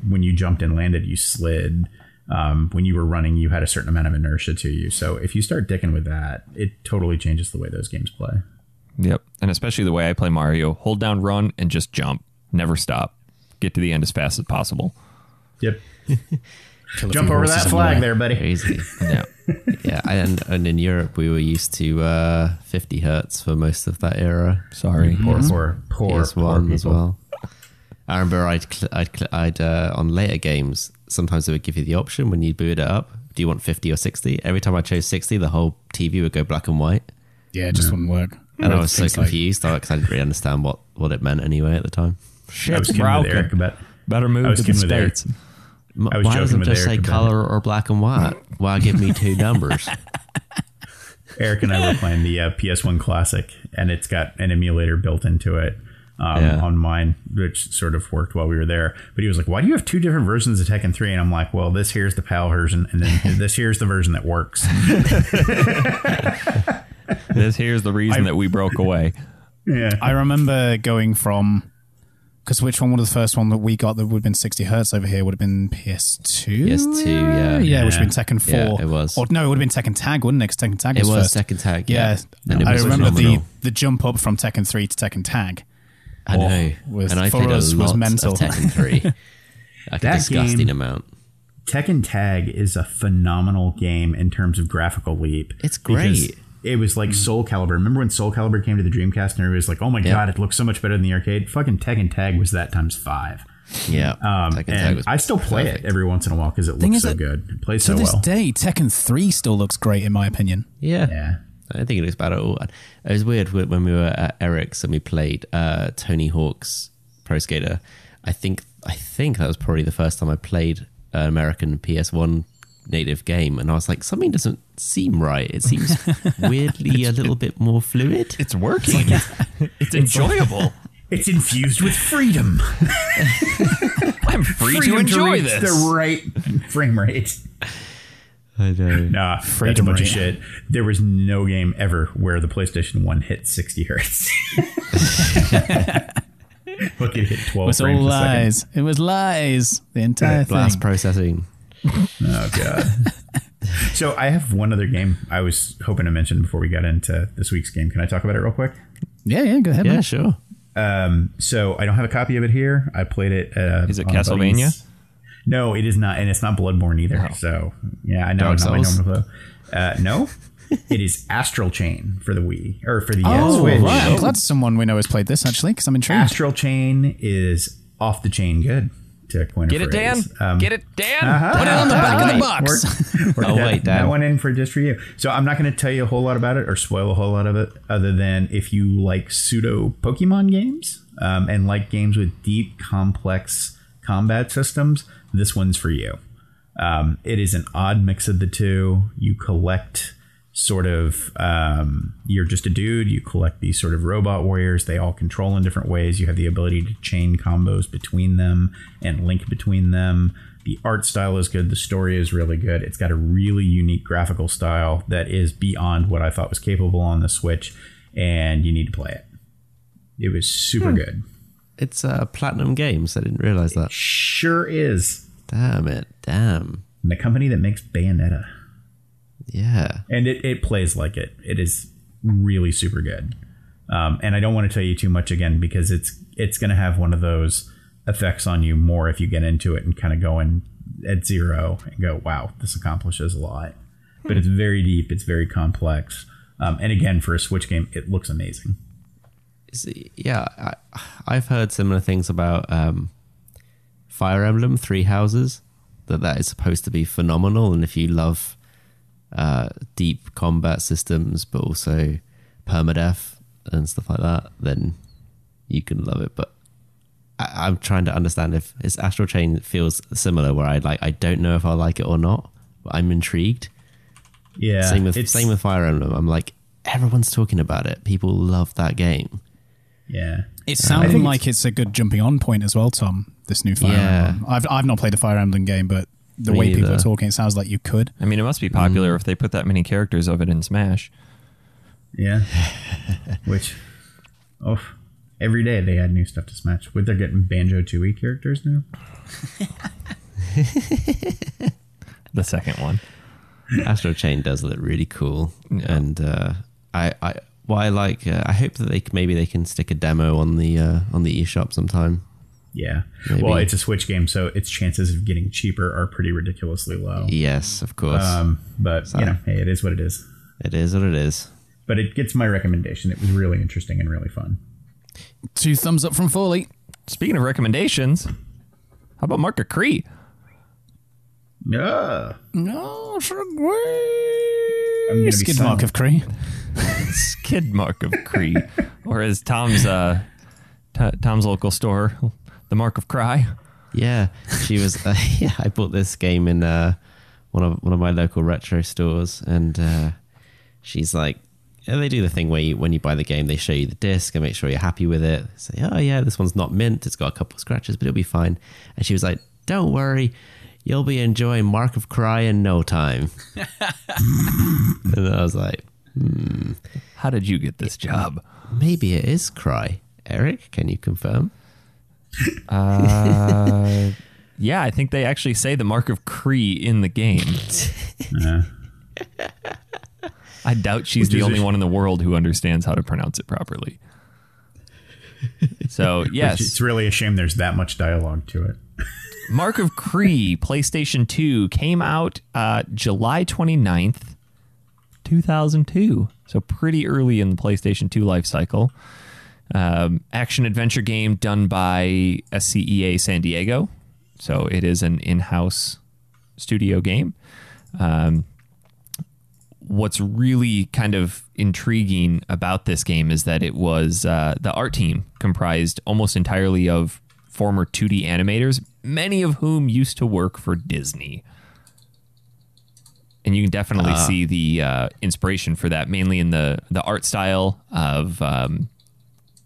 when you jumped and landed, you slid. When you were running, you had a certain amount of inertia to you. So if you start dicking with that, it totally changes the way those games play. Yep. And especially the way I play Mario. Hold down run and just jump. Never stop. Get to the end as fast as possible. Yep. Jump over that flag there, buddy. Crazy. Yeah. Yeah, and in Europe we were used to 50 hertz for most of that era. Sorry, poor PS1 as well. I remember I'd on later games, sometimes they would give you the option when you boot it up. Do you want 50 or 60? Every time I chose 60, the whole TV would go black and white. Yeah, it just wouldn't work. And I was so confused because I didn't really understand what it meant anyway at the time. Shit, I was kidding with Eric about. Better move to the States. Why doesn't it just say color or black and white? Why give me two numbers? Eric and I were playing the PS1 Classic, and it's got an emulator built into it on mine, which sort of worked while we were there. But he was like, why do you have two different versions of Tekken 3? And I'm like, well, this here's the PAL version, and then this here's the version that works. This here's the reason that we broke away. Yeah, I remember going from... Because which one was the first one that we got that would have been 60 hertz over here? Would have been PS2? PS2, yeah. Yeah, which would have been Tekken 4. Yeah, it was. Or no, it would have been Tekken Tag, wouldn't it? Because Tekken Tag was first. It was Tekken Tag, yeah. I remember the jump up from Tekken 3 to Tekken Tag. I know. And I played a lot of Tekken 3. Like a disgusting amount. Tekken Tag is a phenomenal game in terms of graphical leap. It's great. It was like Soul Calibur. Remember when Soul Calibur came to the Dreamcast and everybody was like, oh my God, it looks so much better than the arcade? Fucking Tekken Tag was that times 5. Yeah. And I still play it every once in a while because it looks so good. It plays so well. To this day, Tekken 3 still looks great in my opinion. Yeah. I don't think it looks bad at all. It was weird when we were at Eric's and we played Tony Hawk's Pro Skater. I think that was probably the first time I played an American PS1 native game, and I was like, something doesn't seem right. It seems weirdly a little bit more fluid. It's working. It's enjoyable. It's infused with freedom. I'm free to enjoy this. The right frame rate. I know. Nah, that's a bunch of shit. There was no game ever where the PlayStation 1 hit 60 hertz. Look, it hit 12 frames a second. It was all lies. It was lies. The entire thing. Blast processing. Oh God. So I have one other game I was hoping to mention before we got into this week's game. Can I talk about it real quick? Yeah, go ahead. Yeah, sure. So I don't have a copy of it here. I played it. Is it Castlevania? No, it is not, and it's not Bloodborne either. Oh. So yeah, I know. No, it is Astral Chain for the Wii or for the Switch. Right. I'm glad someone we know has played this actually, because I'm intrigued. Astral Chain is off the chain good. To coin Get it, Dan. Get it, Dan. Put it on the back of the box. We're wait, Dan. That one in for just for you. So I'm not going to tell you a whole lot about it or spoil a whole lot of it, other than if you like pseudo Pokemon games and like games with deep, complex combat systems, this one's for you. It is an odd mix of the two. You collect sort of you're just a dude. You collect these sort of robot warriors. They all control in different ways. You have the ability to chain combos between them and link between them. The art style is good. The story is really good. It's got a really unique graphical style that is beyond what I thought was capable on the Switch, and you need to play it. It was super good. It's Platinum Games. I didn't realize that. It sure is. Damn it. Damn. And the company that makes Bayonetta. Yeah. And it plays like it. It is really super good. And I don't want to tell you too much again, because it's going to have one of those effects on you more if you get into it and kind of go in at zero and go, wow, this accomplishes a lot. But it's very deep. It's very complex. And again, for a Switch game, it looks amazing. Yeah, I've heard similar things about Fire Emblem Three Houses, that is supposed to be phenomenal. And if you love deep combat systems, but also permadeath and stuff like that, then you can love it. But I'm trying to understand if Astral Chain feels similar, where I don't know if I like it or not, but I'm intrigued. Yeah, same with Fire Emblem. I'm like, everyone's talking about it. People love that game. Yeah, it's sounding like it's a good jumping on point as well, Tom. This new Fire Emblem. I've not played a Fire Emblem game, but the way people are talking, it sounds like you could. I mean, it must be popular if they put that many characters of it in Smash. Yeah, which, every day they add new stuff to Smash. They're getting Banjo-Tooie characters now. The second one. Astral Chain does look really cool, and I hope that they can stick a demo on the eShop sometime. Yeah, maybe. Well, it's a Switch game, so its chances of getting cheaper are pretty ridiculously low. Yes, of course. But hey, it is what it is. It is what it is. But it gets my recommendation. It was really interesting and really fun. 2 thumbs up from Foley. Speaking of recommendations, how about Mark of Kri? Yeah. No, I'm Skid Mark of Kri. Skid Mark of Kri, or as Tom's local store, the Mark of Kri. Yeah, she was. I bought this game in one of my local retro stores, and she's like, they do the thing where when you buy the game, they show you the disc and make sure you're happy with it. Say, oh yeah, this one's not mint. It's got a couple of scratches, but it'll be fine. And she was like, don't worry, you'll be enjoying Mark of Kri in no time. And I was like, How did you get this job? Maybe it is Kri. Eric, can you confirm? Yeah, I think they actually say the Mark of Kri in the game. I doubt she's the only one in the world who understands how to pronounce it properly. So, yes. It's really a shame there's that much dialogue to it. Mark of Kri, PlayStation 2, came out July 29th, 2002. So pretty early in the PlayStation 2 life cycle. Action-adventure game done by SCEA San Diego. So it is an in-house studio game. What's really kind of intriguing about this game is that it was the art team comprised almost entirely of former 2D animators, many of whom used to work for Disney. And you can definitely see the inspiration for that, mainly in the art style of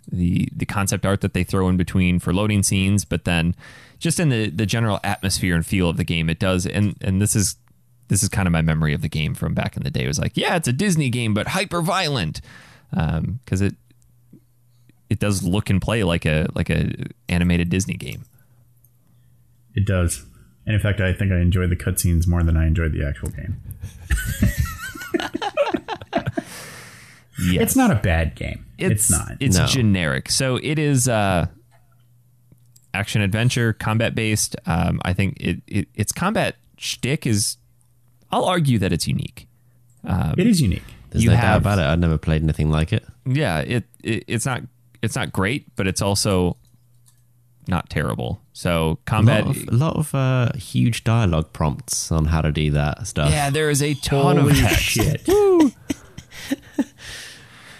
the concept art that they throw in between for loading scenes, but then just in the general atmosphere and feel of the game. It does, and this is kind of my memory of the game from back in the day. It was like, yeah, it's a Disney game, but hyper violent, because it does look and play like a animated Disney game. It does. And in fact, I think I enjoyed the cutscenes more than I enjoyed the actual game. Yes. It's not a bad game. It's not. It's generic. So it is action adventure, combat based. I think its combat shtick is. I'll argue that it's unique. It is unique. There's no doubt about it. I've never played anything like it. Yeah, it's not great, but it's also not terrible. So combat, a lot of huge dialogue prompts on how to do that stuff. Yeah, there is a ton of text. Shit.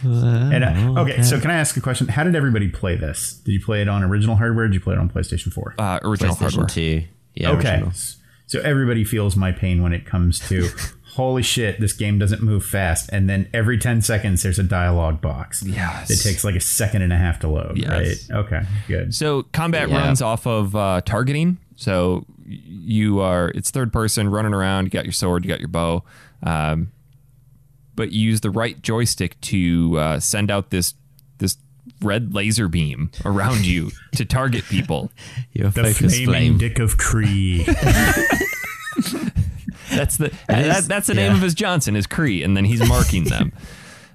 And okay, so can I ask a question? How did everybody play this? Did you play it on original hardware? Or did you play it on PlayStation 4? Original PlayStation hardware. 2. Yeah. Okay. Original. So everybody feels my pain when it comes to holy shit, this game doesn't move fast. And then every 10 seconds, there's a dialogue box. Yes. It takes like a second and a half to load, right? Okay, good. So combat runs off of targeting. So it's third person running around. You got your sword, you got your bow. But you use the right joystick to send out this red laser beam around you to target people. Your the flaming dick of Kri. That's the name of his Johnson, is Kri, and then he's marking them.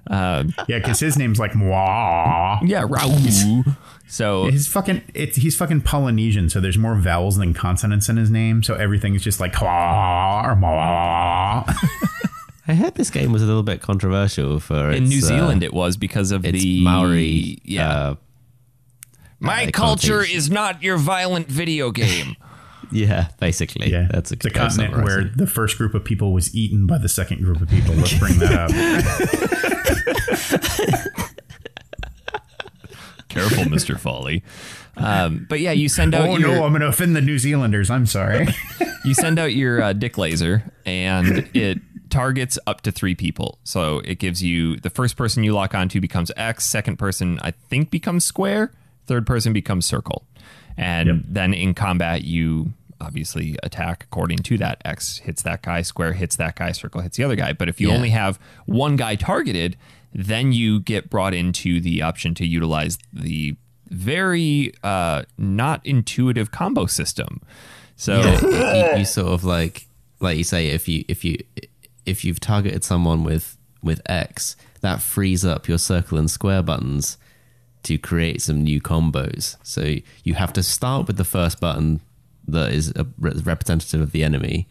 Yeah, because his name's like Mwah. Yeah, Raoul. So he's fucking Polynesian, so there's more vowels than consonants in his name, so everything's just like Mwah or Mwah. I heard this game was a little bit controversial for in New Zealand. It was because of the Maori. My culture is not your violent video game. Yeah, basically. Yeah, that's a continent where the first group of people was eaten by the second group of people. Let's bring that up. Careful, Mr. Foley. But yeah, you send out I'm going to offend the New Zealanders. I'm sorry. You send out your dick laser, and it targets up to 3 people. So it gives you the first person you lock onto becomes X, second person I think becomes square, third person becomes circle. And then in combat, you obviously attack according to that. X hits that guy, square hits that guy, circle hits the other guy. But if you only have one guy targeted, then you get brought into the option to utilize the very not intuitive combo system. So you sort of like you say, if you've targeted someone with X, that frees up your circle and square buttons to create some new combos. So you have to start with the first button that is a representative of the enemy,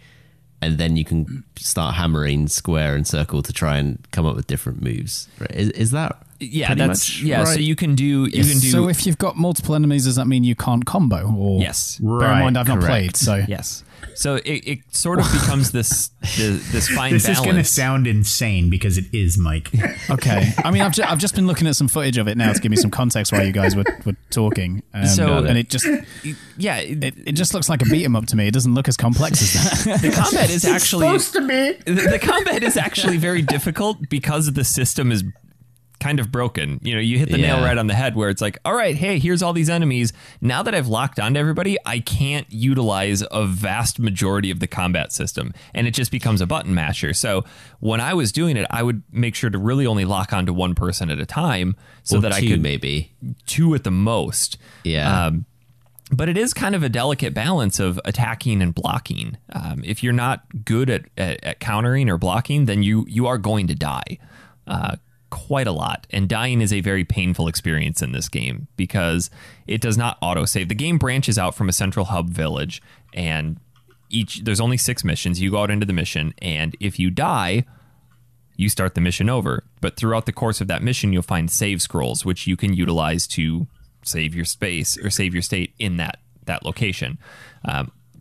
and then you can start hammering square and circle to try and come up with different moves. Right? Is that that's right? So you can do So if you've got multiple enemies, does that mean you can't combo? Or yes. Bear in mind, I've not played, so yes. So it sort of becomes this fine balance. This is going to sound insane because it is, Mike. Okay. I mean, I've just been looking at some footage of it now to give me some context while you guys were talking. And it just it just looks like a beat 'em up to me. It doesn't look as complex as that. The combat is actually supposed to be. The combat is actually very difficult because the system is kind of broken. You know, you hit the nail right on the head where it's like, all right, hey, here's all these enemies. Now that I've locked onto everybody, I can't utilize a vast majority of the combat system, and it just becomes a button masher. So when I was doing it, I would make sure to really only lock onto one person at a time so that I could maybe 2 at the most. Yeah. But it is kind of a delicate balance of attacking and blocking. If you're not good at countering or blocking, then you are going to die quite a lot. And dying is a very painful experience in this game because it does not autosave. The game branches out from a central hub village, and there's only 6 missions. You go out into the mission, and if you die, you start the mission over. But throughout the course of that mission, you'll find save scrolls, which you can utilize to save your space or save your state in that location.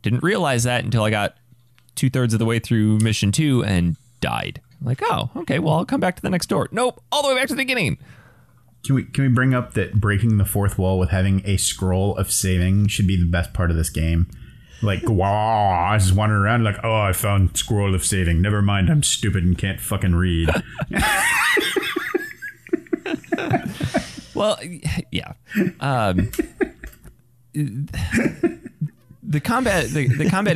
Didn't realize that until I got 2/3 of the way through mission 2 and died. I'm like, oh, okay, well, I'll come back to the next door. Nope, all the way back to the beginning. Can we bring up that breaking the fourth wall with having a scroll of saving should be the best part of this game? Like, wow, I was just wandering around like, oh, I found scroll of saving. Never mind, I'm stupid and can't fucking read. Well, yeah. The combat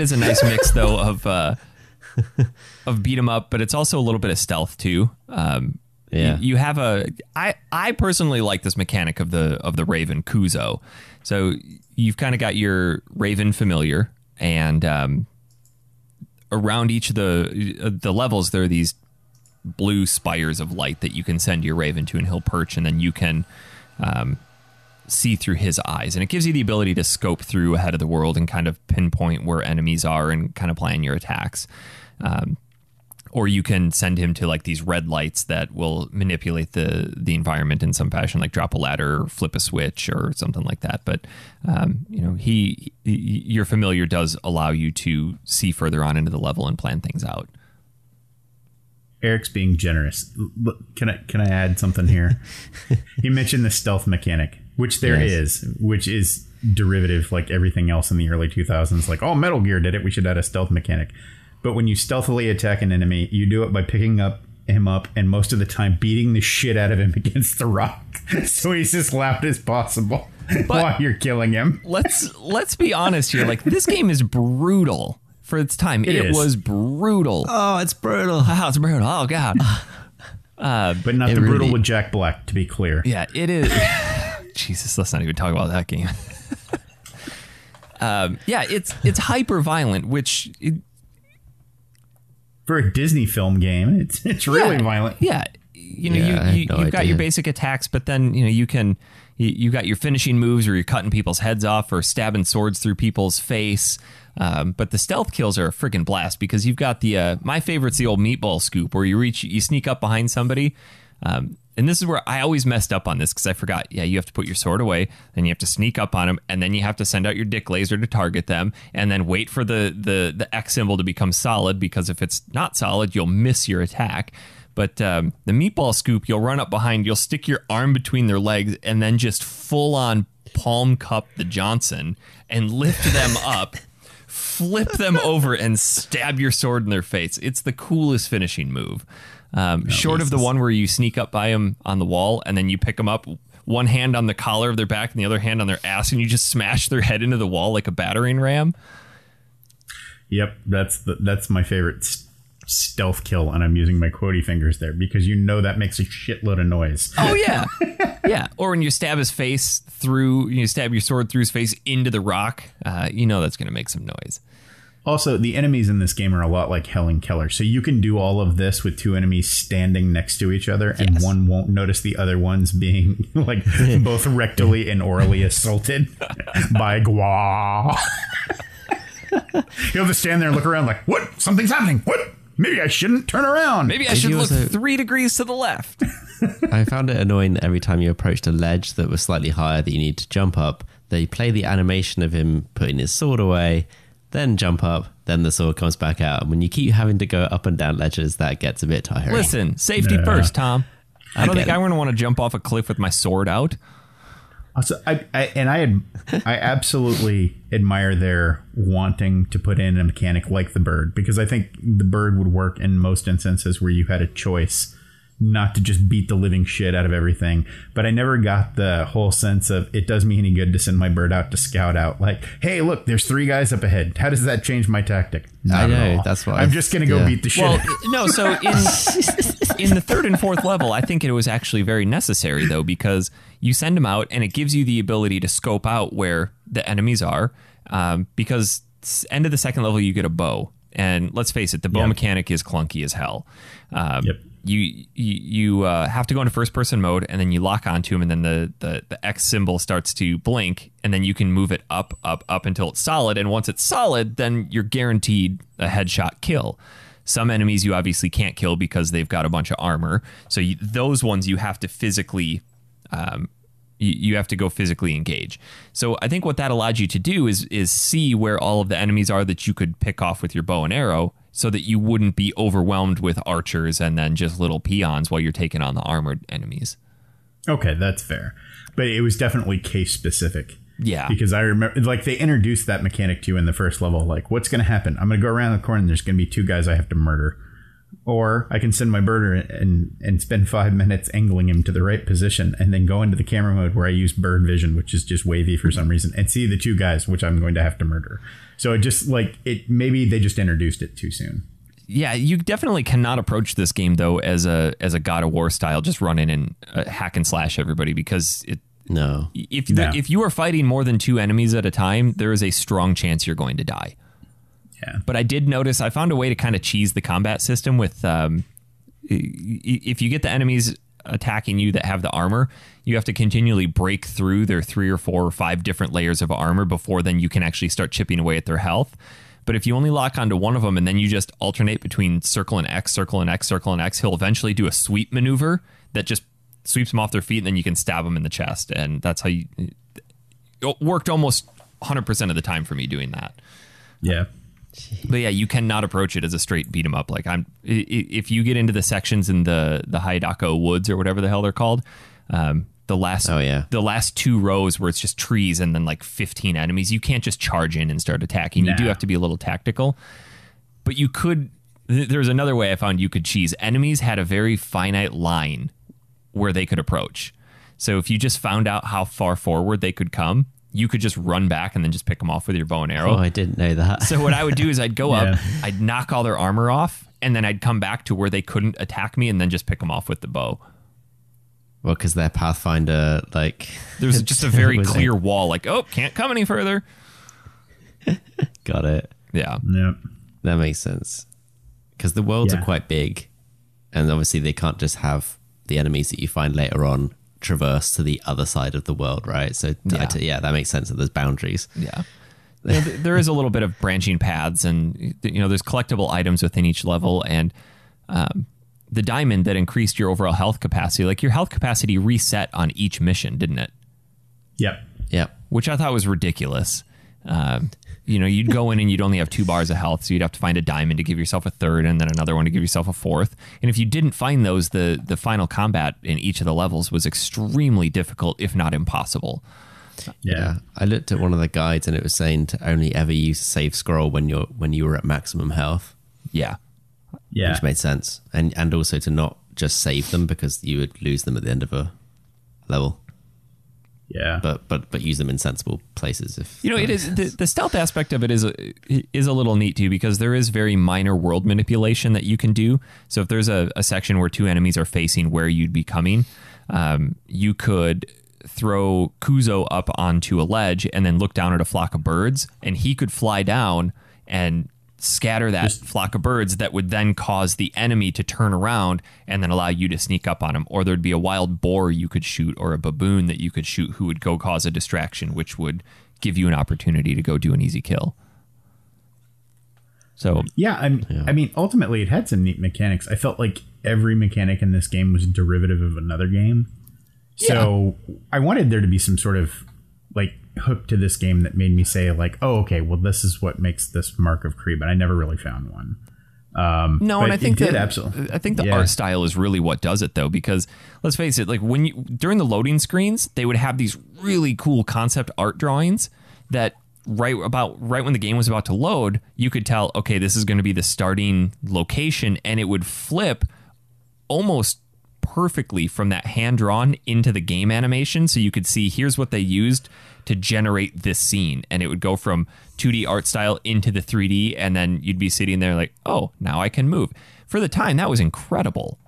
is a nice mix though of beat 'em up, but it's also a little bit of stealth too. You have I personally like this mechanic of the Raven Kuzo. So you've kind of got your Raven familiar, and around each of the levels there are these blue spires of light that you can send your Raven to, and he'll perch, and then you can see through his eyes, and it gives you the ability to scope through ahead of the world and kind of pinpoint where enemies are and kind of plan your attacks. Or you can send him to like these red lights that will manipulate the environment in some fashion, like drop a ladder or flip a switch or something like that. But your familiar does allow you to see further on into the level and plan things out. Eric's being generous. Can I add something here? He mentioned the stealth mechanic, which there is, which is derivative like everything else in the early 2000s. Like, oh, Metal Gear did it. We should add a stealth mechanic. But when you stealthily attack an enemy, you do it by picking him up and most of the time beating the shit out of him against the rock. So he's as loud as possible while you're killing him. Let's be honest here. Like, this game is brutal for its time. It was brutal. Oh, it's brutal. Oh, it's brutal. Oh, God. But not the brutal with Jack Black, to be clear. Yeah, it is. Jesus, let's not even talk about that game. Yeah, it's hyper violent, which for a Disney film game, it's really violent. Yeah, you've got your basic attacks, but then you got your finishing moves, or you're cutting people's heads off, or stabbing swords through people's face. But the stealth kills are a friggin' blast, because you've got the my favorite's the old meatball scoop, where you sneak up behind somebody. And this is where I always messed up on this, because I forgot. Yeah, you have to put your sword away, then you have to sneak up on them, and then you have to send out your dick laser to target them, and then wait for the X symbol to become solid, because if it's not solid, you'll miss your attack. But the meatball scoop, you'll run up behind, you'll stick your arm between their legs, and then just full on palm cup the Johnson and lift them up, flip them over, and stab your sword in their face. It's the coolest finishing move. Short of the one where you sneak up by them on the wall and then you pick them up, one hand on the collar of their back and the other hand on their ass, and you just smash their head into the wall like a battering ram. Yep, that's my favorite stealth kill, and I'm using my quotey fingers there because that makes a shitload of noise. Oh yeah, yeah. Or when you stab his face through, you stab your sword through his face into the rock, that's going to make some noise. Also, the enemies in this game are a lot like Helen Keller. So you can do all of this with two enemies standing next to each other, and one won't notice the other one's being like both rectally and orally assaulted by Gua. He'll just stand there and look around like, what? Something's happening. What? Maybe I shouldn't turn around. Maybe I should look 3 degrees to the left. I found it annoying that every time you approached a ledge that was slightly higher that you need to jump up, they play the animation of him putting his sword away, then jump up, then the sword comes back out. And when you keep having to go up and down ledges, that gets a bit tiring. Listen, safety first, Tom. I don't think I want to jump off a cliff with my sword out. Also, I absolutely admire their wanting to put in a mechanic like the bird, because I think the bird would work in most instances where you had a choice not to just beat the living shit out of everything. But I never got the whole sense of, it does me any good to send my bird out to scout out. Like, hey, look, there's 3 guys up ahead. How does that change my tactic? Not at all. That's why I'm just going to go beat the shit out. No, so in the 3rd and 4th level, I think it was actually very necessary, though, because you send them out and it gives you the ability to scope out where the enemies are, because end of the 2nd level, you get a bow. And let's face it, the bow mechanic is clunky as hell. You have to go into first person mode, and then you lock onto him, and then the X symbol starts to blink, and then you can move it up until it's solid. And once it's solid, then you're guaranteed a headshot kill. Some enemies you obviously can't kill because they've got a bunch of armor. So those ones you have to physically you have to go physically engage. So I think what that allowed you to do is see where all of the enemies are that you could pick off with your bow and arrow, so that you wouldn't be overwhelmed with archers and then just little peons while you're taking on the armored enemies. Okay, that's fair. But it was definitely case specific. Yeah. Because I remember, like, they introduced that mechanic to you in the first level. Like, what's going to happen? I'm going to go around the corner and there's going to be 2 guys I have to murder. Or I can send my birder and spend 5 minutes angling him to the right position, and then go into the camera mode where I use bird vision, which is just wavy for some reason, and see the 2 guys, which I'm going to have to murder. So it just maybe they just introduced it too soon. Yeah, you definitely cannot approach this game, though, as a God of War style, just run in and hack and slash everybody, because if you are fighting more than 2 enemies at a time, there is a strong chance you're going to die. Yeah. But I did notice, I found a way to kind of cheese the combat system with, if you get the enemies attacking you that have the armor, you have to continually break through their 3 or 4 or 5 different layers of armor before then you can actually start chipping away at their health. But if you only lock onto one of them and then you just alternate between circle and X, circle and X, circle and X, he'll eventually do a sweep maneuver that just sweeps them off their feet, and then you can stab them in the chest. And that's how it worked almost 100% of the time for me doing that. Yeah. But yeah, you cannot approach it as a straight beat 'em up. Like, if you get into the sections in the Haidako Woods or whatever the hell they're called, the last 2 rows where it's just trees and then like 15 enemies, you can't just charge in and start attacking. You do have to be a little tactical. But you could, there's another way I found you could cheese. Enemies had a very finite line where they could approach. So if you just found out how far forward they could come, you could just run back and then just pick them off with your bow and arrow. Oh, I didn't know that. So what I would do is I'd go up, I'd knock all their armor off, and then I'd come back to where they couldn't attack me and then just pick them off with the bow. Well, because their Pathfinder, like... There's just a very clear wall, like, oh, can't come any further. Got it. Yeah. Yep. That makes sense. Because the worlds are quite big, and obviously they can't just have the enemies that you find later on traverse to the other side of the world, right? So that makes sense that there's boundaries. Yeah. There is a little bit of branching paths, and there's collectible items within each level, and the diamond that increased your overall health capacity, like your health capacity reset on each mission, didn't it? Yep. Which I thought was ridiculous. You'd go in and you'd only have 2 bars of health, so you'd have to find a diamond to give yourself a third, and then another one to give yourself a fourth. And if you didn't find those, the final combat in each of the levels was extremely difficult, if not impossible. Yeah. I looked at one of the guides, and it was saying to only ever use a save scroll when you were at maximum health. Yeah. Which made sense. And also to not just save them, because you would lose them at the end of a level. Yeah, but use them in sensible places. If it is the stealth aspect of it is a little neat too, because there is very minor world manipulation that you can do. So if there's a section where 2 enemies are facing where you'd be coming, you could throw Kuzo up onto a ledge and then look down at a flock of birds, and he could fly down and scatter that flock of birds that would then cause the enemy to turn around and then allow you to sneak up on him. Or there'd be a wild boar you could shoot, or a baboon that you could shoot, who would go cause a distraction, which would give you an opportunity to go do an easy kill. So I mean, ultimately it had some neat mechanics. I felt like every mechanic in this game was derivative of another game. So I wanted there to be some sort of like hook to this game that made me say like, oh, okay, well, this is what makes this Mark of Kri, but I never really found one. And I think absolutely. I think the art style is really what does it, though, because let's face it, like during the loading screens, they would have these really cool concept art drawings that right when the game was about to load, you could tell, okay, this is going to be the starting location, and it would flip almost perfectly from that hand drawn into the game animation, so you could see here's what they used to generate this scene, and it would go from 2D art style into the 3D, and then you'd be sitting there like, oh, now I can move. For the time, that was incredible.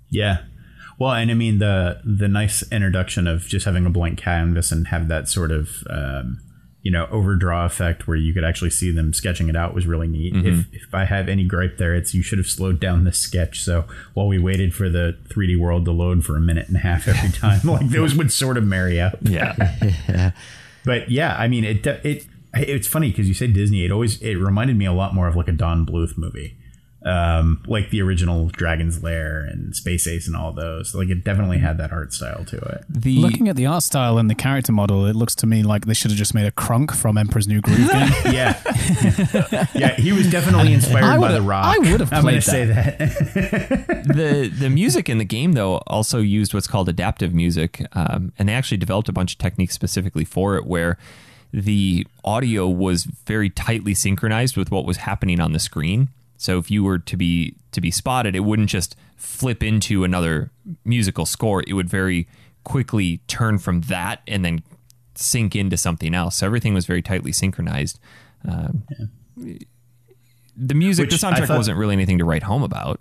Yeah. Well, and I mean the nice introduction of just having a blank canvas and have that sort of overdraw effect where you could actually see them sketching it out was really neat. Mm-hmm. If I have any gripe there, it's you should have slowed down the sketch. So while we waited for the 3D world to load for a minute and a half every time, like those would sort of marry up. Yeah. But yeah, I mean, it's funny because you said Disney. It reminded me a lot more of like a Don Bluth movie. Like the original Dragon's Lair and Space Ace and all those. Like it definitely had that art style to it. Looking at the art style and the character model, it looks to me like they should have just made a Krunk from Emperor's New Groove game. Yeah, he was definitely inspired by The Rock. I would have played that. Say that. The music in the game, though, also used what's called adaptive music, and they actually developed a bunch of techniques specifically for it, where the audio was very tightly synchronized with what was happening on the screen. So if you were to be spotted, it wouldn't just flip into another musical score. It would very quickly turn from that and then sync into something else. So everything was very tightly synchronized. The music, the soundtrack wasn't really anything to write home about.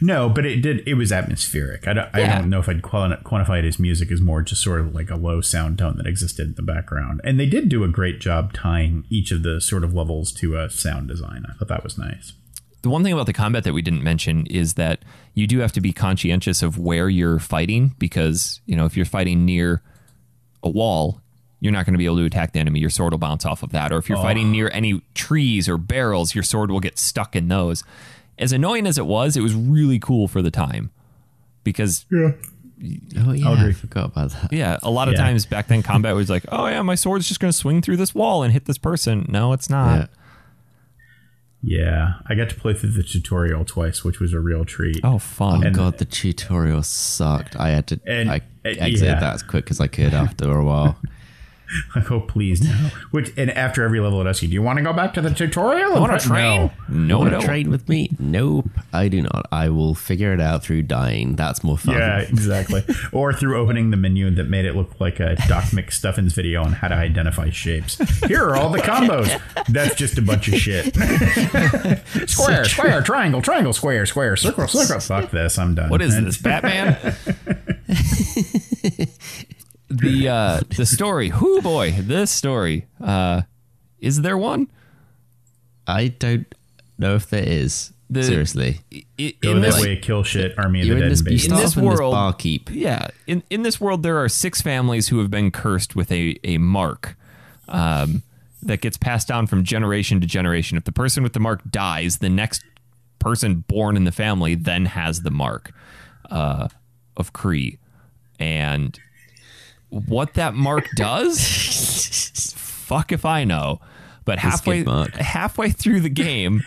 No, but it was atmospheric. I don't know if I'd quantify it as music, as more just sort of like a low sound tone that existed in the background. And they did do a great job tying each of the sort of levels to a sound design. I thought that was nice. The one thing about the combat that we didn't mention is that you do have to be conscientious of where you're fighting, because, if you're fighting near a wall, you're not going to be able to attack the enemy. Your sword will bounce off of that. Or if you're fighting near any trees or barrels, your sword will get stuck in those. As annoying as it was really cool for the time, because I forgot about that. Yeah, a lot of times back then combat was like, oh yeah, my sword's just going to swing through this wall and hit this person. No, it's not. Yeah, I got to play through the tutorial twice, which was a real treat. Oh, fun. Oh, God, the tutorial sucked. I had to exit that as quick as I could after a while. Like, oh, please, no. And after every level it asks you, do you want to go back to the tutorial? Want to train? No, I don't. Train with me? Nope, I do not. I will figure it out through dying. That's more fun. Yeah, exactly. Or through opening the menu that made it look like a Doc McStuffins video on how to identify shapes. Here are all the combos. That's just a bunch of shit. Square, square, triangle, triangle, square, square, circle, circle. Fuck this, I'm done. What is this, Batman? The story. Whoo boy, this story. Is there one? I don't know if there is. Seriously. Go that way, kill shit, Army of the Dead, and Baby. In this world, barkeep. Yeah. In this world, there are 6 families who have been cursed with a mark that gets passed down from generation to generation. If the person with the mark dies, the next person born in the family then has the mark of Kri. And what that mark does, fuck if I know. But halfway through the game,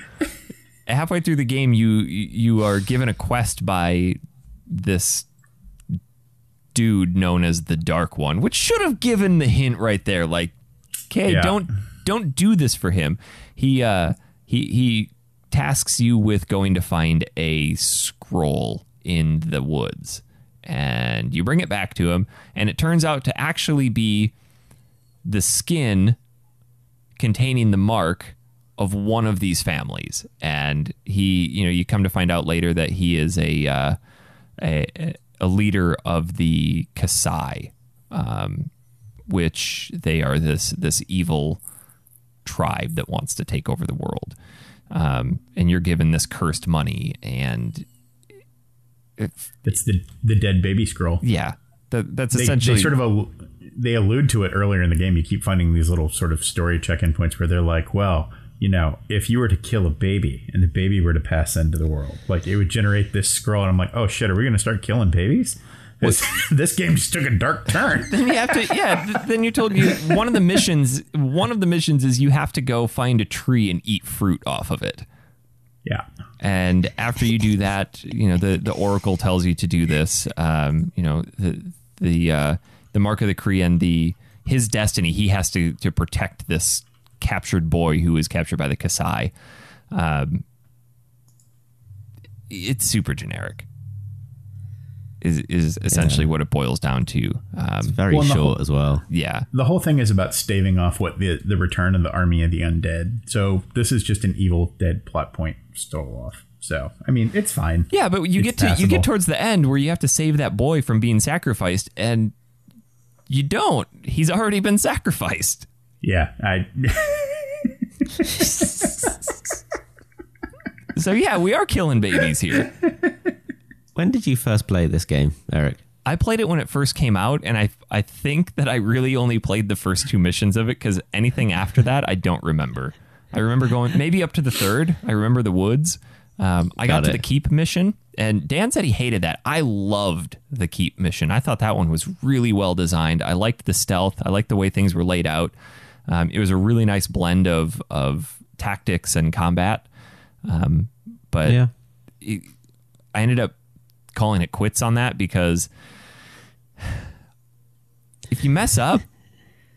you are given a quest by this dude known as the Dark One, which should have given the hint right there. Like, okay, don't do this for him. He tasks you with going to find a scroll in the woods. And you bring it back to him, and it turns out to actually be the skin containing the mark of one of these families. And you come to find out later that he is a leader of the Kasai, which they are this evil tribe that wants to take over the world. And you're given this cursed money, and it's the dead baby scroll. Yeah, that's essentially. They allude to it earlier in the game. You keep finding these little sort of story check-in points where they're like, well, if you were to kill a baby and the baby were to pass into the world, like, it would generate this scroll. And I'm like, oh shit, are we going to start killing babies? This game just took a dark turn. Then you have to, then you're told one of the missions is you have to go find a tree and eat fruit off of it. Yeah. And after you do that, the Oracle tells you to do this. The Mark of Kri and his destiny, he has to protect this captured boy who is captured by the Kasai. It's super generic. Is essentially what it boils down to. It's very short as well. Yeah. The whole thing is about staving off what the return of the army of the undead. So this is just an Evil Dead plot point stole off. So, I mean, it's fine. Yeah, but you get towards the end where you have to save that boy from being sacrificed, and you don't. He's already been sacrificed. Yeah. So yeah, we are killing babies here. When did you first play this game, Eric? I played it when it first came out, and I think that I really only played the first 2 missions of it, because anything after that, I don't remember. I remember going maybe up to the 3rd. I remember the woods. I got to the keep mission, and Dan said he hated that. I loved the keep mission. I thought that one was really well designed. I liked the stealth. I liked the way things were laid out. It was a really nice blend of tactics and combat. But yeah. I ended up calling it quits on that, because if you mess up,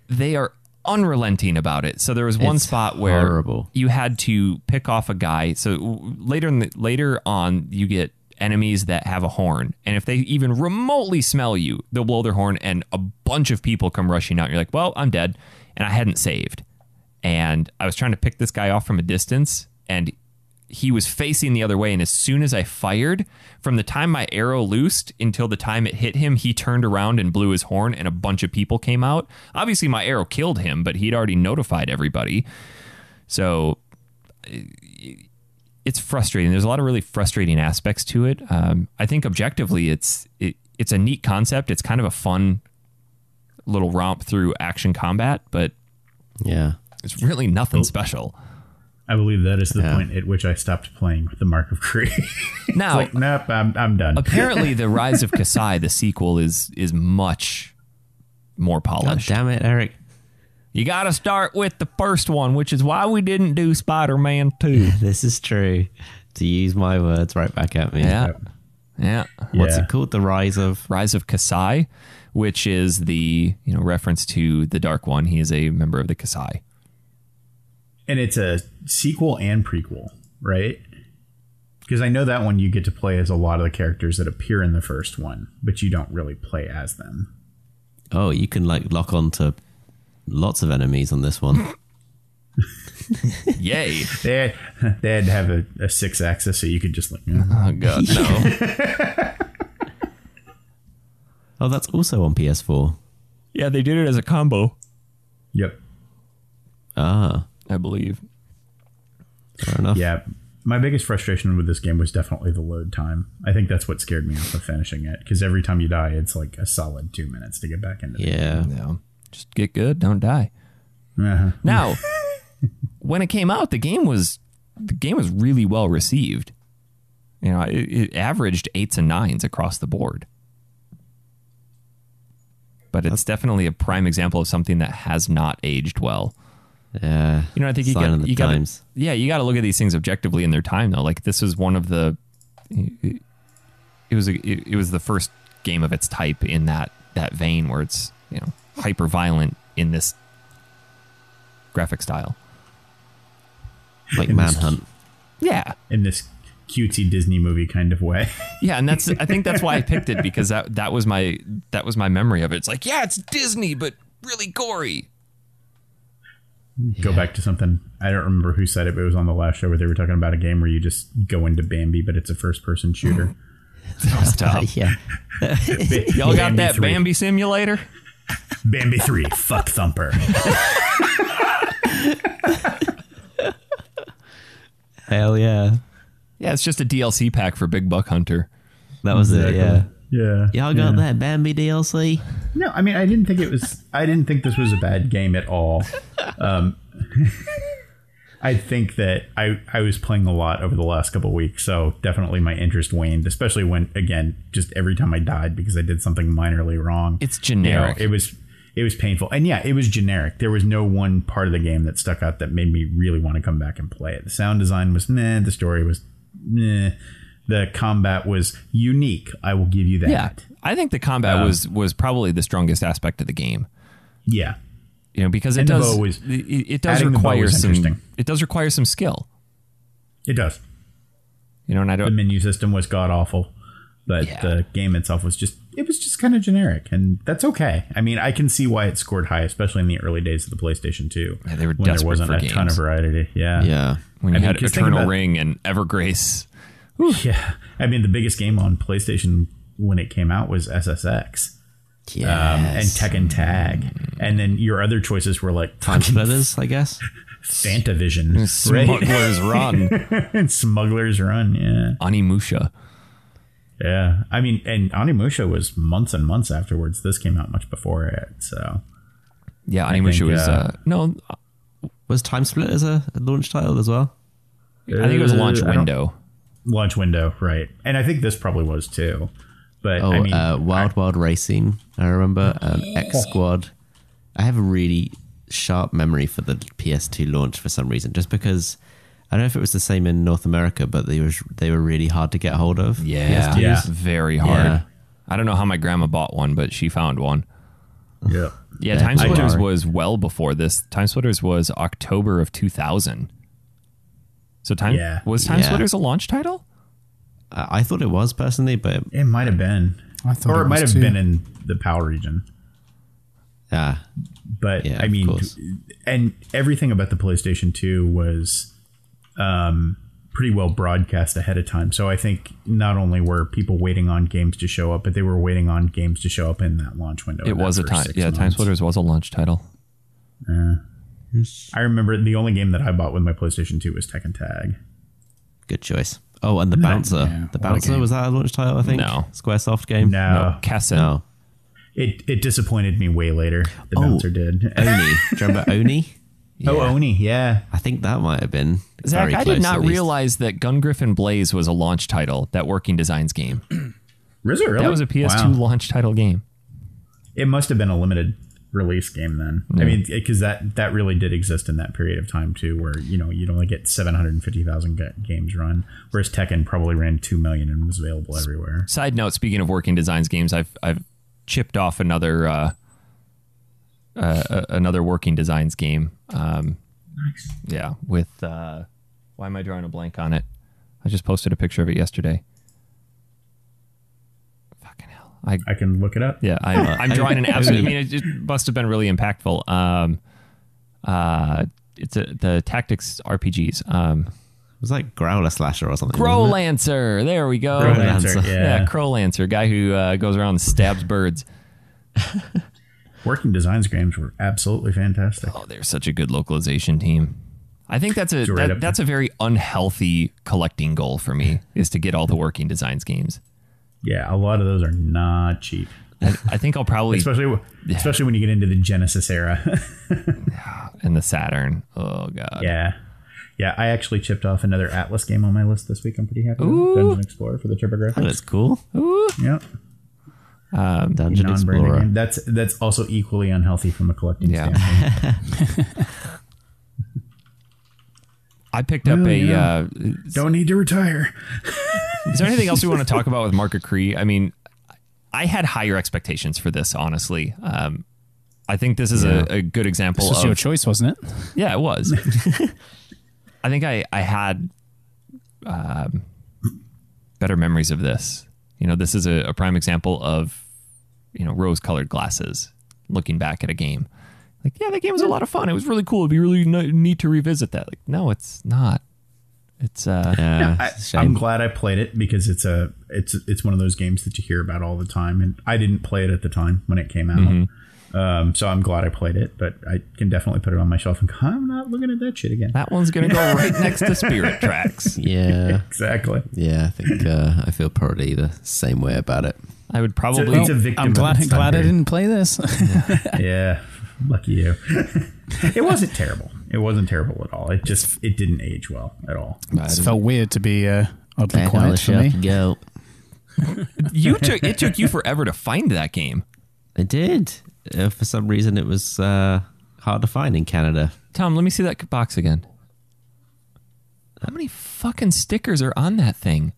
they are unrelenting about it. So there was one spot where you had to pick off a guy. So later on, you get enemies that have a horn, and if they even remotely smell you, they'll blow their horn, and a bunch of people come rushing out. And you're like, well, I'm dead, and I hadn't saved, and I was trying to pick this guy off from a distance, and he was facing the other way, and as soon as I fired, from the time my arrow loosed until the time it hit him, he turned around and blew his horn, and a bunch of people came out. Obviously, my arrow killed him, but he'd already notified everybody. So it's frustrating. There's a lot of really frustrating aspects to it. I think objectively, it's a neat concept. It's kind of a fun little romp through action combat, but yeah, it's really nothing special. I believe that is the point at which I stopped playing the Mark of Kri. Now, it's like, nope, I'm done. Apparently, the Rise of Kasai, the sequel, is much more polished. God damn it, Eric! You got to start with the first one, which is why we didn't do Spider-Man 2. This is true. To use my words right back at me. Yeah. Yeah. What's it called? The Rise of Kasai, which is the reference to the Dark One. He is a member of the Kasai. And it's a sequel and prequel, right? Because I know that one you get to play as a lot of the characters that appear in the first one, but you don't really play as them. Oh, you can like lock on to lots of enemies on this one. Yay. They had to have a 6-axis so you could just like... Oh, God, no. Oh, that's also on PS4. Yeah, they did it as a combo. Yep. Ah. I believe. Fair enough. Yeah. My biggest frustration with this game was definitely the load time. I think that's what scared me off of finishing it, because every time you die, it's like a solid 2 minutes to get back into it. Yeah. Just get good, don't die. Uh-huh. Now, when it came out, the game was really well received. It averaged 8s and 9s across the board. But it's definitely a prime example of something that has not aged well. Yeah. I think you got to look at these things objectively in their time, though. Like, this was one of the it was the first game of its type in that vein where it's hyper violent in this graphic style, like Manhunt. Yeah, in this cutesy Disney movie kind of way. Yeah, and I think that's why I picked it, because that was my memory of it. It's like, yeah, it's Disney, but really gory. Go back to something, I don't remember who said it, but it was on the last show where they were talking about a game where you just go into Bambi, but it's a first-person shooter. That was tough. Yeah. Y'all got that 3. Bambi simulator? Bambi 3, fuck thumper. Hell yeah. Yeah, it's just a DLC pack for Big Buck Hunter. That was it, yeah. Yeah. Y'all got that Bambi DLC? No, I mean, I didn't think this was a bad game at all. I think that I was playing a lot over the last couple of weeks, so definitely my interest waned, especially when, again, just every time I died because I did something minorly wrong. It's generic. It was painful. And yeah, it was generic. There was no one part of the game that stuck out that made me really want to come back and play it. The sound design was meh. The story was meh. The combat was unique. I will give you that. Yeah, I think the combat was probably the strongest aspect of the game. Yeah, because it does require some skill. It does. And the menu system was god awful, but the game itself was just kind of generic, and that's okay. I mean, I can see why it scored high, especially in the early days of the PlayStation 2. Yeah, they were when desperate there wasn't for a games. ton of variety. Yeah, yeah. When you had Eternal Ring and Evergrace. Whew. Yeah, I mean, the biggest game on PlayStation when it came out was SSX. Yes. And Tekken Tag. And then your other choices were like Time Splitters, I guess. Fantavision. Smuggler's Run. Smuggler's Run, yeah. Onimusha. Yeah. I mean, and Onimusha was months and months afterwards. This came out much before it, so. Yeah, Onimusha was... no. Was Time Splitters a launch title as well? I think it was launch window. Launch window, right. And I think this probably was too. But I mean, Wild Racing, I remember. X Squad. I have a really sharp memory for the PS2 launch for some reason, just because I don't know if it was the same in North America, but they were really hard to get hold of. Yeah, PS2s. Very hard. Yeah. I don't know how my grandma bought one, but she found one. Yeah. Yeah, Time Splitters was well before this. Time Splitters was October of 2000. So was Time Splitters a launch title? I thought it was personally, but it might have been. I thought or it might have been in the PAL region. Yeah. But I mean, and everything about the PlayStation 2 was pretty well broadcast ahead of time. So I think not only were people waiting on games to show up, but they were waiting on games to show up in that launch window. It was a time. Yeah, Time Splitters was a launch title. I remember the only game that I bought with my PlayStation 2 was Tekken Tag. Good choice. Oh, and the Bouncer. Yeah, the Bouncer, was that a launch title, I think? No. Squaresoft game? No. Kessen. No. It disappointed me way later. The Bouncer did. Oni. Do you remember Oni? Yeah. Oh, Oni, yeah. I think that might have been Zach, very I close, did not at least. realize that Gun Griffin Blaze was a launch title, that Working Designs game. Was it really? That was a PS2 launch title game. It must have been a limited release game then. I mean, because that really did exist in that period of time too, where you'd only get 750,000 games run, whereas Tekken probably ran 2 million and was available everywhere. Side note: speaking of working designs games, I've chipped off another working designs game. Nice. Yeah, with why am I drawing a blank on it? I just posted a picture of it yesterday. Fucking hell! I can look it up. Yeah, I'm drawing an absolute. I mean, it must have been really impactful. It's the tactics RPGs. It was like Growler Slasher or something. Crowlancer. There we go. Crowlancer, yeah. Crowlancer, guy who goes around and stabs birds. Working designs games were absolutely fantastic. Oh, they're such a good localization team. I think that's a very unhealthy collecting goal for me, is to get all the working designs games. Yeah, a lot of those are not cheap. I think I'll probably... especially when you get into the Genesis era. And the Saturn. Oh, God. Yeah. Yeah, I actually chipped off another Atlas game on my list this week. I'm pretty happy with Dungeon Explorer for the TurboGrafx. Oh, that's cool. Ooh. Yep. Dungeon Explorer. Game. That's also equally unhealthy from a collecting standpoint. I picked up a... don't need to retire. Is there anything else we want to talk about with Mark of Kri? I mean, I had higher expectations for this, honestly. I think this is a good example of... This was your choice, wasn't it? Yeah, it was. I think I had better memories of this. This is a prime example of, rose-colored glasses looking back at a game. Like, yeah, that game was a lot of fun. It was really cool. It'd be really neat to revisit that. Like, no, it's not. It's I'm glad I played it, because it's one of those games that you hear about all the time, and I didn't play it at the time when it came out. Mm-hmm. So I'm glad I played it, but I can definitely put it on my shelf and go, I'm not looking at that shit again. That one's going to go right next to Spirit Tracks. Yeah. Exactly. Yeah, I think I feel probably the same way about it. I would probably... It's a victim. I'm glad I didn't play this. Yeah. Lucky you. It wasn't terrible. It wasn't terrible at all. It didn't age well at all. It felt weird to be oddly quiet for me. Go. It took you forever to find that game. It did. For some reason, it was hard to find in Canada. Tom, let me see that box again. How many fucking stickers are on that thing?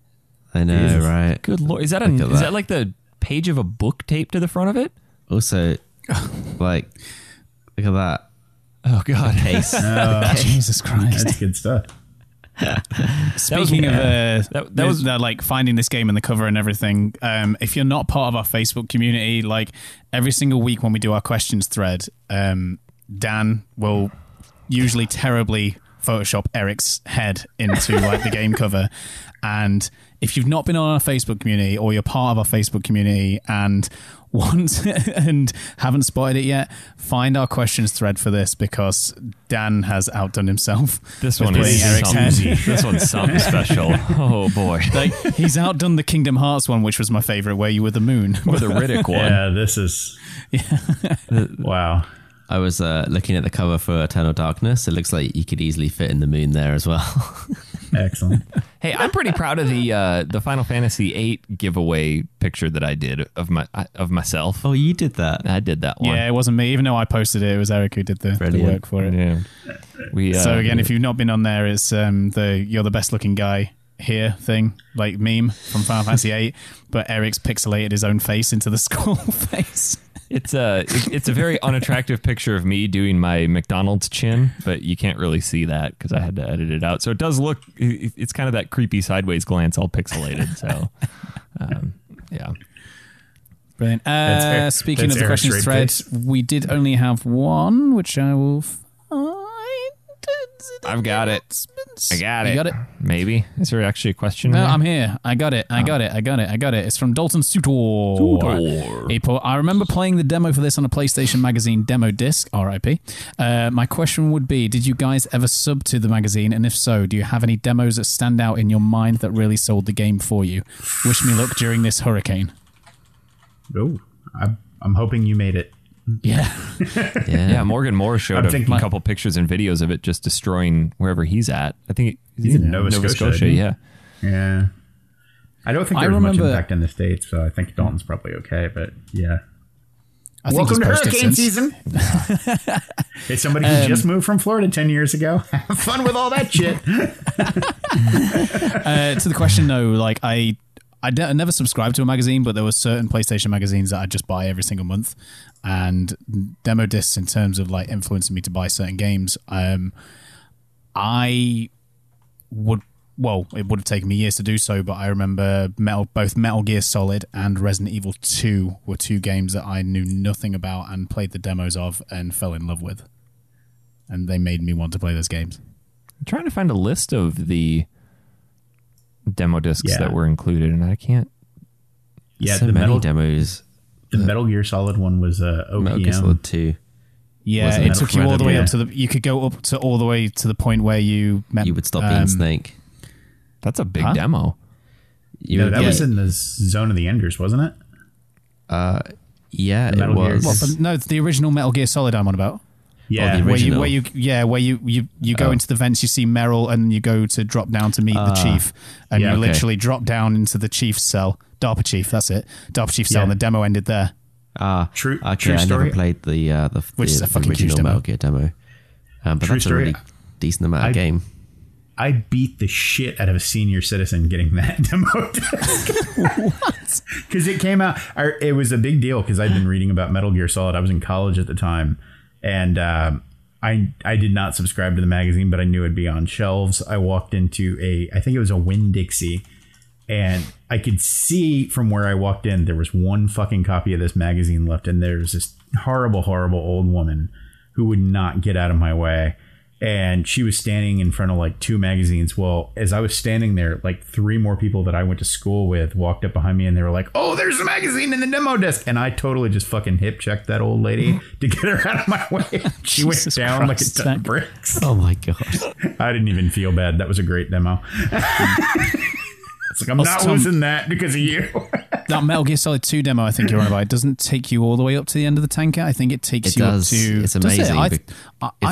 I know, Jesus. Right? Good Lord. Is that like the page of a book taped to the front of it? Also, like, look at that. Oh, God. Case. Jesus Christ. That's good stuff. Speaking of that was like finding this game and the cover and everything, if you're not part of our Facebook community, like every single week when we do our questions thread, Dan will usually terribly Photoshop Eric's head into like the game cover. And if you've not been on our Facebook community, or you're part of our Facebook community and and haven't spotted it yet, find our questions thread for this, because Dan has outdone himself. This one is Eric's head. This one's something special. Oh boy! Like, he's outdone the Kingdom Hearts one, which was my favorite, where you were the moon, or the Riddick one. Yeah, this is wow. I was looking at the cover for Eternal Darkness. It looks like you could easily fit in the moon there as well. Excellent. Hey, I'm pretty proud of the Final Fantasy VIII giveaway picture that I did of myself. Oh, you did that? I did that one. Yeah, it wasn't me. Even though I posted it, it was Eric who did the work for it. Yeah. So again, if you've not been on there, it's the "you're the best looking guy here" thing, like meme from Final Fantasy VIII, but Eric's pixelated his own face into the skull face. It's a very unattractive picture of me doing my McDonald's chin, but you can't really see that because I had to edit it out. So it does look, it's kind of that creepy sideways glance, all pixelated. So, yeah. Brilliant. Speaking of the questions thread, we did only have one, which I will find. I've got it. I got it. You got it? Maybe. Is there actually a question? No, I'm here. I got it. It's from Dalton Sutor. I remember playing the demo for this on a PlayStation Magazine demo disc, RIP. My question would be, did you guys ever sub to the magazine? And if so, do you have any demos that stand out in your mind that really sold the game for you? Wish me luck during this hurricane. Oh, I'm hoping you made it. Yeah. Yeah, Morgan Moore showed a couple pictures and videos of it just destroying wherever he's at. I think he's in Nova Scotia. Yeah. I don't think there was much impact in the States, so I think Dalton's probably okay, but yeah. I think Welcome he's to posted hurricane since. season. It's somebody who just moved from Florida 10 years ago. Have fun with all that shit. To the question, no, like I never subscribed to a magazine, but there were certain PlayStation magazines that I'd just buy every single month, and demo discs in terms of like influencing me to buy certain games. I would. Well, it would have taken me years to do so, but I remember both Metal Gear Solid and Resident Evil 2 were two games that I knew nothing about and played the demos of and fell in love with. And they made me want to play those games. I'm trying to find a list of the demo discs that were included, and I can't. Yeah, so many demos. The Metal Gear Solid one was OPM. Metal Gear Solid 2. Yeah, it took you all the way up to the... You could go up to all the way to the point where you met... You would stop being Snake. That's a big demo. That was in the Zone of the Enders, wasn't it? Yeah, it was. No, the original Metal Gear Solid I'm on about. Yeah, the original. Where you go into the vents, you see Meryl, and you go to drop down to meet the chief, and you literally drop down into the chief's cell, DARPA chief. That's it, DARPA chief's cell, and the demo ended there. True. Okay, true I story. never played the original Metal Gear demo, but that's a really decent amount of game. I beat the shit out of a senior citizen getting that demo disc. What? Because it came out. It was a big deal because I'd been reading about Metal Gear Solid. I was in college at the time, and I did not subscribe to the magazine, but I knew it'd be on shelves. I walked into I think it was a Winn-Dixie, and I could see from where I walked in there was one fucking copy of this magazine left, and there's this horrible, horrible old woman who would not get out of my way. And she was standing in front of like two magazines. Well, as I was standing there, like three more people that I went to school with walked up behind me and they were like, "Oh, there's a magazine in the demo disc." And I totally just fucking hip checked that old lady to get her out of my way. She went down like a ton of bricks. Oh my God. I didn't even feel bad. That was a great demo. It's like, I'm not losing that because of you. That Metal Gear Solid 2 demo I think you're on about, it doesn't take you all the way up to the end of the tanker. I think it takes you up to... It's amazing. I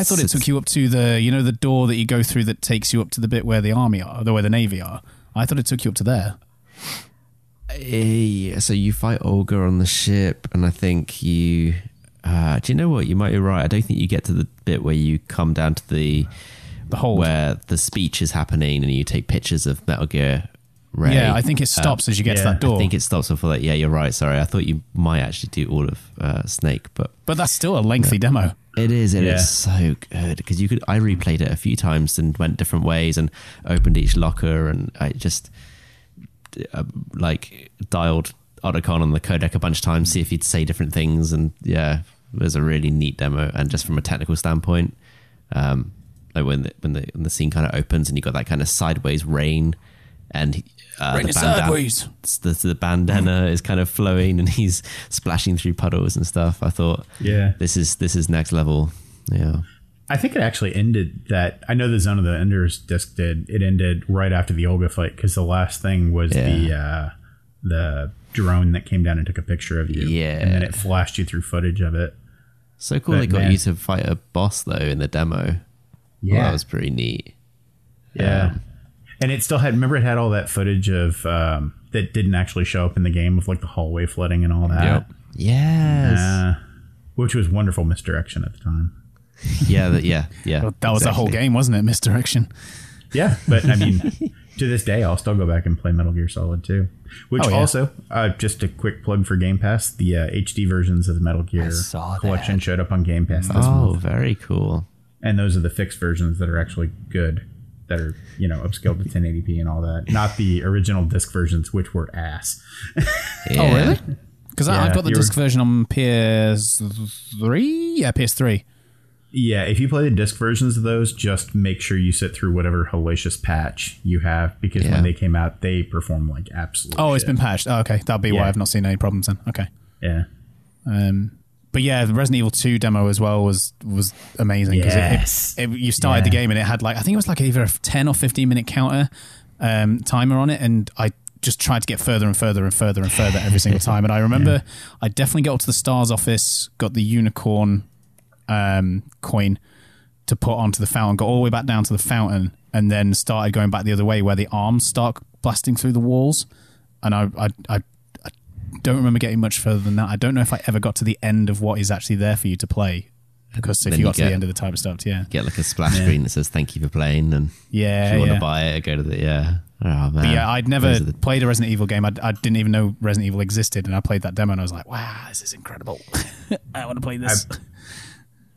thought it took you up to the door that you go through that takes you up to the bit where the army are, where the navy are. I thought it took you up to there. So you fight Olga on the ship, and I think you... do you know what? You might be right. I don't think you get to the bit where you come down to the hold, where the speech is happening and you take pictures of Metal Gear Ray. Yeah, I think it stops as you get to that door. I think it stops before that. Yeah, you're right. Sorry, I thought you might actually do all of Snake, but that's still a lengthy demo. It is. It is so good because you could. I replayed it a few times and went different ways and opened each locker, and I just like dialed Otacon on the codec a bunch of times, see if he'd say different things, and it was a really neat demo. And just from a technical standpoint, like when the scene kind of opens and you got that kind of sideways rain. And the bandana is kind of flowing and he's splashing through puddles and stuff. I thought, this is next level. Yeah, I think it actually ended that. I know the Zone of the Enders disc did. It ended right after the Olga fight because the last thing was the drone that came down and took a picture of you. Yeah, and then it flashed you through footage of it. So cool. They got you to fight a boss though in the demo. Yeah, that was pretty neat. Yeah. And it still had, remember it had all that footage of, that didn't actually show up in the game of like the hallway flooding and all that. Yep. Yes. Which was wonderful misdirection at the time. Yeah. Well, that was the whole game, wasn't it? Misdirection. Yeah. But I mean, to this day, I'll still go back and play Metal Gear Solid 2. Which also, just a quick plug for Game Pass, the HD versions of the Metal Gear collection showed up on Game Pass this month. Very cool. And those are the fixed versions that are actually good. That are, upscaled to 1080p and all that. Not the original disc versions, which were ass. Oh, really? Because I've got the disc version on PS3? Yeah, PS3. Yeah, if you play the disc versions of those, just make sure you sit through whatever hellacious patch you have, because when they came out, they perform like absolute shit. It's been patched. Oh, okay. That'll be why I've not seen any problems then. Okay. Yeah. But yeah, the Resident Evil 2 demo as well was amazing because you started the game and it had like, I think it was like either a 10 or 15 minute counter timer on it, and I just tried to get further and further and further and further every single time. And I remember I definitely got up to the STARS office, got the unicorn coin to put onto the fountain, got all the way back down to the fountain, and then started going back the other way where the arms start blasting through the walls. And I don't remember getting much further than that. I don't know if I ever got to the end of what is actually there for you to play. Because if you got to the end of the type of stuff, get like a splash screen that says "Thank you for playing," and if you want to buy it, go to the Oh man, but I'd never played a Resident Evil game. I didn't even know Resident Evil existed, and I played that demo, and I was like, "Wow, this is incredible! I want to play this."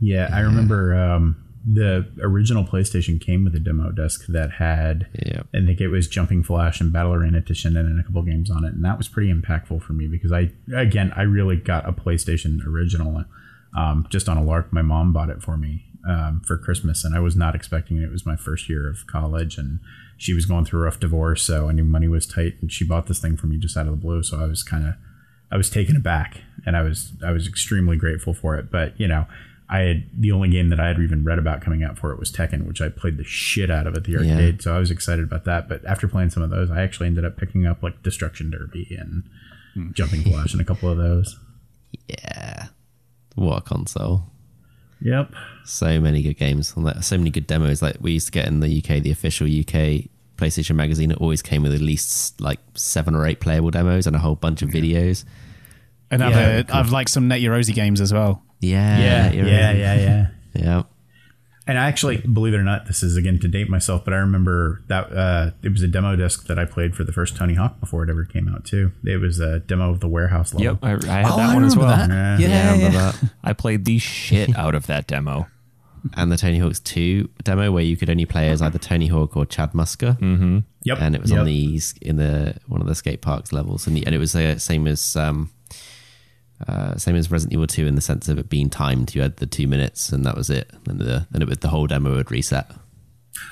I remember the original PlayStation came with a demo disc that had, I think it was Jumping Flash and Battle Arena Tishin and a couple games on it, and that was pretty impactful for me because I really got a PlayStation original. Just on a lark. My mom bought it for me for Christmas, and I was not expecting it. It was my first year of college, and she was going through a rough divorce, so I knew money was tight, and she bought this thing for me just out of the blue. So I was taken aback, and I was extremely grateful for it. But the only game that I had even read about coming out for it was Tekken, which I played the shit out of at the arcade. So I was excited about that. But after playing some of those, I actually ended up picking up like Destruction Derby and Jumping Flash and a couple of those. Yeah. What a console. Yep. So many good games on that. So many good demos. Like we used to get in the UK, the official UK PlayStation magazine. It always came with at least like 7 or 8 playable demos and a whole bunch of videos. And I've like some Net Eurosy games as well. Yeah. And I actually, believe it or not, this is again to date myself, but I remember that it was a demo disc that I played for the first Tony Hawk before it ever came out too. It was a demo of the warehouse level. Yep, I had that one as well. That. Yeah, I remember that. I played the shit out of that demo. And the Tony Hawk's 2 demo where you could only play as either Tony Hawk or Chad Musker. Mm-hmm. Yep. And it was on these in one of the skate parks levels, and it was the same as Resident Evil 2 in the sense of it being timed. You had the 2 minutes, and that was it. And the whole demo would reset.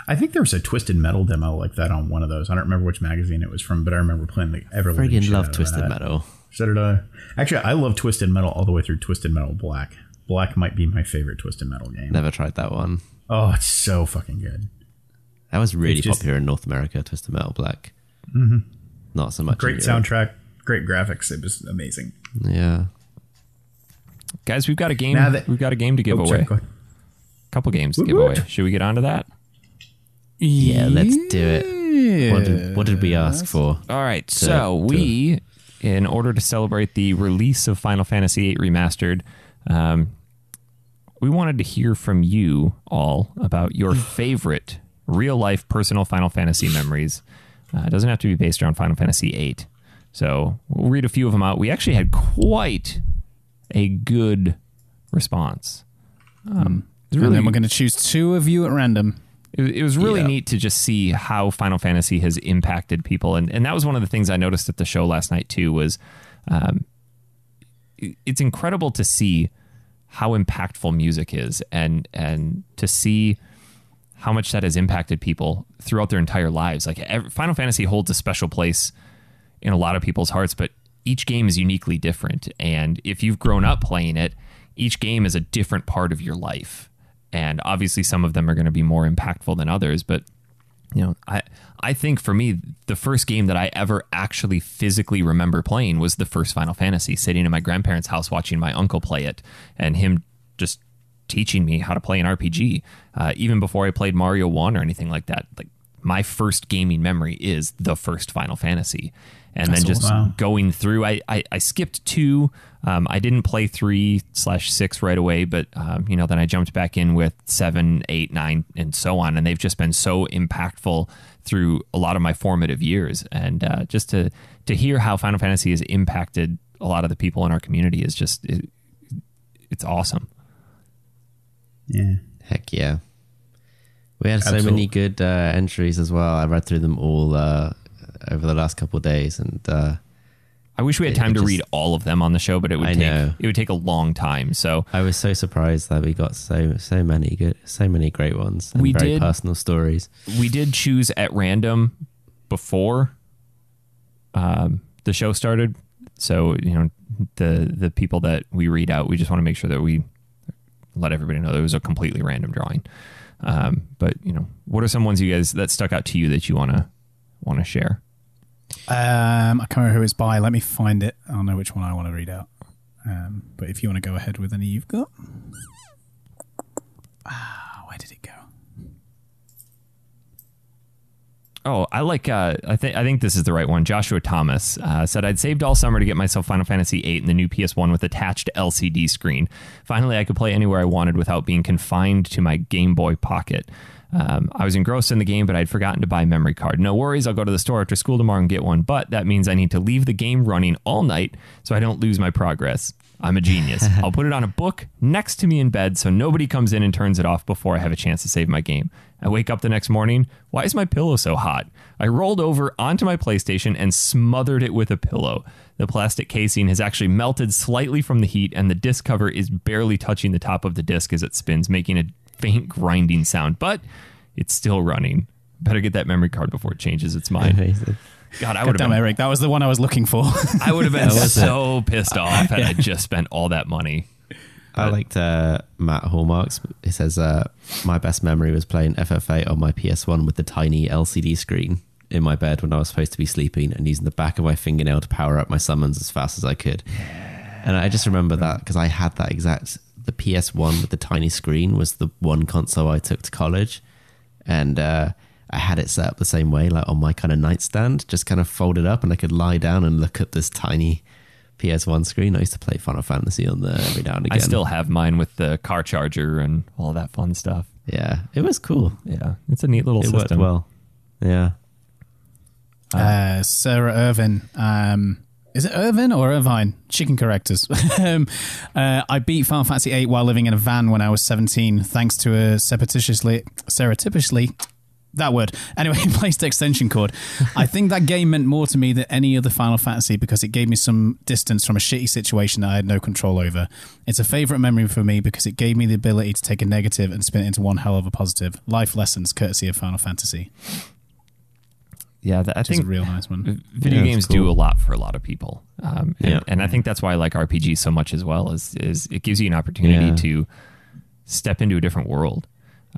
I think there was a Twisted Metal demo like that on one of those. I don't remember which magazine it was from, but I remember playing the everyone loved Twisted Metal. So did I. Actually, I love Twisted Metal all the way through Twisted Metal Black. Black might be my favorite Twisted Metal game. Never tried that one. Oh, it's so fucking good. That was really popular in North America, Twisted Metal Black. Mm-hmm. Not so much. Great soundtrack, great graphics. It was amazing. Yeah. Guys, we've got a game. We've got a game to give away. A couple games to give away. Should we get on to that? Yeah, let's do it. What did we ask for? All right. So we, in order to celebrate the release of Final Fantasy VIII Remastered, we wanted to hear from you all about your favorite real-life personal Final Fantasy memories. It doesn't have to be based around Final Fantasy VIII. So we'll read a few of them out. We actually had quite a good response. And then we're going to choose 2 of you at random. It was really neat to just see how Final Fantasy has impacted people. And that was one of the things I noticed at the show last night too, was it's incredible to see how impactful music is and to see how much that has impacted people throughout their entire lives. Like Final Fantasy holds a special place in a lot of people's hearts, but each game is uniquely different. And if you've grown up playing it, each game is a different part of your life. And obviously some of them are going to be more impactful than others. But, I think for me, the first game that I ever actually physically remember playing was the first Final Fantasy, sitting in my grandparents' house watching my uncle play it and him just teaching me how to play an RPG. Even before I played Mario 1 or anything like that, like my first gaming memory is the first Final Fantasy. And then just going through, I skipped 2. I didn't play 3/6 right away, but then I jumped back in with 7, 8, 9, and so on. And they've just been so impactful through a lot of my formative years. And just to hear how Final Fantasy has impacted a lot of the people in our community is just, it's awesome. Yeah. Heck yeah. We had so many good entries as well. I read through them all over the last couple of days, and I wish we had time to read all of them on the show, but it would take a long time. So I was so surprised that we got so many great ones and very personal stories. We did choose at random before the show started, so the people that we read out, we just want to make sure that we let everybody know that it was a completely random drawing. But what are some ones you guys that stuck out to you that you want to share? I can't remember who it's by. Let me find it. I'll know which one I want to read out. But if you want to go ahead with any you've got. Where did it go? Oh, I like. I think this is the right one. Joshua Thomas said, "I'd saved all summer to get myself Final Fantasy VIII and the new PS1 with attached LCD screen. Finally, I could play anywhere I wanted without being confined to my Game Boy Pocket. I was engrossed in the game, but I'd forgotten to buy a memory card. No worries, I'll go to the store after school tomorrow and get one. But that means I need to leave the game running all night so I don't lose my progress. I'm a genius. I'll put it on a book next to me in bed so nobody comes in and turns it off before I have a chance to save my game. I wake up the next morning. Why is my pillow so hot? I rolled over onto my PlayStation and smothered it with a pillow. The plastic casing has actually melted slightly from the heat, and the disc cover is barely touching the top of the disc as it spins, making a faint grinding sound, but it's still running. Better get that memory card before it changes its mind." God, I would have been, Eric, that was the one I was looking for. I would have been so pissed off had I just spent all that money. I liked Matt Hallmarks. He says, my best memory was playing FF8 on my PS1 with the tiny LCD screen in my bed when I was supposed to be sleeping and using the back of my fingernail to power up my summons as fast as I could. And I just remember that because I had that exact... The PS1 with the tiny screen was the one console I took to college. And I had it set up the same way, like on my kind of nightstand, just kind of folded up, and I could lie down and look at this tiny PS1 screen. I used to play Final Fantasy on there every now and again. I still have mine with the car charger and all that fun stuff. Yeah, it was cool. Yeah, it's a neat little system. Worked well. Yeah. Sarah Irvin. Is it Irvin or Irvine? She can correct us. I beat Final Fantasy VIII while living in a van when I was 17, thanks to a surreptitiously that word. Anyway, placed extension cord. I think that game meant more to me than any other Final Fantasy because it gave me some distance from a shitty situation that I had no control over. It's a favourite memory for me because it gave me the ability to take a negative and spin it into one hell of a positive. Life lessons, courtesy of Final Fantasy. Yeah, I think a real nice one. Video games do a lot for a lot of people, and I think that's why I like RPGs so much as well. Is it gives you an opportunity to step into a different world.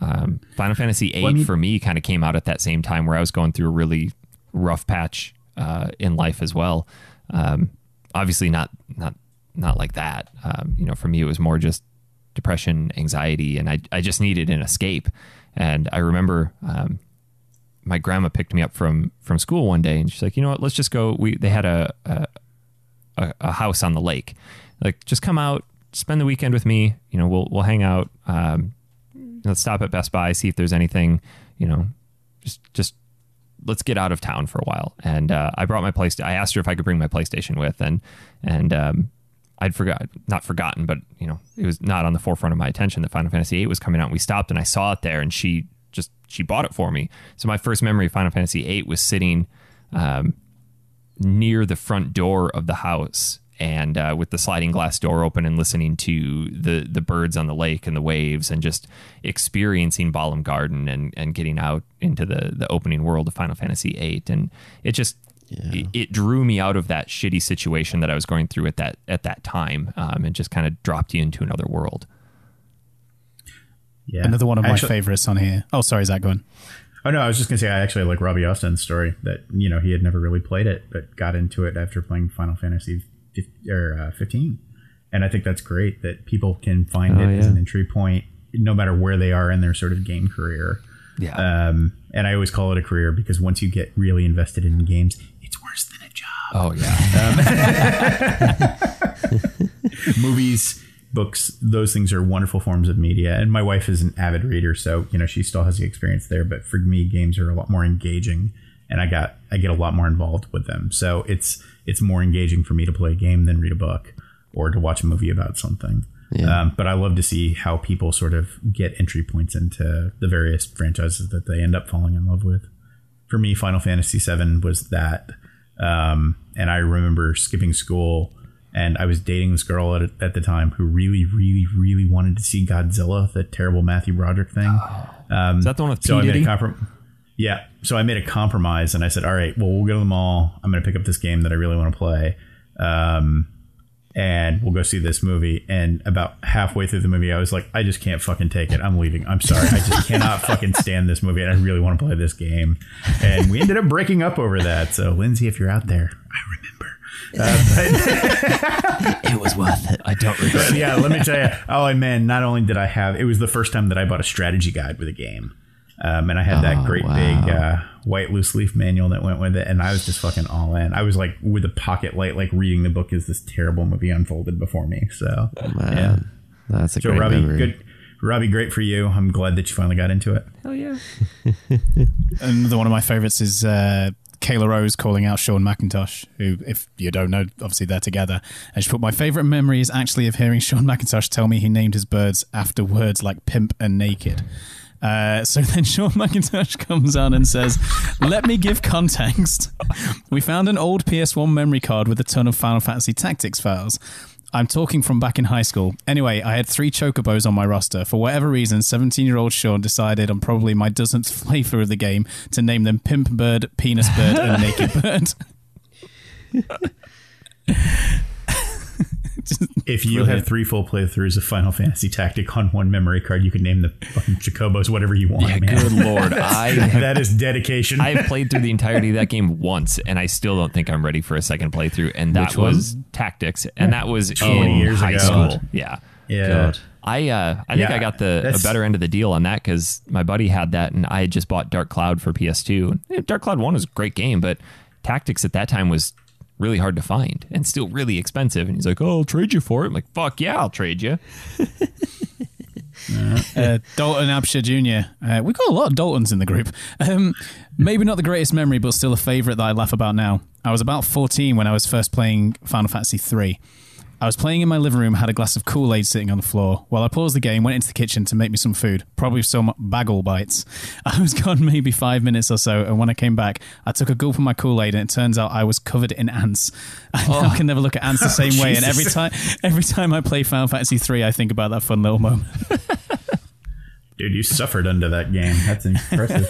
Final Fantasy VIII for me kind of came out at that same time where I was going through a really rough patch in life as well. Obviously not like that. For me it was more just depression, anxiety, and I just needed an escape. And I remember my grandma picked me up from school one day, and she's like, "You know what? Let's just go." They had a house on the lake. Like, just come out, spend the weekend with me. We'll hang out. Let's stop at Best Buy, see if there's anything. Just let's get out of town for a while. And I brought my PlayStation. I asked her if I could bring my PlayStation with, and I'd not forgotten, but it was not on the forefront of my attention that Final Fantasy VIII was coming out. And we stopped, and I saw it there, and she bought it for me. So my first memory of Final Fantasy VIII was sitting near the front door of the house, and with the sliding glass door open, and listening to the birds on the lake and the waves, and just experiencing Balamb Garden and getting out into the opening world of Final Fantasy VIII. And it just it drew me out of that shitty situation that I was going through at that time, and just kind of dropped you into another world. Yeah. Another one of my favorites on here. Oh, sorry, Zach, go on. Oh, no, I was just going to say, I actually like Robbie Austin's story that, he had never really played it, but got into it after playing Final Fantasy 15. And I think that's great that people can find it as an entry point, no matter where they are in their sort of game career. Yeah. And I always call it a career because once you get really invested in games, it's worse than a job. Oh, yeah. Movies, books, those things are wonderful forms of media. And my wife is an avid reader, so she still has the experience there. But for me, games are a lot more engaging, and I get a lot more involved with them. So it's more engaging for me to play a game than read a book or to watch a movie about something. Yeah. But I love to see how people sort of get entry points into the various franchises that they end up falling in love with. For me, Final Fantasy VII was that. And I remember skipping school, and I was dating this girl at the time who really, really, really wanted to see Godzilla, the terrible Matthew Broderick thing. Is that the one with so I made Yeah. So I made a compromise, and I said, all right, well, we'll go to the mall. I'm going to pick up this game that I really want to play. And we'll go see this movie. And about halfway through the movie, I was like, I just can't fucking take it. I'm leaving. I'm sorry. I just cannot fucking stand this movie. And I really want to play this game. And we ended up breaking up over that. So, Lindsay, if you're out there, I remember. It was worth it. I don't regret it. Yeah, let me tell you. Oh, man, not only did I have... It was the first time that I bought a strategy guide with a game. And I had that great big white loose leaf manual that went with it, and I was just fucking all in. I was like with a pocket light, like reading the book as this terrible movie unfolded before me. So yeah, that's a great memory. Good. Robbie, great for you. I'm glad that you finally got into it. Hell yeah. Another one of my favorites is Kayla Rose calling out Sean McIntosh, who, if you don't know, obviously they're together. And she put, my favorite memory is actually of hearing Sean McIntosh tell me he named his birds after words like pimp and naked. So then Sean McIntosh comes on and says, let me give context. We found an old PS1 memory card with a ton of Final Fantasy Tactics files. I'm talking from back in high school. Anyway, I had 3 chocobos on my roster. For whatever reason, 17-year-old Sean decided on probably my dozenth flavor of the game to name them Pimp Bird, Penis Bird, and Naked Bird. If you have 3 full playthroughs of Final Fantasy Tactic on one memory card, you can name the fucking chocobos whatever you want. Yeah, man. good lord. That is dedication. I have played through the entirety of that game once, and I still don't think I'm ready for a second playthrough. And that was Tactics, and that was in years high ago. school. Yeah. God. I think I got a better end of the deal on that because my buddy had that, and I had just bought Dark Cloud for PS2. And Dark Cloud 1 was a great game, but Tactics at that time was really hard to find and still really expensive. And he's like, oh, I'll trade you for it. I'm like, fuck yeah, I'll trade you. Dalton Absher Jr. We've got a lot of Daltons in the group. Maybe not the greatest memory, but still a favourite that I laugh about now. I was about 14 when I was first playing Final Fantasy 3. I was playing in my living room, had a glass of Kool-Aid sitting on the floor. While I paused the game, went into the kitchen to make me some food, probably some bagel bites. I was gone maybe 5 minutes or so, and when I came back, I took a gulp of my Kool-Aid, and it turns out I was covered in ants. I now can never look at ants the same way, and every time I play Final Fantasy 3, I think about that fun little moment. Dude, you suffered under that game. That's impressive.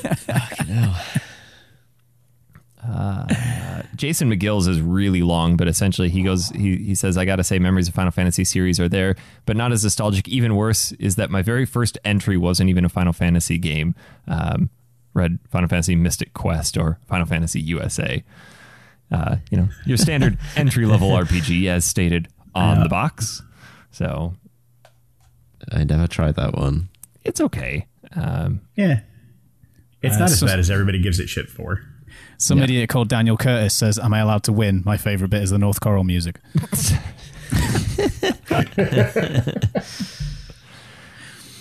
Jason McGill's is really long, but essentially he says, I gotta say, memories of Final Fantasy series are there, but not as nostalgic. Even worse is that my very first entry wasn't even a Final Fantasy game. Read Final Fantasy Mystic Quest or Final Fantasy USA. Your standard entry level RPG as stated on the box. So I never tried that one. It's okay. Yeah. It's not as bad as everybody gives it shit for. Some idiot called Daniel Curtis says, am I allowed to win? My favourite bit is the North Choral music.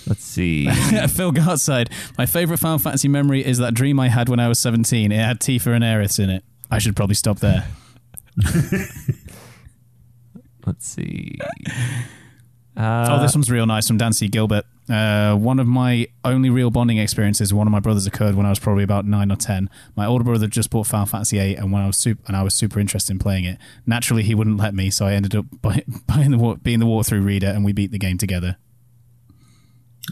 Let's see. Phil Gartside. My favourite Final Fantasy memory is that dream I had when I was 17. It had Tifa and Aerith in it. I should probably stop there. Let's see. This one's real nice from Dancy Gilbert. One of my only real bonding experiences with one of my brothers occurred when I was probably about 9 or 10. My older brother just bought Final Fantasy VIII, and I was super interested in playing it. Naturally, he wouldn't let me, so I ended up being the walkthrough reader, and we beat the game together.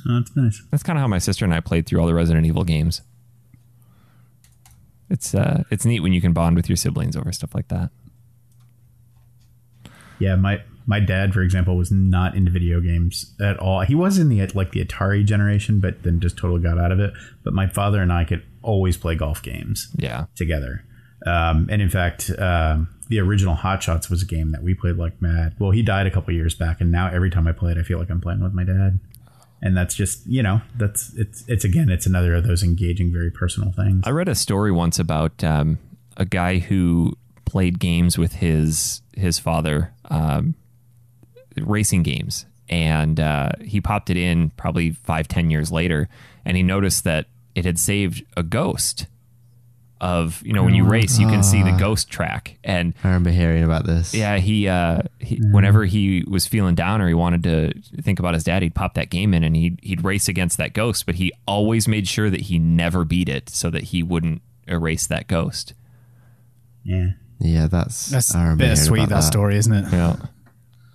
Oh, that's nice. That's kind of how my sister and I played through all the Resident Evil games. It's neat when you can bond with your siblings over stuff like that. Yeah, my dad, for example, was not into video games at all. He was in the Atari generation, but then just totally got out of it. But my father and I could always play golf games together. And in fact, the original Hot Shots was a game that we played like mad. Well, he died a couple years back, and now every time I play it, I feel like I'm playing with my dad. And that's just, it's another of those engaging, very personal things. I read a story once about a guy who played games with his father, racing games, and he popped it in probably 5-10 years later, and he noticed that it had saved a ghost of, when you race, you can see the ghost track. And I remember hearing about this. Yeah, he whenever he was feeling down or he wanted to think about his dad, he'd pop that game in and he'd race against that ghost, but he always made sure that he never beat it so that he wouldn't erase that ghost. Yeah, that's bittersweet, that story, isn't it? Yeah,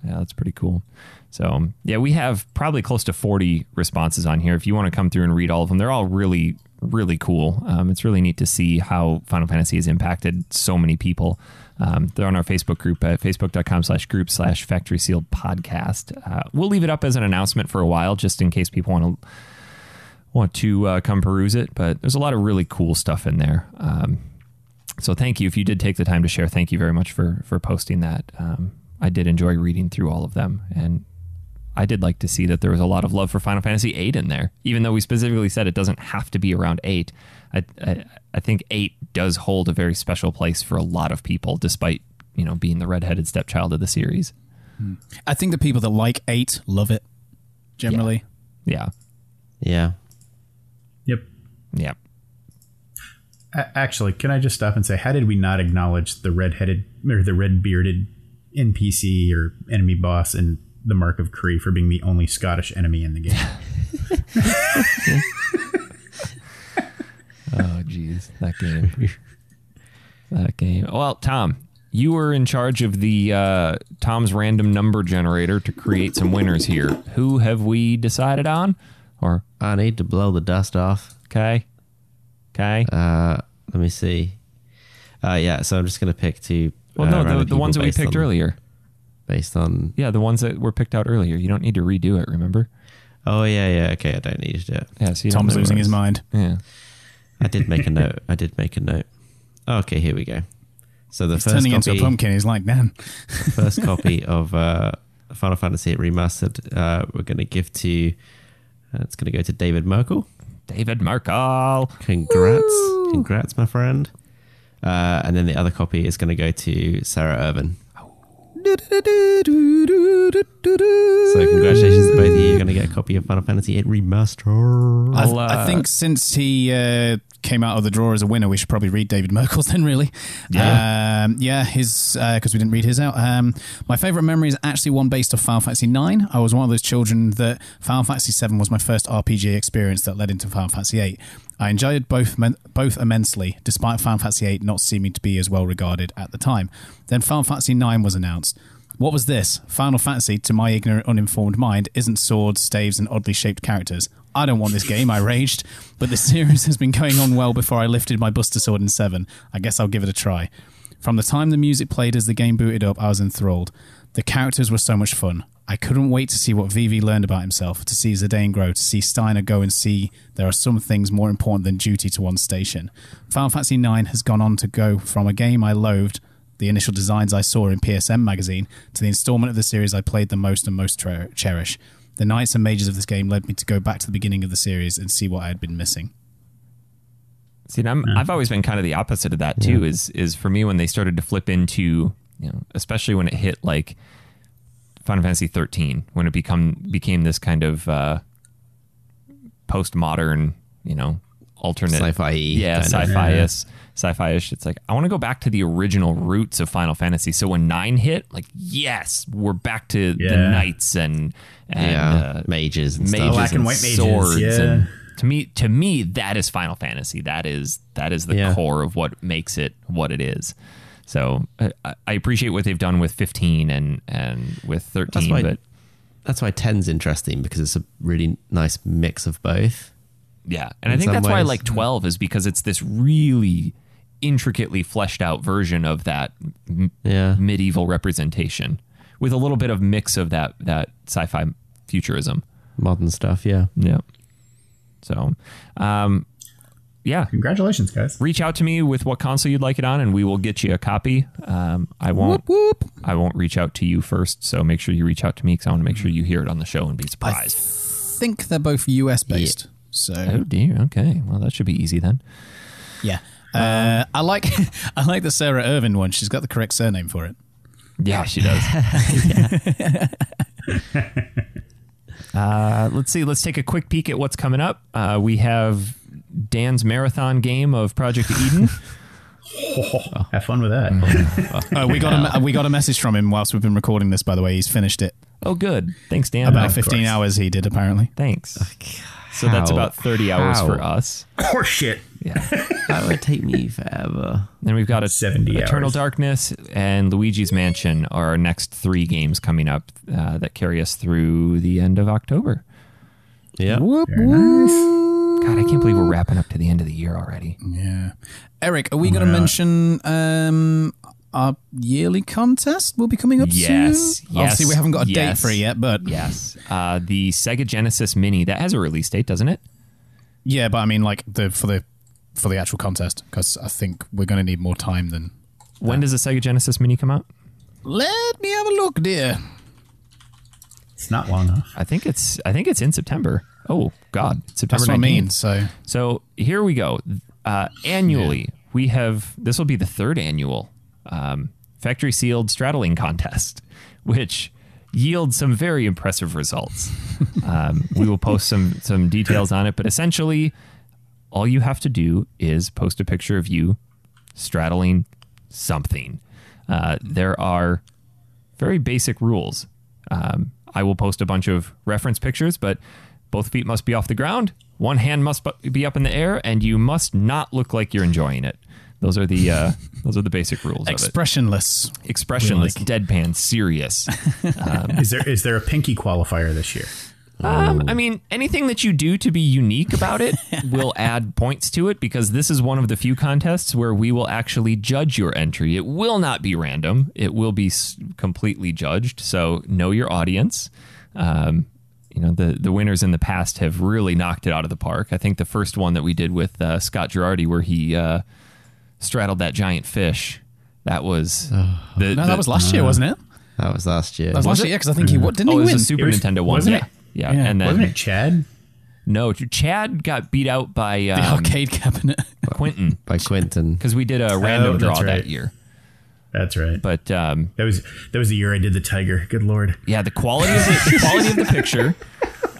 that's pretty cool. So, yeah, we have probably close to 40 responses on here. If you want to come through and read all of them, they're all really, really cool. It's really neat to see how Final Fantasy has impacted so many people. They're on our Facebook group at facebook.com/group/Factory Sealed Podcast. We'll leave it up as an announcement for a while, just in case people want to come peruse it. But there's a lot of really cool stuff in there. So thank you. If you did take the time to share, thank you very much for posting that. I did enjoy reading through all of them, and I did like to see that there was a lot of love for Final Fantasy VIII in there, even though we specifically said it doesn't have to be around 8. I think 8 does hold a very special place for a lot of people, despite, being the redheaded stepchild of the series. I think the people that like 8 love it, generally. Yeah. Yeah. Yep. Actually, can I just stop and say, how did we not acknowledge the red-headed or the red-bearded NPC or enemy boss in the Mark of Kri for being the only Scottish enemy in the game? Oh, geez, that game. Well, Tom, you were in charge of the Tom's random number generator to create some winners here. Who have we decided on? Or I need to blow the dust off. Okay. Let me see. So I'm just going to pick 2. Well, no, the ones that we picked earlier. Based on... Yeah, the ones that were picked out earlier. You don't need to redo it, remember? Oh, yeah. Okay, I don't need to do it. Yeah, so Tom's losing his mind. Yeah. I did make a note. Okay, here we go. So He's turning into a pumpkin. He's like, man. First copy of Final Fantasy Remastered, we're going to give to... it's going to go to David Merkel. David Merkel. Congrats. Woo! Congrats, my friend. And then the other copy is going to go to Sarah Irvin. So congratulations to both of you. You're going to get a copy of Final Fantasy VIII Remastered. I think since he came out of the drawer as a winner, we should probably read David Merkel's then, really. His because we didn't read his out. My favourite memory is actually one based off Final Fantasy IX. I was one of those children that Final Fantasy VII was my first RPG experience that led into Final Fantasy VIII. I enjoyed both immensely, despite Final Fantasy VIII not seeming to be as well regarded at the time. Then Final Fantasy IX was announced. What was this? Final Fantasy, to my ignorant, uninformed mind, isn't swords, staves, and oddly shaped characters. I don't want this game, I raged. But the series has been going on well before I lifted my Buster Sword in 7. I guess I'll give it a try. From the time the music played as the game booted up, I was enthralled. The characters were so much fun. I couldn't wait to see what Vivi learned about himself, to see Zidane grow, to see Steiner go and see there are some things more important than duty to one's station. Final Fantasy IX has gone on to go from a game I loathed, the initial designs I saw in PSM magazine, to the installment of the series I played the most and most cherish. The knights and mages of this game led me to go back to the beginning of the series and see what I had been missing. See, I've always been kind of the opposite of that too. Is for me when they started to flip into, especially when it hit like Final Fantasy 13, when it became this kind of postmodern, alternate sci-fi, sci-fi-ish. It's like I want to go back to the original roots of Final Fantasy. So when 9 hit, like yes, we're back to the knights and mages and stuff. Black and white swords. mages. Yeah. And to me, that is Final Fantasy. That is the core of what makes it what it is. So I appreciate what they've done with 15 and with 13. That's why 10's interesting, because it's a really nice mix of both. Yeah, and I think that's why I like 12 is because it's this really intricately fleshed out version of that medieval representation with a little bit of mix of that sci-fi futurism. Modern stuff, yeah. Yeah. So, Congratulations, guys. Reach out to me with what console you'd like it on, and we will get you a copy. I won't reach out to you first, so make sure you reach out to me because I want to make sure you hear it on the show and be surprised. I think they're both US based. Yeah. So. Oh dear. Okay. Well, that should be easy then. Yeah. I like the Sarah Irvin one. She's got the correct surname for it. Yeah, she does. Let's see. Let's take a quick peek at what's coming up. We have Dan's marathon game of Project Eden. Have fun with that. We got a message from him whilst we've been recording this, by the way. He's finished it. Oh, good. Thanks, Dan. About 15 hours he did, apparently. Thanks. So that's about 30 hours for us. Horse shit. Yeah. That would take me forever. Then we've got 70 Eternal hours. Darkness and Luigi's Mansion are our next 3 games coming up that carry us through the end of October. Yeah. Very nice. God, I can't believe we're wrapping up to the end of the year already. Yeah. Eric, are we going to mention our yearly contest will be coming up soon? Yes. Obviously, we haven't got a date for it yet, but... Yes. The Sega Genesis Mini, that has a release date, doesn't it? Yeah, but I mean, like, for the actual contest, because I think we're going to need more time than... When does the Sega Genesis Mini come out? Let me have a look, dear. It's not long enough. I think it's in September. Oh God, September 19th. That's what I mean. So here we go. Annually, we have, this will be the third annual factory sealed straddling contest, which yields some very impressive results. We will post some details on it, but essentially all you have to do is post a picture of you straddling something. There are very basic rules. I will post a bunch of reference pictures, but both feet must be off the ground. One hand must be up in the air, and you must not look like you're enjoying it. Those are the basic rules. Expressionless, deadpan, serious. Is there a pinky qualifier this year? I mean, anything that you do to be unique about it will add points to it, because this is one of the few contests where we will actually judge your entry. It will not be random. It will be completely judged. So know your audience. The winners in the past have really knocked it out of the park. I think the first one that we did with Scott Girardi, where he straddled that giant fish, that was that was last year, wasn't it? That was last year. That was last year, because I think he didn't he it was win? a Super Nintendo one, wasn't yeah. it? Yeah, and then wasn't it Chad? No, Chad got beat out by The arcade cabinet. Quentin, By Quentin. because we did a random draw that year. That's right. But that was the year I did the tiger. Good Lord. yeah, the quality of the picture,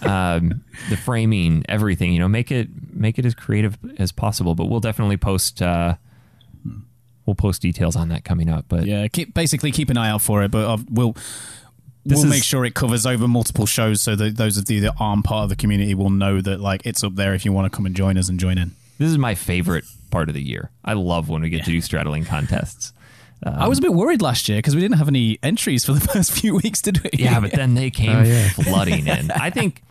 the framing, everything. Make it as creative as possible. But we'll definitely post. We'll post details on that coming up. But Yeah, keep an eye out for it. But we'll make sure it covers over multiple shows, so that those of you that aren't part of the community will know that it's up there if you want to come and join us and join in. this is my favorite part of the year. I love when we get to do straddling contests. I was a bit worried last year because we didn't have any entries for the first few weeks, did we? Yeah, but then they came flooding in. I think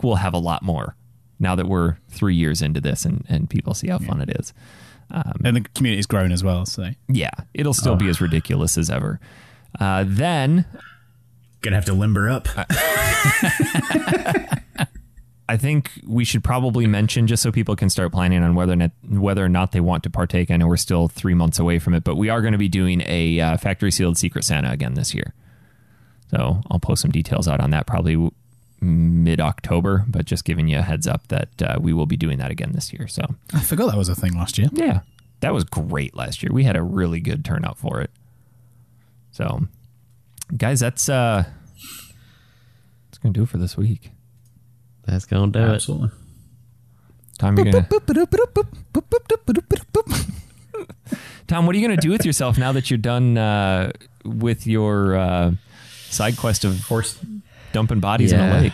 we'll have a lot more now that we're 3 years into this and people see how fun it is. And the community's grown as well, so Yeah, it'll still be as ridiculous as ever. Then Gonna have to limber up. I think we should probably mention, just so people can start planning on whether or not they want to partake. I know we're still 3 months away from it, but we are going to be doing a factory sealed Secret Santa again this year. So I'll post some details out on that probably mid-October, but just giving you a heads up that we will be doing that again this year. So I forgot that was a thing last year. yeah, that was great last year. We had a really good turnout for it. So guys, that's going to do it for this week. That's going to do Absolutely. Tom, Tom, what are you going to do with yourself now that you're done with your side quest of Horse. dumping bodies in a lake?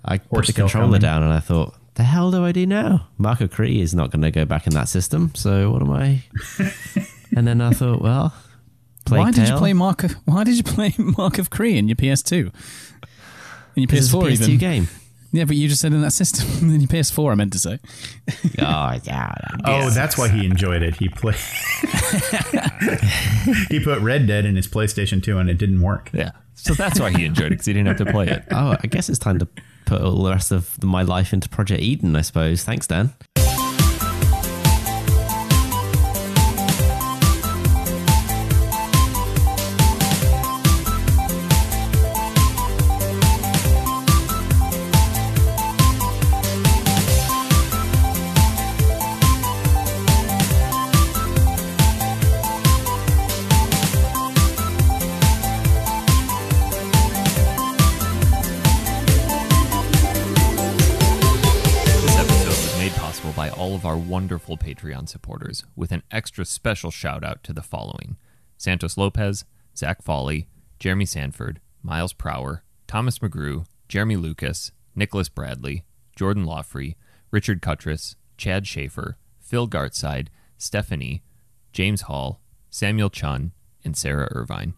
I put the controller down and I thought, the hell do I do now? Mark of Kri is not going to go back in that system, so what am I? And then I thought, well, Why did you play Mark of Kri in your PS2? In your PS4 it's a PS2 even? game. Yeah, but you just said in that system. In your PS4, I meant to say. Oh, yeah. Oh, that's why he enjoyed it. He played. He put Red Dead in his PlayStation 2 and it didn't work. Yeah. So that's why he enjoyed it, because he didn't have to play it. Oh, I guess it's time to put all the rest of my life into Project Eden, I suppose. Thanks, Dan. By all of our wonderful Patreon supporters, with an extra special shout out to the following: Santos Lopez, Zach Foley, Jeremy Sanford, Miles Prower, Thomas McGrew, Jeremy Lucas, Nicholas Bradley, Jordan Lawfrey, Richard Cuttress, Chad Schaefer, Phil Gartside, Stephanie, James Hall, Samuel Chun, and Sarah Irvine.